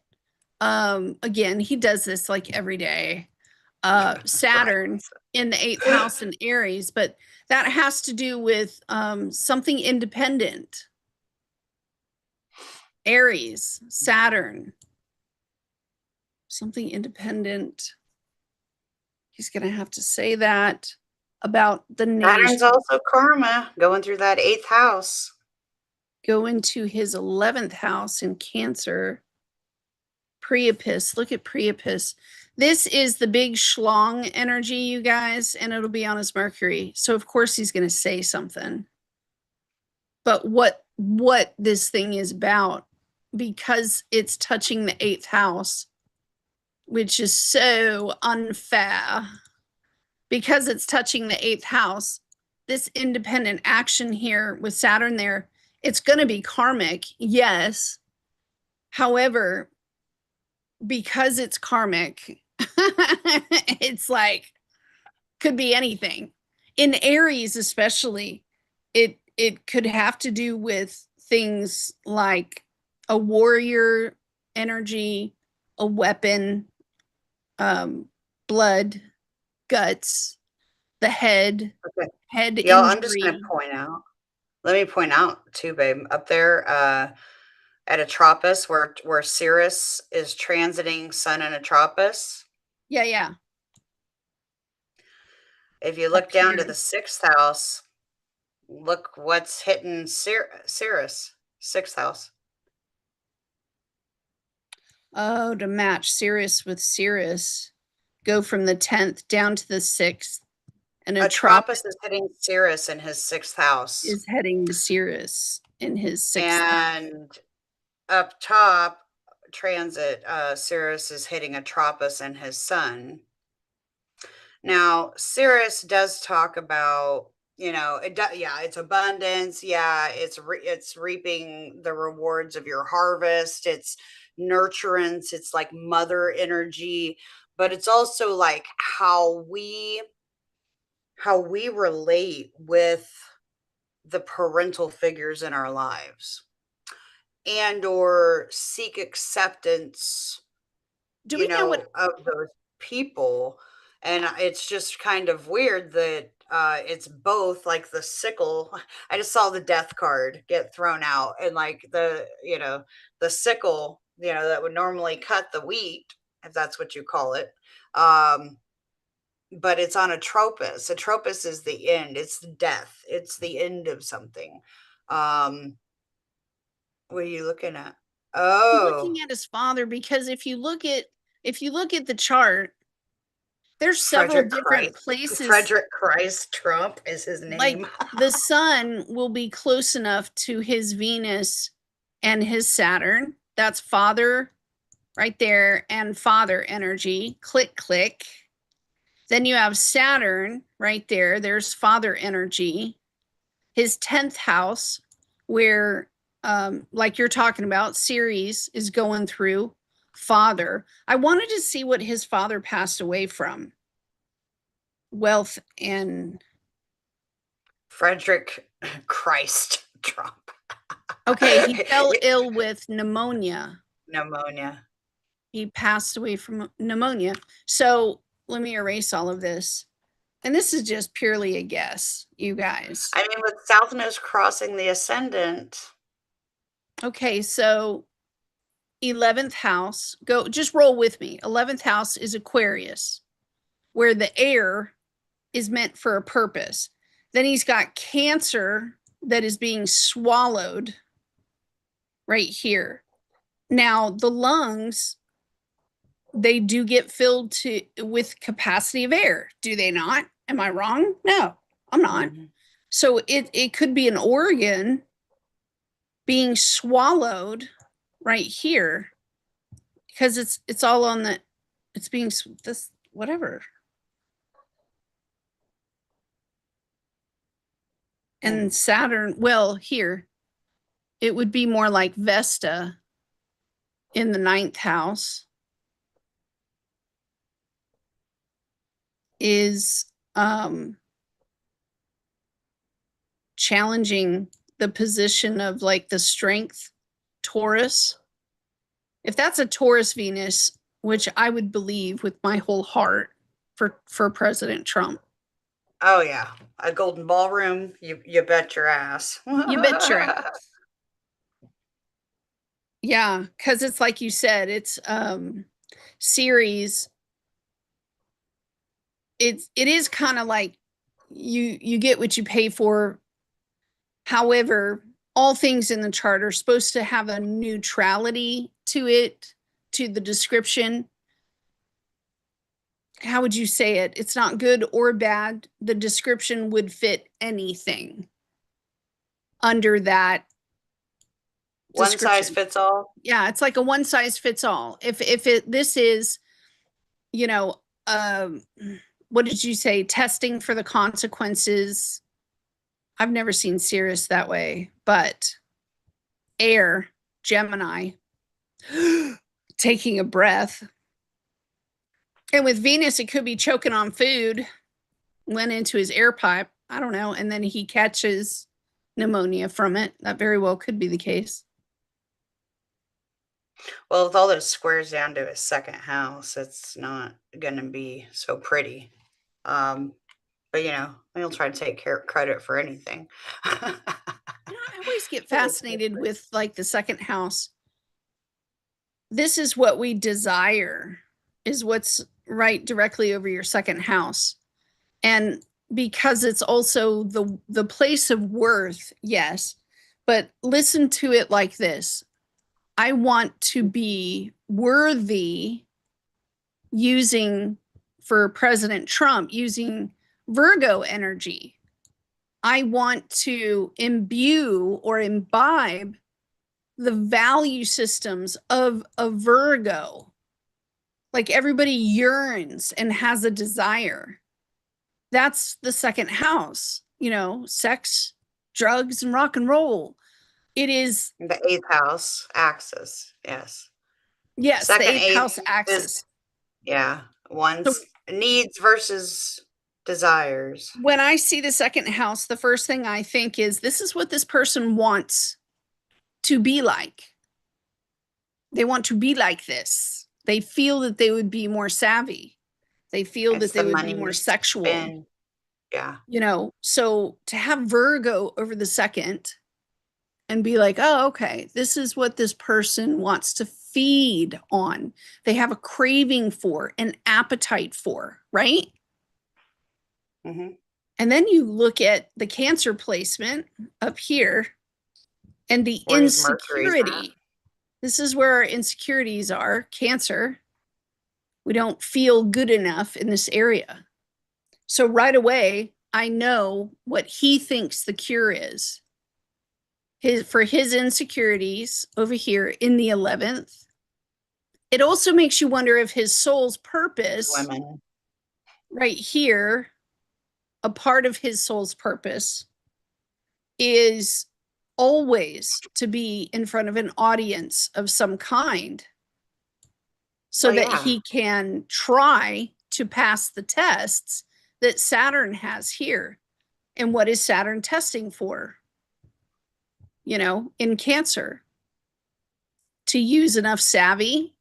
Speaker 1: again, he does this like every day. Saturn
Speaker 2: Right.
Speaker 1: in the 8th house in Aries, but that has to do with something independent. Aries, Saturn, something independent. He's going to have to say that about the nation.
Speaker 2: Saturn's also karma going through that 8th house.
Speaker 1: Go into his 11th house in Cancer. Priapus, look at Priapus. This is the big schlong energy, you guys, and it'll be on his Mercury. So of course he's going to say something. But what this thing is about, because it's touching the 8th house, which is so unfair. Because it's touching the 8th house, this independent action here with Saturn there, it's going to be karmic, yes. However, because it's karmic, it's like could be anything. In Aries, especially, it could have to do with things like a warrior energy, a weapon, blood, guts, the head,
Speaker 2: Okay.
Speaker 1: head
Speaker 2: Y'all, I'm just going to
Speaker 1: injury.
Speaker 2: point out. Let me point out too, babe, up there at Atropos where Sirius is transiting Sun and Atropos.
Speaker 1: Yeah.
Speaker 2: If you
Speaker 1: Up
Speaker 2: look down to
Speaker 1: here.
Speaker 2: the 6th house, look what's hitting Sirius, 6th house.
Speaker 1: Oh, to match Sirius with Sirius. Go from the 10th down to the 6th. And Atropos
Speaker 2: Atropos is hitting Sirius in his 6th house.
Speaker 1: is heading to Sirius in his 6th house.
Speaker 2: And up top, transit, Sirius is hitting Atropos and his sun. Now, Sirius does talk about, it's abundance. Yeah, it's reaping the rewards of your harvest. It's nurturance. It's like mother energy, but it's also like how we relate with the parental figures in our lives and or seek acceptance,
Speaker 1: Do we know what
Speaker 2: of those people. And it's just kind of weird that it's both like the sickle. I just saw the death card get thrown out, and like the sickle, that would normally cut the wheat, if that's what you call it. But it's on a tropus. A tropus is the end. It's the death. It's the end of something. What are you looking at?
Speaker 1: I'm looking
Speaker 2: Oh,
Speaker 1: at his father, because if you look at the chart, there's several
Speaker 2: Frederick
Speaker 1: different
Speaker 2: Christ.
Speaker 1: places.
Speaker 2: Frederick Christ Trump is his
Speaker 1: Like
Speaker 2: name.
Speaker 1: the sun will be close enough to his Venus and his Saturn. That's father right there, and father energy. Click, click. Then you have Saturn right there. There's father energy. His 10th house, where, like you're talking about, Ceres is going through father. I wanted to see what his father passed away from. Wealth and
Speaker 2: Frederick Christ Trump.
Speaker 1: Okay, he fell ill with pneumonia.
Speaker 2: Pneumonia.
Speaker 1: He passed away from pneumonia. So let me erase all of this. And this is just purely a guess, you guys.
Speaker 2: I mean, with South Node crossing the ascendant.
Speaker 1: Okay, so 11th house, go just roll with me. 11th house is Aquarius, where the air is meant for a purpose. Then he's got Cancer that is being swallowed right here. Now, the lungs, they do get filled with capacity of air, do they not? Am I wrong? No, I'm not. Mm-hmm. So it could be an organ being swallowed right here because it's all on the it's being this whatever. And Saturn, well, here it would be more like Vesta in the 9th house is challenging the position of like the strength Taurus. If that's a Taurus Venus, which I would believe with my whole heart for President Trump.
Speaker 2: Oh yeah, a golden ballroom. You bet your ass.
Speaker 1: You bet your ass. Yeah, because it's like you said, it's series. It is kind of like you get what you pay for. However, all things in the chart are supposed to have a neutrality to it, to the description. How would you say it? It's not good or bad. The description would fit anything under that
Speaker 2: one size fits all.
Speaker 1: Yeah, it's like a one size fits all. If this is, you know, what did you say? Testing for the consequences. I've never seen Sirius that way, but air, Gemini, taking a breath. And with Venus, it could be choking on food, went into his air pipe. I don't know. And then he catches pneumonia from it. That very well could be the case.
Speaker 2: Well, with all those squares down to his second house, it's not going to be so pretty. But, he'll try to take credit for anything.
Speaker 1: I always get fascinated with like the second house. This is what we desire, is what's right directly over your second house. And because it's also the place of worth, yes, but listen to it like this. I want to be worthy using, for President Trump, using Virgo energy. I want to imbue or imbibe the value systems of a Virgo. Like everybody yearns and has a desire. That's the second house, sex, drugs, and rock and roll. It is
Speaker 2: the 8th house axis. Yes.
Speaker 1: Yes,
Speaker 2: second
Speaker 1: the 8th house axis.
Speaker 2: One's needs versus desires.
Speaker 1: When I see the second house, the first thing I think is this is what this person wants to be like. They want to be like this. They feel that they would be more savvy. They feel that they would be more sexual.
Speaker 2: Spin. Yeah.
Speaker 1: So to have Virgo over the second and be like, oh, okay, this is what this person wants to feed on. They have a craving for, an appetite for, right?
Speaker 2: Mm-hmm.
Speaker 1: And then you look at the Cancer placement up here and the insecurity. This is where our insecurities are, Cancer. We don't feel good enough in this area. So right away, I know what he thinks the cure is. For his insecurities over here in the 11th. It also makes you wonder if his soul's purpose, right here, a part of his soul's purpose is always to be in front of an audience of some kind so that he can try to pass the tests that Saturn has here. And what is Saturn testing for? In Cancer, to use enough savvy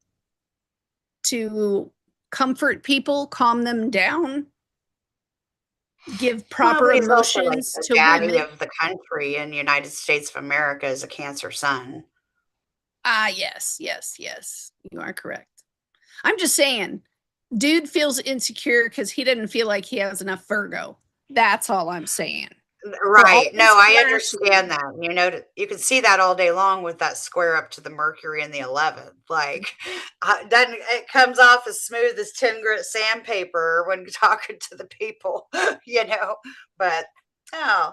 Speaker 1: to comfort people, calm them down, give
Speaker 2: Well,
Speaker 1: proper
Speaker 2: but he's also like
Speaker 1: emotions
Speaker 2: the
Speaker 1: to
Speaker 2: daddy
Speaker 1: women.
Speaker 2: of the country in the United States of America as a Cancer sun.
Speaker 1: Ah, yes, yes, yes. You are correct. I'm just saying, dude feels insecure because he didn't feel like he has enough Virgo. That's all I'm saying. For all
Speaker 2: Right.
Speaker 1: this
Speaker 2: No, I
Speaker 1: flashy.
Speaker 2: understand that. You can see that all day long with that square up to the Mercury in the 11th. Like, doesn't it comes off as smooth as 10 grit sandpaper when talking to the people, you know? But, oh,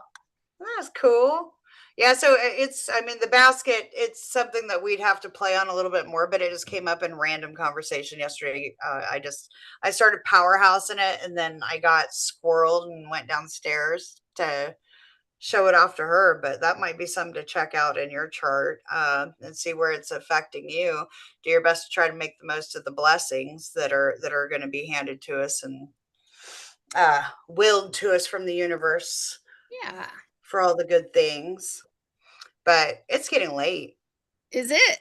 Speaker 2: that's cool. Yeah, so I mean, the basket, it's something that we'd have to play on a little bit more, but it just came up in random conversation yesterday. I started powerhousing it and then I got squirreled and went downstairs to show it off to her. But that might be something to check out in your chart and see where it's affecting you. Do your best to try to make the most of the blessings that are going to be handed to us and willed to us from the universe
Speaker 1: Yeah.
Speaker 2: for all the good things. But it's getting late.
Speaker 1: Is it?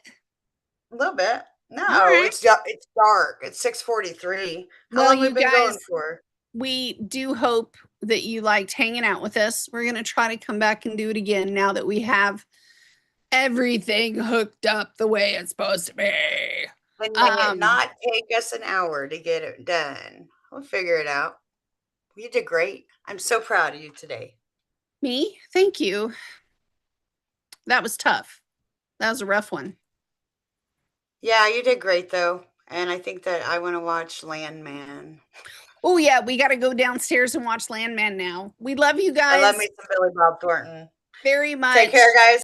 Speaker 2: A little bit.
Speaker 1: All
Speaker 2: No,
Speaker 1: right.
Speaker 2: it's dark. It's 6:43. How
Speaker 1: Well,
Speaker 2: long we
Speaker 1: you
Speaker 2: been going
Speaker 1: guys,
Speaker 2: for?
Speaker 1: we do hope that you liked hanging out with us. We're going to try to come back and do it again now that we have everything hooked up the way it's supposed to be.
Speaker 2: And may it
Speaker 1: Um,
Speaker 2: not take us an hour to get it done. We'll figure it out. You did great. I'm so proud of you today.
Speaker 1: Me? Thank you. That was tough. That was a rough one.
Speaker 2: Yeah, you did great though. And I think that I want to watch Landman.
Speaker 1: Oh, yeah, we got to go downstairs and watch Landman now. We love you
Speaker 2: I love me
Speaker 1: guys
Speaker 2: some Billy Bob Thornton.
Speaker 1: very
Speaker 2: Take care,
Speaker 1: much.
Speaker 2: guys.